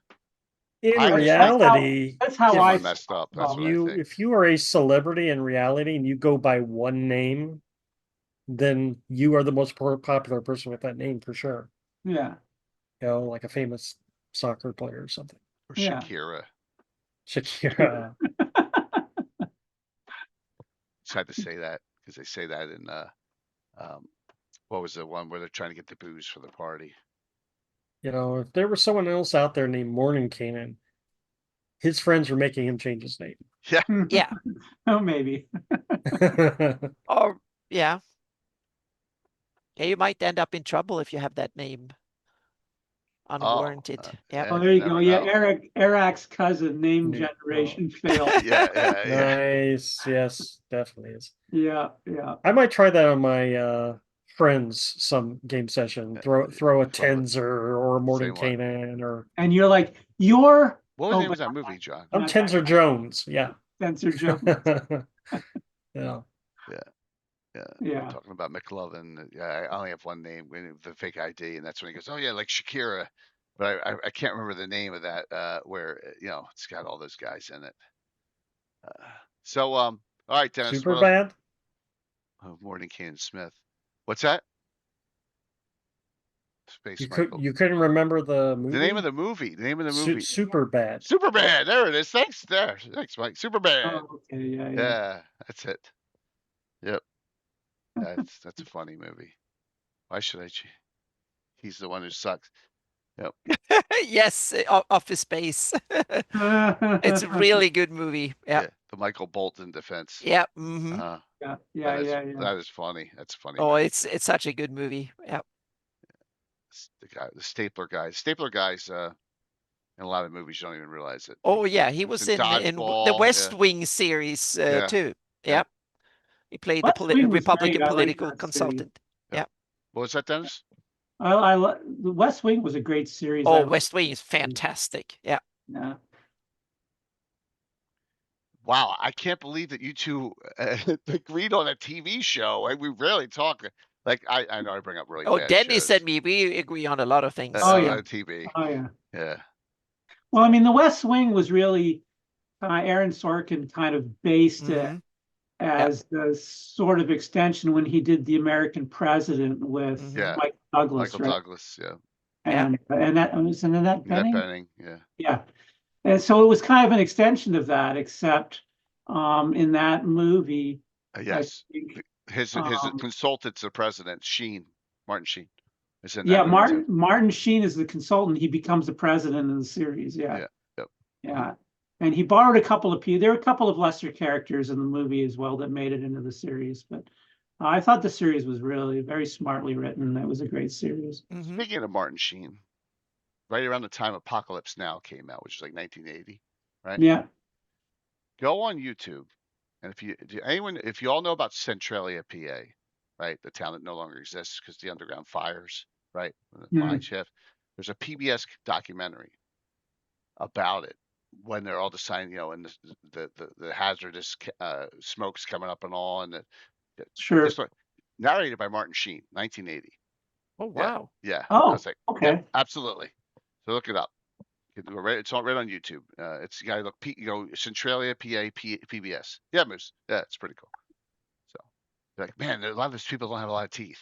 S5: In
S2: I just
S5: reality,
S6: That's how
S2: Some
S6: I
S2: are messed up. That's what I
S5: you
S2: think.
S5: if you are a celebrity in reality and you go by one name, then you are the most popular person with that name for sure.
S6: Yeah.
S5: Like a famous soccer player or something.
S2: Or
S6: Yeah.
S2: Shakira.
S5: Shakira.
S2: Just had to say that because they say that in what was the one where they're trying to get the booze for the party?
S5: If there was someone else out there named Mordenkainen, his friends were making him change his name.
S2: Yeah.
S1: Yeah.
S6: Oh, maybe.
S1: Or yeah. Yeah, you might end up in trouble if you have that name unwarranted. Yeah.
S6: Oh, there you go. Yeah,
S2: know.
S6: Eric's cousin, name
S5: Yeah.
S6: generation failed.
S2: Yeah.
S5: Nice. Yes, definitely is.
S6: Yeah.
S5: I might try that on my friends some game session. Throw a Tenzer or a Mordenkainen or.
S6: And you're like, you're.
S2: What was the name of that movie, John?
S5: I'm Tenzer Jones. Yeah.
S6: Tenzer Jones.
S5: Yeah.
S2: Yeah. Talking about McLovin. Yeah, I only have one name, the fake ID, and that's when he goes, "Oh yeah, like Shakira," but I can't remember the name of that. Where it's got all those guys in it. All right, Dennis.
S5: Super bad.
S2: Mordenkainen Smith. What's that? Space Michael.
S5: You couldn't remember the movie?
S2: The name of the movie. The name of the movie.
S5: Super bad.
S2: Super bad. There it is. Thanks, Mike. Super bad.
S6: Oh, okay. Yeah.
S2: Yeah, that's it. Yep. That's a funny movie. Why should I? He's the one who sucks. Yep.
S1: Yes, Office Space. It's a really good movie. Yeah.
S2: The Michael Bolton defense.
S1: Yeah.
S2: That is funny. That's funny.
S1: Oh, it's such a good movie. Yeah.
S2: The Stapler guys. Stapler guys. In a lot of movies, you don't even realize it.
S1: Oh yeah, he was in the West Wing series too. Yeah. He played the Republican political consultant. Yeah.
S2: What was that, Dennis?
S6: The West Wing was a great series.
S1: Oh, West Wing is fantastic. Yeah.
S6: Yeah.
S2: Wow, I can't believe that you two agreed on a TV show. We rarely talk. Like I know I bring up really.
S1: Oh,
S2: bad
S1: Dennis
S2: shows.
S1: and me, we agree on a lot of things.
S2: TV.
S6: Oh yeah.
S2: Yeah.
S6: Well, I mean, the West Wing was really Aaron Sorkin kind of based it as the sort of extension when he did The American President with Michael Douglas.
S2: Michael Douglas, yeah.
S6: And that was Annette Bening.
S2: Bening,
S6: yeah. And so it was kind of an extension of that, except in that movie.
S2: Yes. His consultant's the president, Martin Sheen.
S6: Martin Sheen is the consultant. He becomes the president in the series. Yeah. Yeah. And he borrowed a couple of people. There were a couple of lesser characters in the movie as well that made it into the series. But I thought the series was really very smartly written. It was a great series.
S2: Speaking of Martin Sheen, right around the time Apocalypse Now came out, which is like 1980, right?
S6: Yeah.
S2: Go on YouTube, and if you all know about Centralia, PA, right, the town that no longer exists because the underground fires, right, the mine shift. There's a PBS documentary about it when they're all deciding, and the hazardous smoke's coming up and all, and narrated by Martin Sheen, 1980.
S1: Oh wow!
S2: Yeah.
S6: Oh,
S2: I was like,
S6: okay.
S2: Absolutely. So look it up. It's all right on YouTube. It's you gotta look. Centralia, PA, PBS. Yeah, Moose. Yeah, it's pretty cool. So, like, man, a lot of these people don't have a lot of teeth.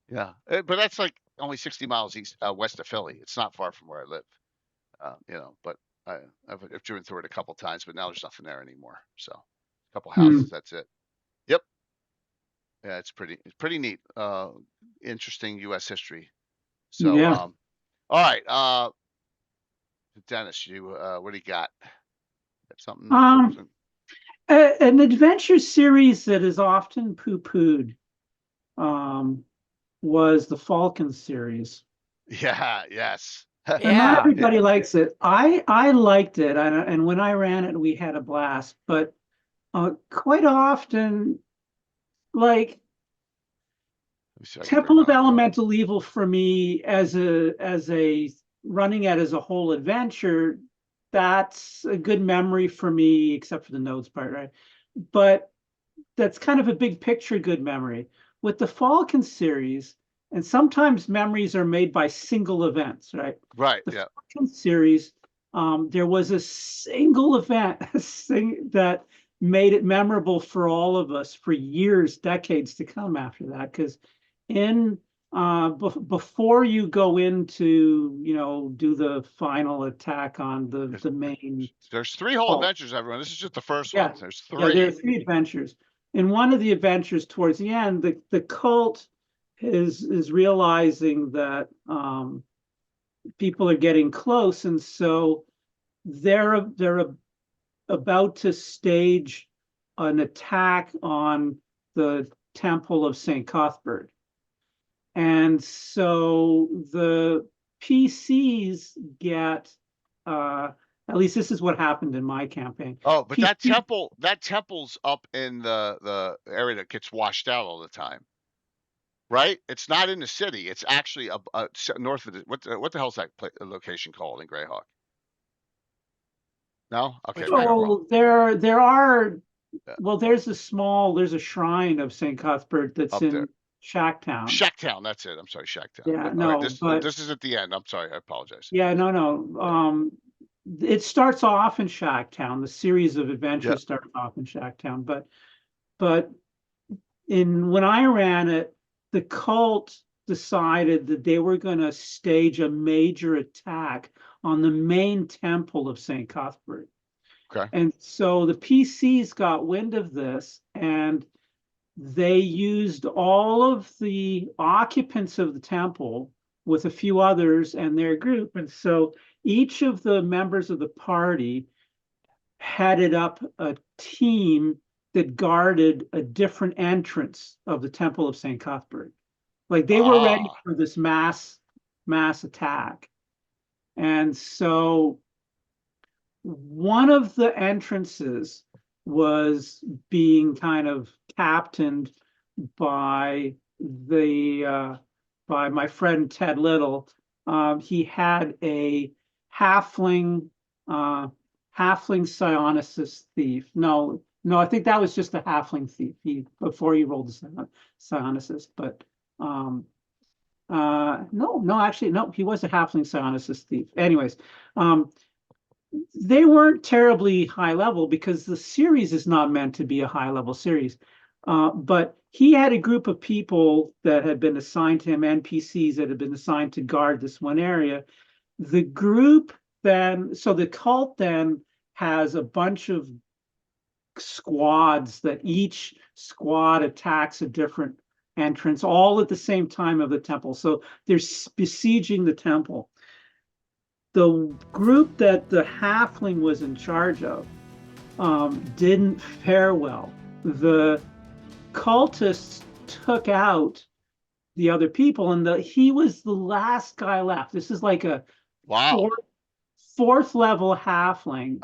S2: Yeah, but that's like only 60 miles west of Philly. It's not far from where I live. But I've driven through it a couple times, but now there's nothing there anymore. So, a couple houses. That's it. Yep. Yeah, it's pretty neat. Interesting U.S. history. So,
S6: Yeah.
S2: all right. Dennis, you what do you got? Something?
S6: An adventure series that is often poo-pooed was the Falcon series.
S2: Yeah. Yes.
S6: And not
S1: Yeah.
S6: everybody likes it. I liked it, and when I ran it, we had a blast. But quite often, like Temple of Elemental Evil for me, as a running it as a whole adventure, that's a good memory for me, except for the nodes part, right? But that's kind of a big picture good memory. With the Falcon series, and sometimes memories are made by single events, right?
S2: Right.
S6: The
S2: Yeah.
S6: Falcon series, there was a single event that made it memorable for all of us for years, decades to come after that. Because in before you go into, do the final attack on the main.
S2: There's 3 whole adventures, everyone. This is just the first one. There's 3.
S6: Yeah, there are 3 adventures. In one of the adventures towards the end, the cult is realizing that people are getting close, and so they're about to stage an attack on the Temple of St. Cuthbert. And so the PCs get at least this is what happened in my campaign.
S2: Oh, but that temple's up in the area that gets washed out all the time, right? It's not in the city. It's actually north of what the hell's that location called in Greyhawk? No, okay, maybe I'm wrong.
S6: There are. Well, there's a shrine of St. Cuthbert that's
S2: up
S6: in
S2: there.
S6: Shacktown.
S2: Shacktown, that's it. I'm sorry, Shacktown.
S6: Yeah,
S2: But,
S6: no,
S2: all right,
S6: but
S2: this is at the end. I'm sorry, I apologize.
S6: yeah, no. It starts off in Shacktown. The series of adventures starts off in Shacktown, but when I ran it, the cult decided that they were going to stage a major attack on the main temple of St. Cuthbert.
S2: Okay.
S6: And so the PCs got wind of this, and they used all of the occupants of the temple with a few others and their group. And so each of the members of the party headed up a team that guarded a different entrance of the Temple of St. Cuthbert. Like they were ready for this mass attack. And so one of the entrances was being kind of captained by by my friend Ted Little. He had a halfling psionicist thief. No, I think that was just a halfling thief. Before he rolled the psionicist, but actually, he was a halfling psionicist thief. Anyways, they weren't terribly high level because the series is not meant to be a high level series. But he had a group of people that had been assigned to him, NPCs that had been assigned to guard this one area. The group so the cult then has a bunch of squads that each squad attacks a different entrance, all at the same time of the temple. So they're besieging the temple. The group that the halfling was in charge of didn't fare well. The cultists took out the other people, and he was the last guy left. This is like a fourth level halfling.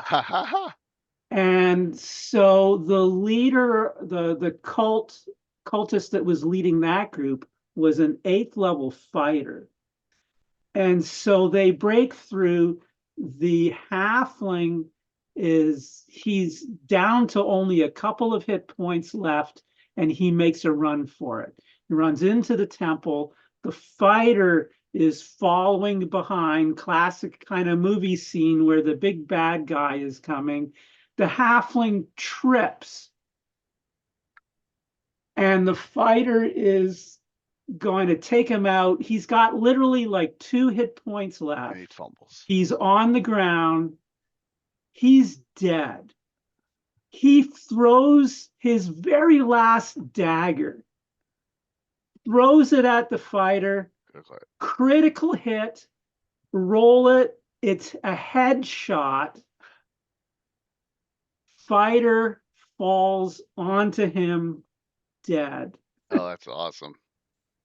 S6: And so the leader, the cultist that was leading that group was an 8th level fighter. And so they break through. The halfling he's down to only a couple of hit points left, and he makes a run for it. He runs into the temple. The fighter is following behind, classic kind of movie scene where the big bad guy is coming. The halfling trips, and the fighter is going to take him out. He's got literally like 2 hit points left.
S2: 8 fumbles.
S6: He's on the ground. He's dead. He throws his very last dagger throws it at the fighter, critical hit, roll it. It's a headshot. Fighter falls onto him dead.
S2: Oh, that's awesome.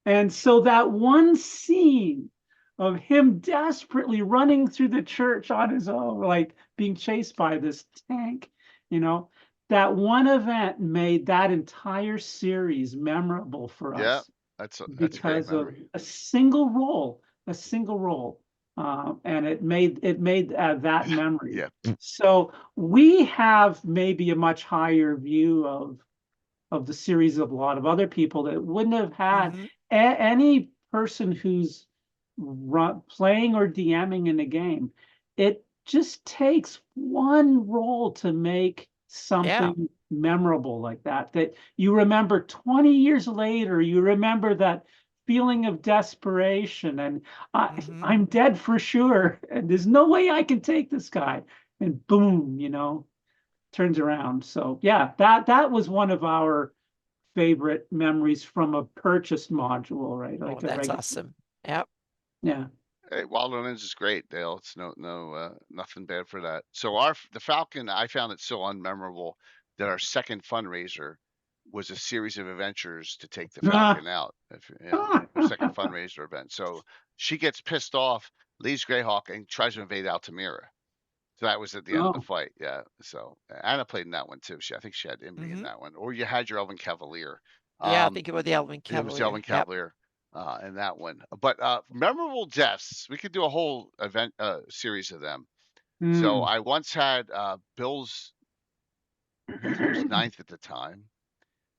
S6: And so that one scene of him desperately running through the church on his own, like being chased by this tank, that one event made that entire series memorable for
S2: Yeah,
S6: us
S2: that's a great
S6: because of
S2: memory.
S6: a single roll. And it made that memory.
S2: Yeah.
S6: So we have maybe a much higher view of the series of a lot of other people that wouldn't have had any person who's playing or DMing in a game. It just takes one roll to make something memorable like that you remember 20 years later. You remember that feeling of desperation and I'm dead for sure and there's no way I can take this guy, and boom, turns around. So yeah, that was one of our favorite memories from a purchased module, right? Like
S1: that's awesome. Yep.
S6: Yeah.
S2: Hey, Wildlands is great, Dale. It's nothing bad for that. So the Falcon, I found it so unmemorable that our second fundraiser was a series of adventures to take the Falcon out. Our second fundraiser event. So she gets pissed off, leaves Greyhawk, and tries to invade Altamira. So that was at the end of the fight. Yeah. So Anna played in that one too. I think she had Imri in that one, or you had your Elven Cavalier.
S1: Yeah, I think it was the Elven Cavalier.
S2: It was the Elven Cavalier in that one. But memorable deaths, we could do a whole event series of them. So I once had Bill's, I think he was 9th at the time.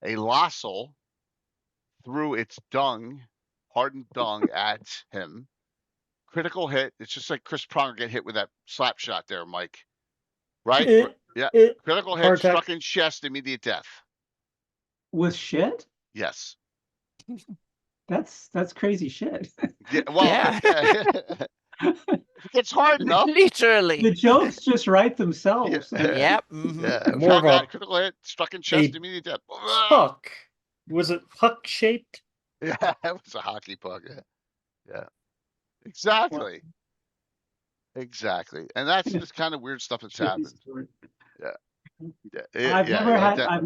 S2: A Lossel threw its hardened dung at him. Critical hit. It's just like Chris Pronger get hit with that slap shot there, Mike. Right? Critical hit, struck in chest, immediate death.
S6: With shit?
S2: Yes.
S6: That's crazy shit.
S2: Yeah, well, it's hard enough.
S1: Literally.
S6: The jokes just write themselves.
S1: Yep.
S2: More of a critical hit, struck in chest, immediate death.
S5: Puck. Was it puck shaped?
S2: Yeah, it was a hockey puck. Yeah. Exactly. Exactly. And that's just kind of weird stuff that's happened. Yeah.
S6: I've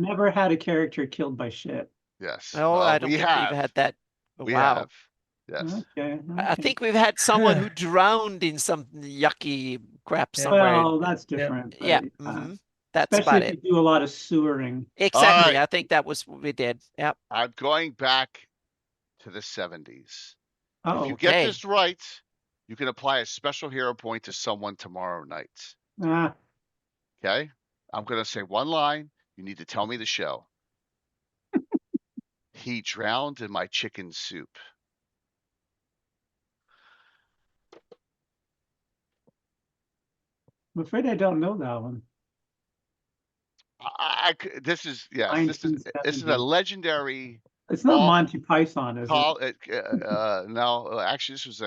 S6: never had a character killed by shit.
S2: Yes.
S1: Oh, I don't think we've had that.
S2: We have. Yes.
S6: Okay.
S1: I think we've had someone who drowned in some yucky crap somewhere.
S6: Well, that's different.
S1: Yeah. That's
S6: especially
S1: about
S6: if
S1: it.
S6: you do a lot of sewering.
S1: Exactly. I think that was what we did. Yep.
S2: I'm going back to the 70s.
S6: Oh,
S2: if you get this right, you can apply a special hero point to someone tomorrow night. Okay? I'm going to say one line. You need to tell me the show. He drowned in my chicken soup.
S6: I'm afraid I don't know that one.
S2: This is a legendary.
S6: It's not Monty Python, is it?
S2: No, actually, this was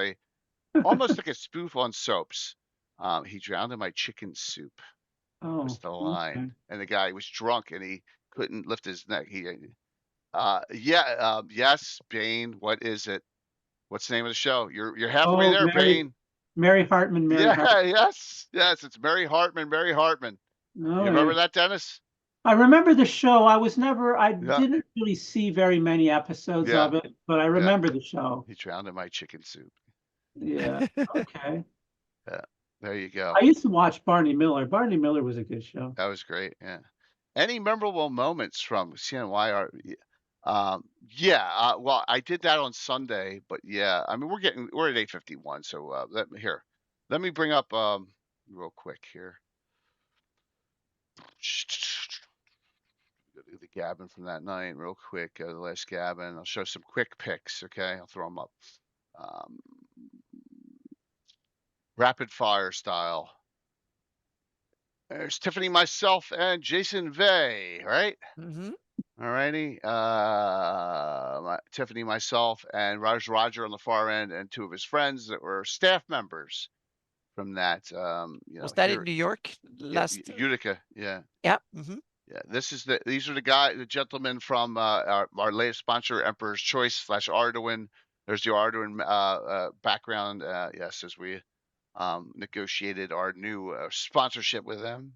S2: almost like a spoof on soaps. He drowned in my chicken soup. Was the line, okay. And the guy was drunk and he couldn't lift his neck. Yes, Bane. What is it? What's the name of the show? You're halfway there, Bane.
S6: Mary Hartman.
S2: Yes. It's Mary Hartman. You remember that, Dennis?
S6: I remember the show. I didn't really see very many episodes of it, but I remember the show.
S2: He drowned in my chicken soup.
S6: Yeah. Okay.
S2: Yeah. There you go.
S6: I used to watch Barney Miller. Barney Miller was a good show.
S2: That was great. Yeah. Any memorable moments from CNY? Well, I did that on Sunday, but yeah, I mean, we're at 8:51. So let me bring up real quick here. The Gabbin from that night real quick. The last Gabbin. I'll show some quick picks. Okay, I'll throw them up. Rapid fire style. There's Tiffany, myself, and Jason Vey, right? All righty. Tiffany, myself, and Roger on the far end, and two of his friends that were staff members from that.
S1: Was that in New York last?
S2: Utica, yeah.
S1: Yeah.
S2: Yeah, these are the gentlemen from our latest sponsor, Emperor's Choice / Arduin. There's the Arduin background. Yes, as we negotiated our new sponsorship with them.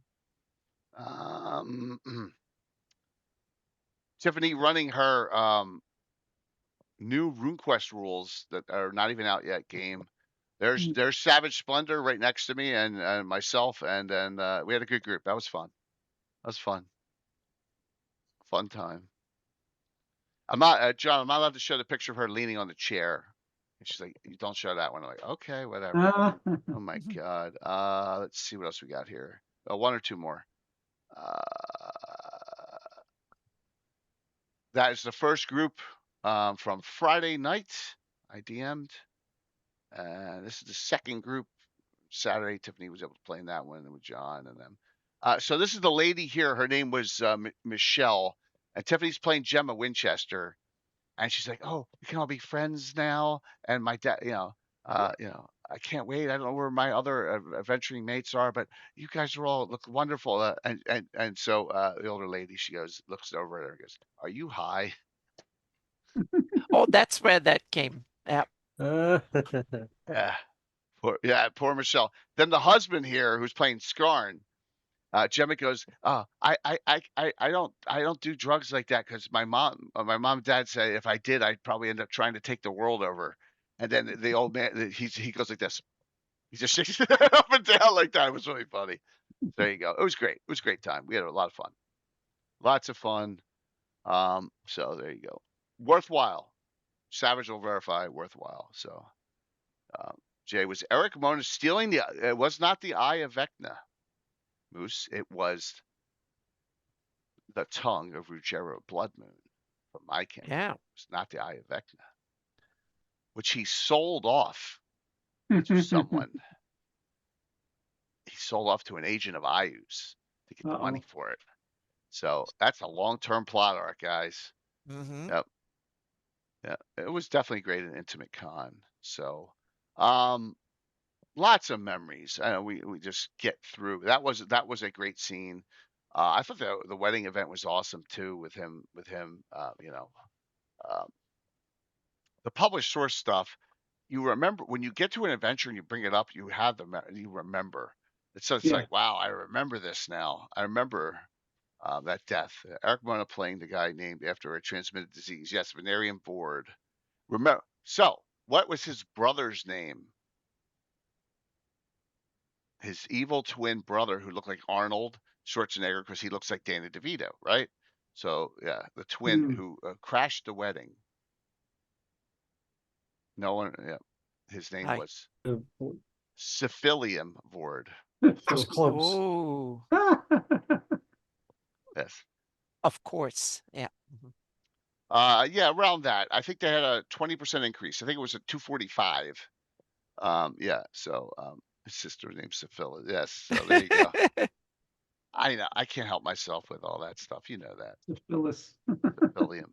S2: Tiffany running her new RuneQuest rules that are not even out yet game. There's Savage Splendor right next to me and myself, and then we had a good group. That was fun. Fun time. I'm not John. I'm not allowed to show the picture of her leaning on the chair. And she's like, "You don't show that one." I'm like, "Okay, whatever." Oh my god. Let's see what else we got here. One or two more. That is the first group from Friday night. I DM'd. This is the second group. Saturday, Tiffany was able to play in that one with John and them. So this is the lady here. Her name was Michelle, and Tiffany's playing Gemma Winchester, and she's like, "Oh, we can all be friends now." And my dad, I can't wait. I don't know where my other adventuring mates are, but you guys are all look wonderful. And so the older lady, she looks over at her and goes, "Are you high?"
S1: Oh, that's where that came. Yeah.
S2: Poor Michelle. Then the husband here, who's playing Skarn, Gemma goes, I don't do drugs like that because my mom and dad said if I did, I'd probably end up trying to take the world over. And then the old man, he goes like this. He just shakes it up and down like that. It was really funny. There you go. It was great. It was a great time. We had a lot of fun. Lots of fun. So there you go. Worthwhile. Savage will verify worthwhile. So, Jay, was Eric Mona stealing it was not the Eye of Vecna, Moose. It was the tongue of Ruggiero Blood Moon from my camp.
S1: Yeah.
S2: It's not the Eye of Vecna, which he sold off to someone. He sold off to an agent of Ayu's to get the money for it. So that's a long-term plot arc, guys.
S1: Mm-hmm.
S2: Yep. Yeah, it was definitely great and intimate con. So, lots of memories. We just get through. That was a great scene. I thought the wedding event was awesome too with him. The published source stuff. You remember when you get to an adventure and you bring it up, you remember. It's like, wow, I remember this now. I remember that death. Eric Mona playing the guy named after a transmitted disease. Yes, Venerian Board. Remember. So, what was his brother's name? His evil twin brother who looked like Arnold Schwarzenegger because he looks like Danny DeVito, right? So, yeah, the twin who crashed the wedding. No one, yeah. His name was Cephalium Vord.
S5: That's close.
S1: Oh.
S2: Yes.
S1: Of course. Yeah.
S2: Yeah, around that. I think they had a 20% increase. I think it was a 245. Yeah. So, his sister named Cephila. Yes. So there you go. I know. I can't help myself with all that stuff. You know that. Cephalium.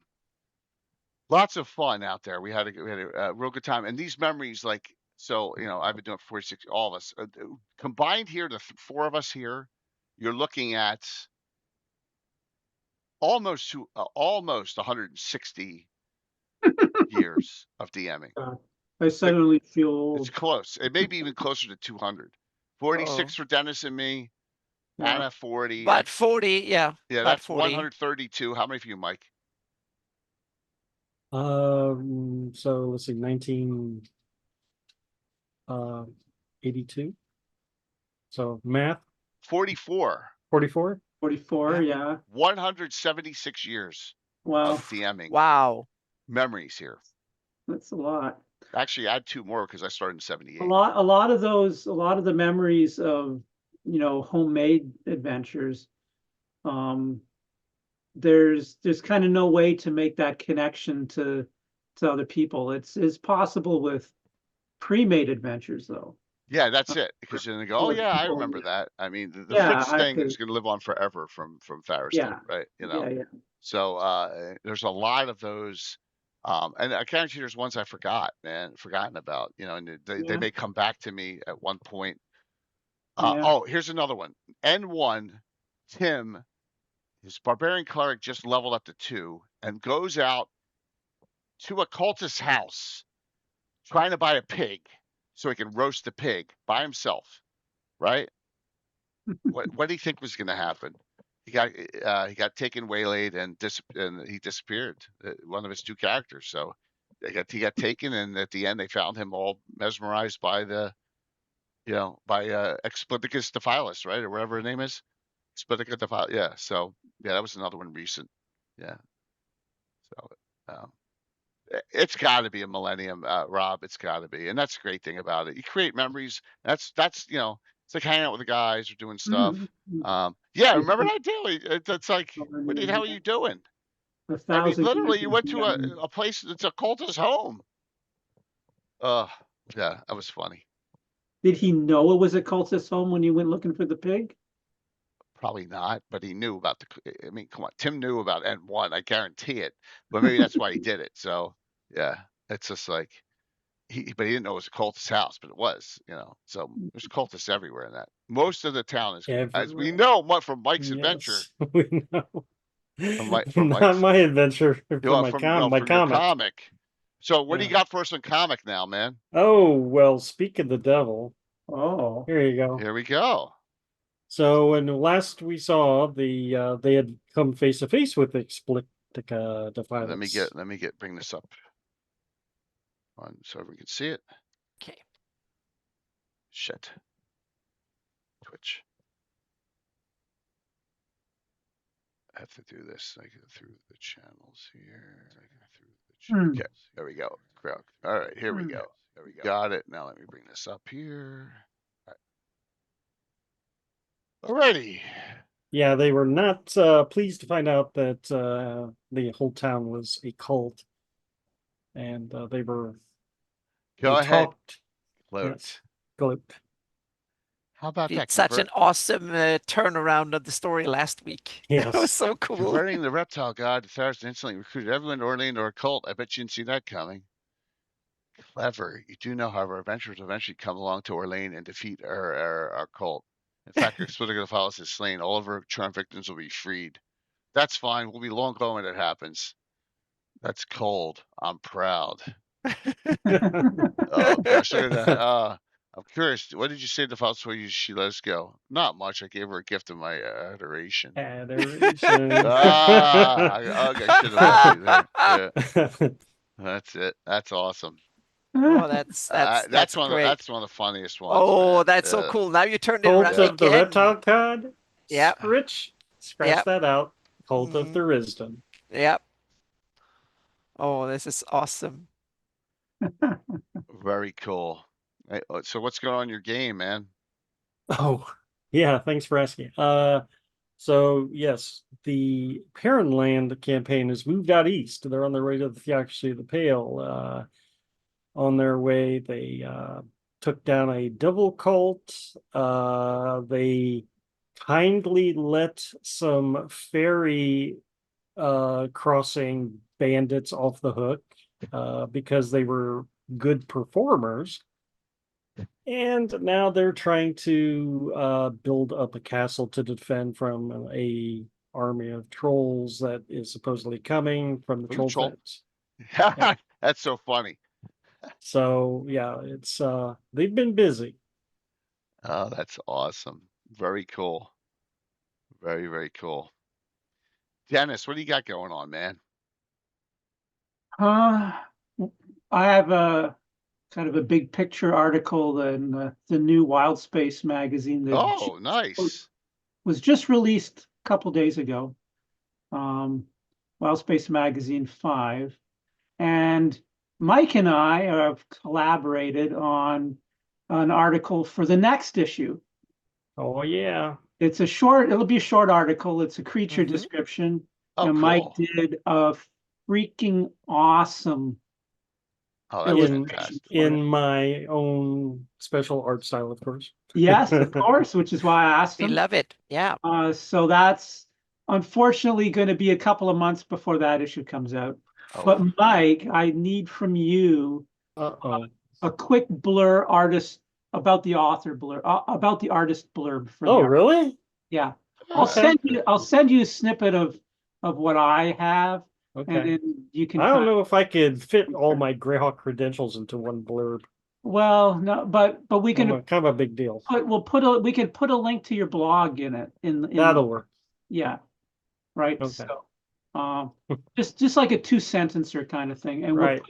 S2: Lots of fun out there. We had a real good time, and these memories, like, so I've been doing it for 46. All of us combined here, the four of us here, you're looking at almost 160 years of DMing.
S6: I suddenly feel old.
S2: It's close. It may be even closer to 200. 46 for Dennis and me. Anna 40.
S1: About 40, yeah.
S2: Yeah, that's 40. 132. How many for you, Mike?
S5: So let's see, 1982. So math.
S2: 44.
S5: 44.
S6: 44, yeah.
S2: 176 years.
S6: Wow.
S2: Of DMing.
S1: Wow.
S2: Memories here.
S6: That's a lot.
S2: Actually, add 2 more because I started in 78.
S6: A lot of the memories of homemade adventures. There's kind of no way to make that connection to other people. It's possible with pre-made adventures though.
S2: Yeah, that's it. Because then they go, oh yeah, I remember that. I mean, the Fritz thing is going to live on forever from Farriston, right?
S6: Yeah.
S2: So there's a lot of those, and I guarantee there's ones I forgotten about. And they may come back to me at one point. Oh, here's another one. N1 Tim. his barbarian cleric just leveled up to 2 and goes out to a cultist's house trying to buy a pig so he can roast the pig by himself, right? What do you think was going to happen? He got taken, waylaid, and he disappeared. One of his 2 characters. So he got taken, and at the end they found him all mesmerized by by Explicus Dephilus, right, or whatever her name is. Explicus Dephilus. Yeah. So that was another one recent. Yeah. So it's got to be a millennium, Rob. It's got to be, and that's the great thing about it. You create memories. That's it's like hanging out with the guys or doing stuff. Yeah, remember that daily? It's like, what the hell are you doing? I mean, literally, you went to a place that's a cultist home. Yeah, that was funny.
S6: Did he know it was a cultist home when you went looking for the pig?
S2: Probably not, but he knew about I mean, come on, Tim knew about N1, I guarantee it. But maybe that's why he did it. So yeah, it's just like but he didn't know it was a cultist house, but it was, So there's cultists everywhere in that. Most of the town is, as we know, from Mike's adventure.
S5: We know.
S2: From
S5: Not my adventure, from my
S2: your comic. So what do you got for us in comic now, man?
S5: Oh, well, speak of the devil.
S6: Oh,
S5: here you go.
S2: Here we go.
S5: So when last we saw they had come face to face with Explicus Dephilus.
S2: Let me bring this up on so everyone can see it.
S1: Okay.
S2: Shit. Twitch. I have to do this. I go through the channels here. Okay, there we go. All right, here we go. There we go. Got it. Now let me bring this up here. All right. Alrighty.
S5: Yeah, they were not pleased to find out that the whole town was a cult, and they were.
S2: Go ahead.
S5: Gloat. Yes, gloat.
S2: How about that?
S1: It's such an awesome turnaround of the story last week.
S5: Yes.
S1: That was so cool.
S2: Converting the reptile god, Tharis instantly recruited everyone in Orlean or a cult. I bet you didn't see that coming. Clever. You do know, however, adventurers will eventually come along to Orlean and defeat our cult. In fact, Explicus Dephilus is slain. All of our charm victims will be freed. That's fine. We'll be long gone when it happens. That's cold. I'm proud. Oh gosh, look at that. I'm curious. What did you say to Dephilus before she let us go? Not much. I gave her a gift of my adoration.
S5: Adoration.
S2: I should have left you there. Yeah. That's it. That's awesome.
S1: Oh, that's great.
S2: That's one of the funniest ones.
S1: Oh,
S2: man.
S1: that's so cool. Now you turned it
S5: Cult
S1: around
S5: of the
S1: again.
S5: reptile god.
S1: Yep.
S5: Rich. Scratch that out. Cult of the Risdom.
S1: Yep. Oh, this is awesome.
S2: Very cool. So what's going on in your game, man?
S5: Oh, yeah. Thanks for asking. So yes, the Parentland campaign has moved out east. They're on their way to the Theocracy of the Pale. On their way, they took down a devil cult. They kindly let some ferry crossing bandits off the hook because they were good performers. And now they're trying to build up a castle to defend from a army of trolls that is supposedly coming from the troll pits.
S2: Yeah. That's so funny.
S5: So yeah, it's they've been busy.
S2: Oh, that's awesome. Very cool. Very, very cool. Dennis, what do you got going on, man?
S6: I have a kind of a big picture article in the new Wild Space magazine that
S2: nice.
S6: was just released a couple days ago. Wild Space Magazine 5. And Mike and I have collaborated on an article for the next issue.
S5: Oh yeah.
S6: It'll be a short article. It's a creature description.
S2: Oh,
S6: and
S2: cool.
S6: Mike did a freaking awesome
S2: illustration
S5: in my own special art style, of course.
S6: Yes, of course, which is why I asked him.
S1: We love it. Yeah.
S6: So that's unfortunately going to be a couple of months before that issue comes out. But Mike, I need from you a quick blur artist about the author blurb, about the artist blurb for
S5: really?
S6: Yeah. I'll send you a snippet of what I have, and
S5: Okay.
S6: then you can
S5: I don't
S6: kind
S5: know if I could fit all my Greyhawk credentials into one blurb.
S6: well, no, but we can
S5: Kind of a big deal.
S6: we can put a link to your blog in it
S5: That'll work.
S6: yeah, right.
S5: Okay.
S6: So, just like a 2 sentencer kind of thing, and
S5: Right.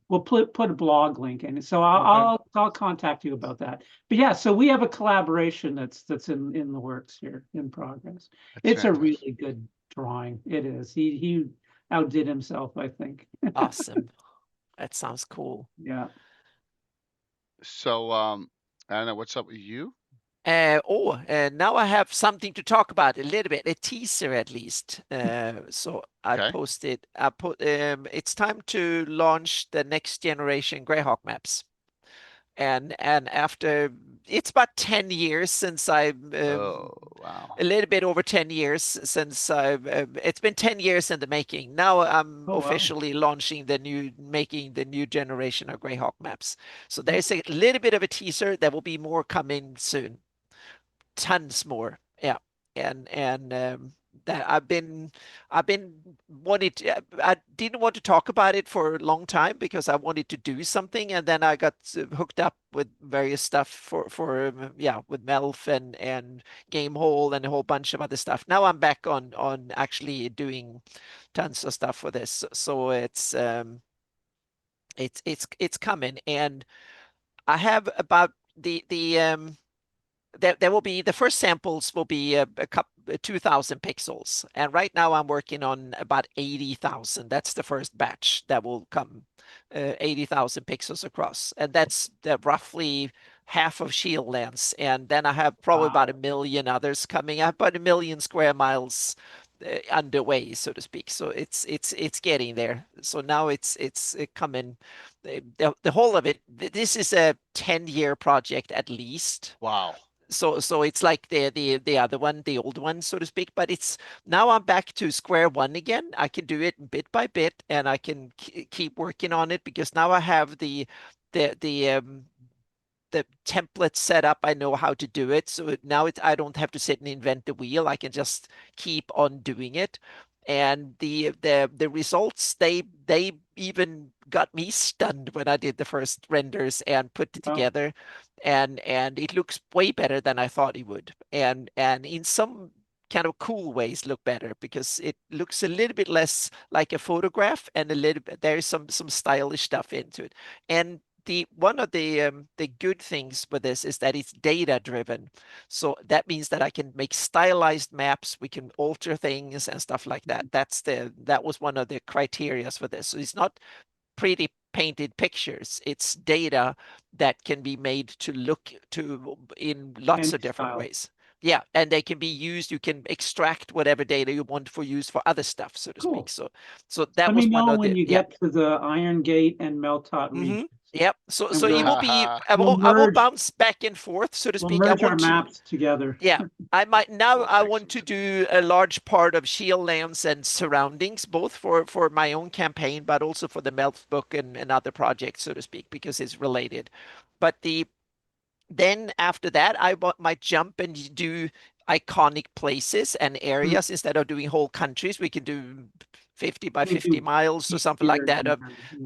S6: we'll put a blog link in. So I'll contact you about that. But yeah, so we have a collaboration that's in the works here, in progress. It's a really good drawing. It is. He outdid himself, I think.
S1: Awesome. That sounds cool.
S6: Yeah.
S2: So, Anna, what's up with you?
S1: Now I have something to talk about a little bit, a teaser at least. So I
S2: Okay.
S1: posted, it's time to launch the next generation Greyhawk maps. And after, it's about 10 years since
S2: Oh, wow.
S1: a little bit over 10 years since it's been 10 years in the making. Now I'm
S6: Oh, wow.
S1: officially launching making the new generation of Greyhawk maps. So there's a little bit of a teaser. There will be more coming soon. Tons more. Yeah. And that I've been wanting to, I didn't want to talk about it for a long time because I wanted to do something, and then I got hooked up with various stuff for yeah, with Melf and Gamehole and a whole bunch of other stuff. Now I'm back on actually doing tons of stuff for this. So it's coming, and I have about there will be the first samples will be a couple 2,000 pixels, and right now I'm working on about 80,000. That's the first batch that will come, 80,000 pixels across, and that's roughly half of Shieldlands. And then I have probably about 1 million others coming. I have about 1 million square miles underway, so to speak. So it's getting there. So now it's coming. The whole of it. This is a 10-year project at least.
S2: Wow.
S1: So it's like the other one, the old one, so to speak. But it's now I'm back to square one again. I can do it bit by bit, and I can keep working on it because now I have the template set up. I know how to do it. So now I don't have to sit and invent the wheel. I can just keep on doing it. And the results, they even got me stunned when I did the first renders and put it together. And it looks way better than I thought it would. And in some kind of cool ways look better because it looks a little bit less like a photograph, and a little bit there's some stylish stuff into it. And one of the good things with this is that it's data driven. So that means that I can make stylized maps, we can alter things and stuff like that. That was one of the criterias for this. So it's not pretty painted pictures, it's data that can be made to look to in lots of different ways. Yeah, and they can be used. You can extract whatever data you want for use for other stuff, so to speak. So that
S6: Let
S1: was
S6: me
S1: one
S6: know
S1: of
S6: when
S1: the
S6: you get to the Iron Gate and Meltot regions.
S1: Yep. So
S6: And
S1: it will be. I
S6: we'll
S1: will bounce back and forth, so to
S6: we'll
S1: speak. I
S6: merge our
S1: want to.
S6: maps together.
S1: Yeah, I might now.
S2: We'll
S1: I
S2: take
S1: want
S2: some
S1: to do a large part of Shieldlands and surroundings, both for my own campaign, but also for the Melf book and other projects, so to speak, because it's related. But then after that, might jump and do iconic places and areas instead of doing whole countries. We can do 50 by 50 miles or something like that.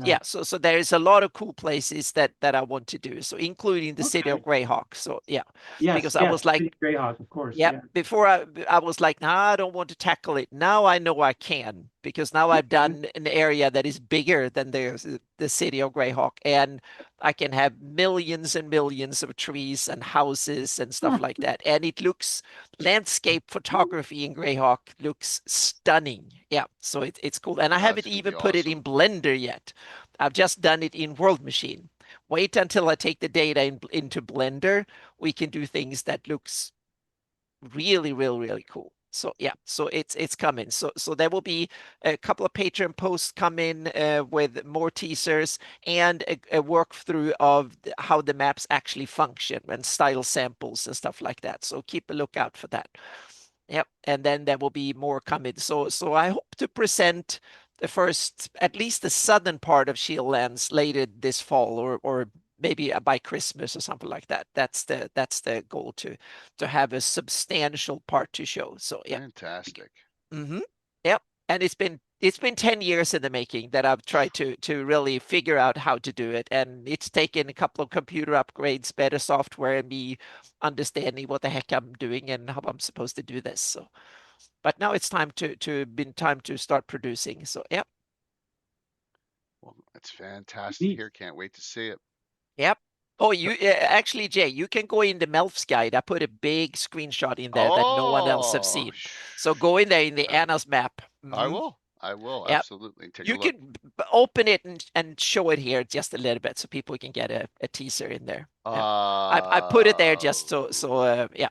S1: Yeah, so there is a lot of cool places that I want to do. So including the city of Greyhawk. So yeah, because I was like,
S6: Greyhawk, of course.
S1: yeah, before I was like, nah, I don't want to tackle it. Now I know I can, because now I've done an area that is bigger than the city of Greyhawk, and I can have millions and millions of trees and houses and stuff like that. And it looks, landscape photography in Greyhawk looks stunning. Yeah, so it's cool. And I haven't even put it in Blender yet. I've just done it in World Machine. Wait until I take the data into Blender. We can do things that looks really, really, really cool. So yeah, so it's coming. So there will be a couple of Patreon posts coming with more teasers and a walkthrough of how the maps actually function and style samples and stuff like that. So keep a lookout for that. Yep, and then there will be more coming. So I hope to present the first, at least the southern part of Shieldlands later this fall, or maybe by Christmas or something like that. That's the goal, to have a substantial part to show. So yeah.
S2: Fantastic.
S1: Yep. And it's been 10 years in the making that I've tried to really figure out how to do it. And it's taken a couple of computer upgrades, better software, and me understanding what the heck I'm doing and how I'm supposed to do this. So, but now it's time to start producing. So yeah.
S2: Well, that's fantastic. Here, can't wait to see it.
S1: Yep. Oh, you actually, Jay, you can go in the Melf's guide. I put a big screenshot in there that no one else have seen. So go in there in the Anna's map.
S2: I will.
S1: Yep.
S2: Absolutely take a
S1: You
S2: look.
S1: can open it and show it here just a little bit so people can get a teaser in there. Yeah. I put it there just so yeah.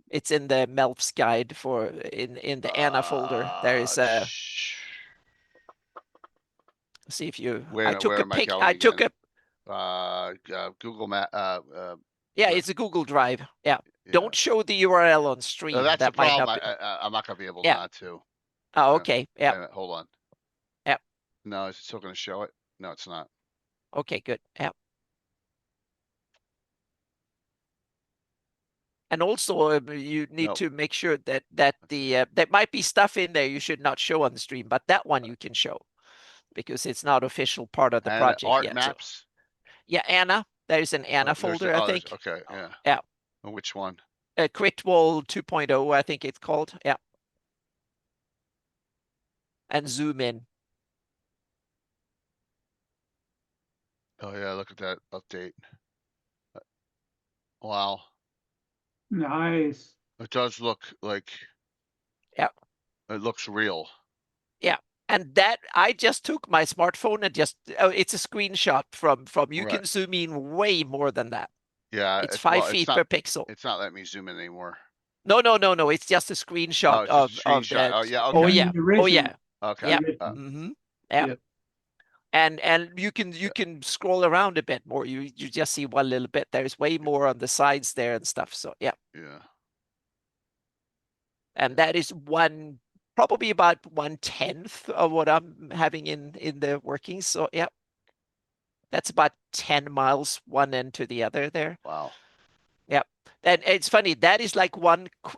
S1: It's in the Melf's guide in the Anna folder. There is a. See if you.
S2: Where am I going?
S1: I took a.
S2: Google Map.
S1: Yeah, it's a Google Drive. Yeah. Don't show the URL on stream.
S2: No, that's
S1: that
S2: the problem.
S1: Might not be...
S2: I'm not gonna be able not to.
S1: Oh, okay. Yeah.
S2: Wait a minute, hold on.
S1: Yep.
S2: No, is it still gonna show it? No, it's not.
S1: Okay, good. Yep. And also, you need to make sure that there might be stuff in there you should not show on the stream, but that one you can show because it's not official part of the project
S2: art
S1: yet.
S2: maps.
S1: So. Yeah, Anna. There's an Anna folder, I think.
S2: Okay, yeah.
S1: Yeah.
S2: Which one?
S1: Critwall 2.0, I think it's called. Yeah. And zoom in.
S2: Oh yeah, look at that update. Wow.
S6: Nice.
S2: It does look like.
S1: Yeah.
S2: It looks real.
S1: Yeah. And that I just took my smartphone and it's a screenshot from you can zoom in way more than that.
S2: Yeah.
S1: It's 5 feet per pixel.
S2: It's not letting me zoom in anymore.
S1: No. It's just a screenshot
S2: of that.
S1: Oh yeah. Okay.
S2: Oh
S1: yeah. Oh yeah.
S2: Okay.
S1: Yeah. Yeah. And you can scroll around a bit more. You just see one little bit. There's way more on the sides there and stuff. So yeah.
S2: Yeah.
S1: And that is probably about 1/10 of what I'm having in the workings. So yeah. That's about 10 miles one end to the other there.
S2: Wow.
S1: Yep. And it's funny, that is like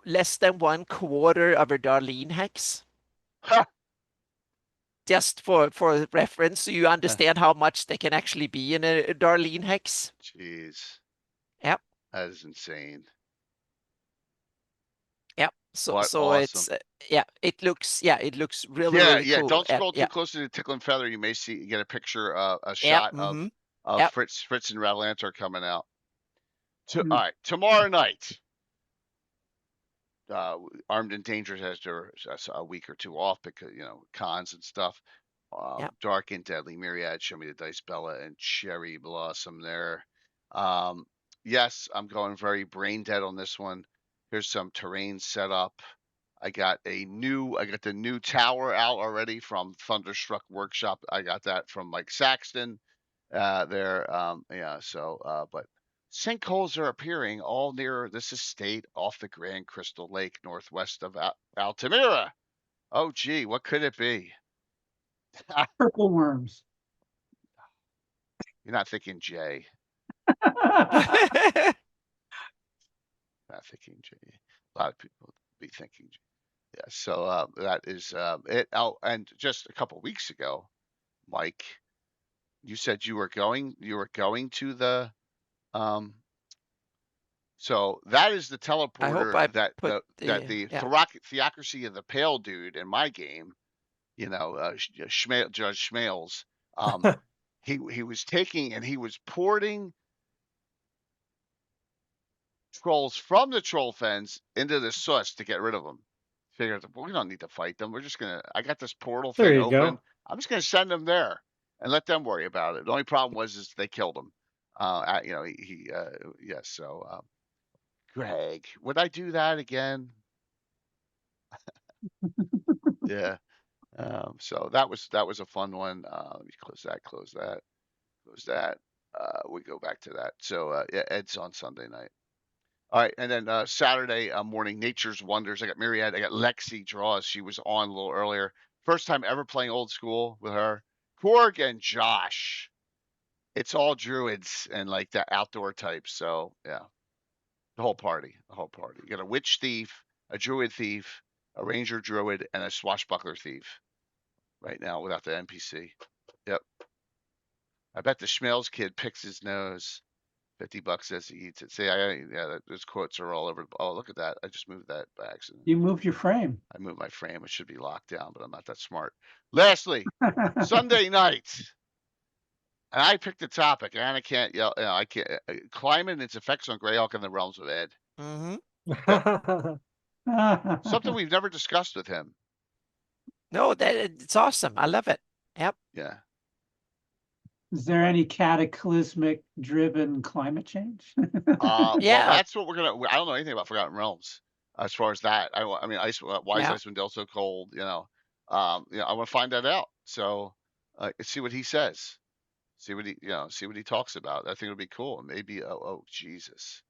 S1: less than 1/4 of a Darlene hex.
S2: Huh.
S1: Just for reference, so you understand how much they can actually be in a Darlene hex.
S2: Jeez.
S1: Yep.
S2: That is insane.
S1: Yep. So
S2: awesome.
S1: It's it looks really really cool.
S2: Don't scroll too close to the tickle and feather. You may get a picture, a shot of Fritz and Radlanter coming out. All right, tomorrow night. Armed and Dangerous has a week or two off because cons and stuff. Dark and Deadly Myriad, Show Me the Dice, Bella and Cherry Blossom there. Yes, I'm going very brain dead on this one. Here's some terrain set up. I got the new tower out already from Thunderstruck Workshop. I got that from Mike Saxton there. But sinkholes are appearing all near this estate off the Grand Crystal Lake, northwest of Altamira. Oh, gee, what could it be?
S6: Purple worms.
S2: You're not thinking Jay. Not thinking Jay. A lot of people be thinking Jay. Yeah, so that is it. Oh, and just a couple weeks ago, Mike, you said you were going to the so that is the teleporter that the theocracy of the pale dude in my game, Judge Schmales, he was taking and he was porting trolls from the troll fens into the sus to get rid of them. Figured we don't need to fight them. We're just I got this portal thing open. Go. I'm just gonna send them there and let them worry about it. The only problem was they killed him. So Greg, would I do that again? Yeah. So that was a fun one. Let me close that. We go back to that. So Ed's on Sunday night. All right, and then Saturday morning, Nature's Wonders. I got Myriad. I got Lexi Draws. She was on a little earlier. First time ever playing old school with her. Korg and Josh. It's all druids and like the outdoor types. So yeah, the whole party. You got a witch thief, a druid thief, a ranger druid, and a swashbuckler thief. Right now, without the NPC. Yep. I bet the Schmelz kid picks his nose. $50 as he eats it. See, those quotes are all over. Oh, look at that! I just moved that by accident.
S6: You moved your frame.
S2: I moved my frame. It should be locked down, but I'm not that smart. Lastly, Sunday night, and I picked the topic, and I can't yell. I can't. Climate and its effects on Greyhawk and the realms of Ed. Something we've never discussed with him.
S1: No, it's awesome. I love it. Yep.
S2: Yeah.
S6: Is there any cataclysmic driven climate change?
S2: Well, that's what we're gonna. I don't know anything about Forgotten Realms as far as that. I mean, why is Icewind Dale so cold? You know, I want to find that out. So, see what he says. See what he talks about. I think it'll be cool. Maybe. Oh, Jesus.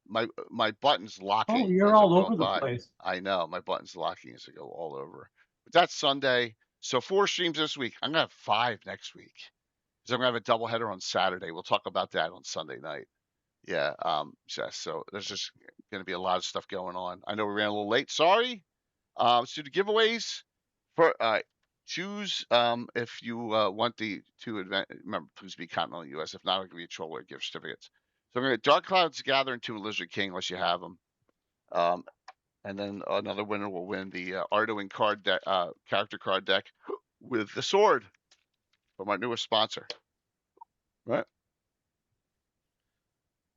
S2: My button's locking.
S6: Oh, you're all over the place.
S2: I know my button's locking as I go all over. But that's Sunday. So 4 streams this week. I'm gonna have 5 next week. So I'm gonna have a doubleheader on Saturday. We'll talk about that on Sunday night. Yeah. So there's just gonna be a lot of stuff going on. I know we ran a little late. Sorry. Let's do the giveaways. For choose if you want the 2 event. Remember, please be continental US. If not, I'll give you a troll gift certificates. So I'm gonna Dark Clouds Gather into a Lizard King unless you have them. And then another winner will win the Ardoing card deck, character card deck with the sword from our newest sponsor. Right?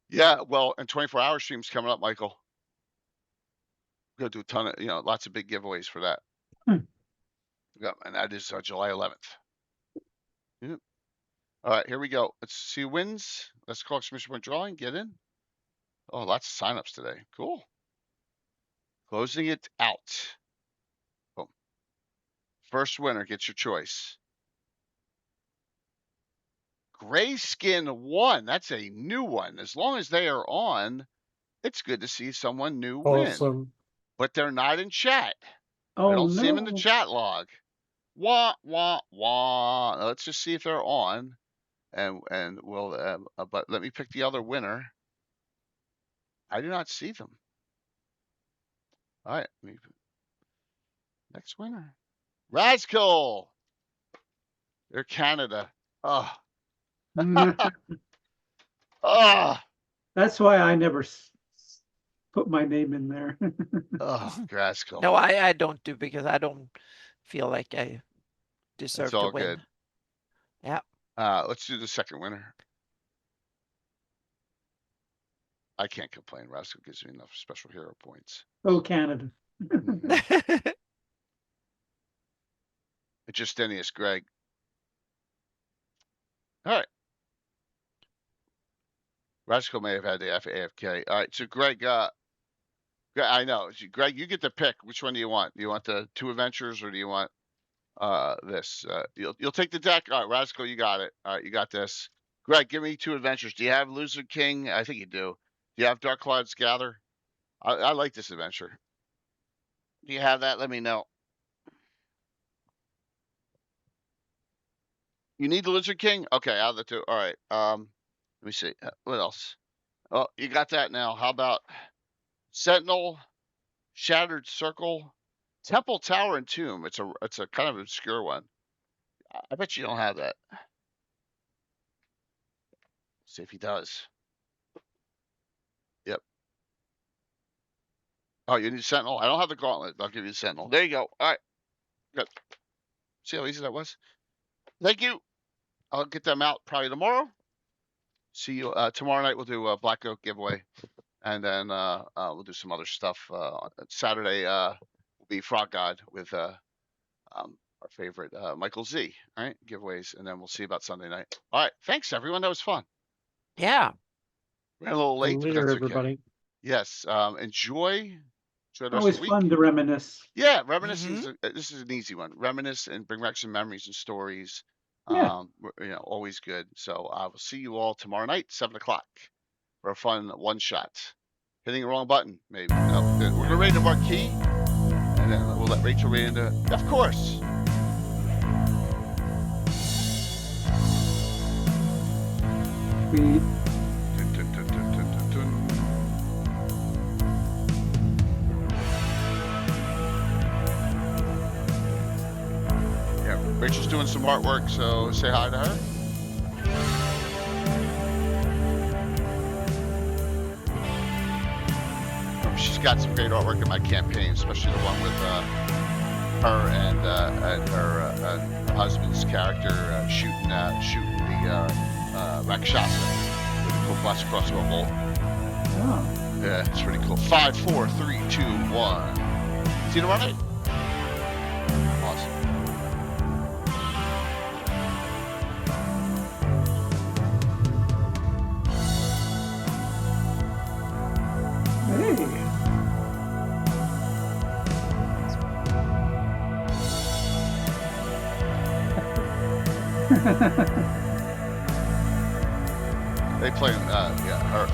S2: Yeah, well, and 24-hour streams coming up, Michael. We're gonna do a ton of, lots of big giveaways for that. Yeah, and that is July 11th. Yep. All right, here we go. Let's see who wins. Let's call exclamation point drawing. Get in. Oh, lots of signups today. Cool. Closing it out. Boom. First winner gets your choice. Grayskin 1. That's a new one. As long as they are on, it's good to see someone new win. But they're not in chat. I don't see them in the chat log. Wah, wah, wah. Let's just see if they're on. And we'll, but let me pick the other winner. I do not see them. All right. Next winner. Razkul. They're Canada. Oh.
S6: That's why I never put my name in there.
S2: Razkul.
S1: No, I don't do because I don't feel like I deserve to win.
S2: Good.
S1: Yeah.
S2: Let's do the second winner. I can't complain. Razkul gives me enough special hero points.
S6: Oh, Canada.
S2: It's Justinius, Greg. All right. Razkul may have had the AFK. All right, so Greg, I know. Greg, you get to pick. Which one do you want? Do you want the 2 adventures or do you want this? You'll take the deck. All right, Razkul, you got it. All right, you got this. Greg, give me 2 adventures. Do you have Lizard King? I think you do. Do you have Dark Clouds Gather? I like this adventure. Do you have that? Let me know. You need the Lizard King? Okay, out of the 2. All right. Let me see. What else? Oh, you got that now. How about Sentinel, Shattered Circle, Temple, Tower, and Tomb? It's a kind of obscure one. I bet you don't have that. See if he does. Yep. Oh, you need Sentinel? I don't have the Gauntlet. I'll give you the Sentinel. There you go. All right. Good. See how easy that was? Thank you. I'll get them out probably tomorrow. See you tomorrow night. We'll do a Black Oak giveaway, and then we'll do some other stuff. Saturday will be Frog God with our favorite Michael Z. All right, giveaways, and then we'll see about Sunday night. All right, thanks everyone. That was fun.
S1: Yeah,
S2: ran a little late.
S5: Later,
S2: but
S5: everybody.
S2: Okay. Yes, enjoy.
S6: Always fun to reminisce.
S2: Yeah, reminiscing. This is an easy one. Reminisce and bring back some memories and stories.
S6: Yeah.
S2: Always good. So I will see you all tomorrow night, 7 o'clock, for a fun one shot. Hitting the wrong button, maybe. No, we're gonna read the marquee, and then we'll let Rachel read into. Of course.
S6: Sweet.
S2: Dun, dun, dun, dun, dun, dun, dun. Yeah, Rachel's doing some artwork, so say hi to her. She's got some great artwork in my campaign, especially the one with her and her husband's character shooting the Rakshasa with a cool blast crossbow bolt.
S6: Oh.
S2: Yeah, it's pretty cool. 5, 4, 3, 2, 1. See the run it? Awesome.
S6: Hey.
S2: They play, yeah, her.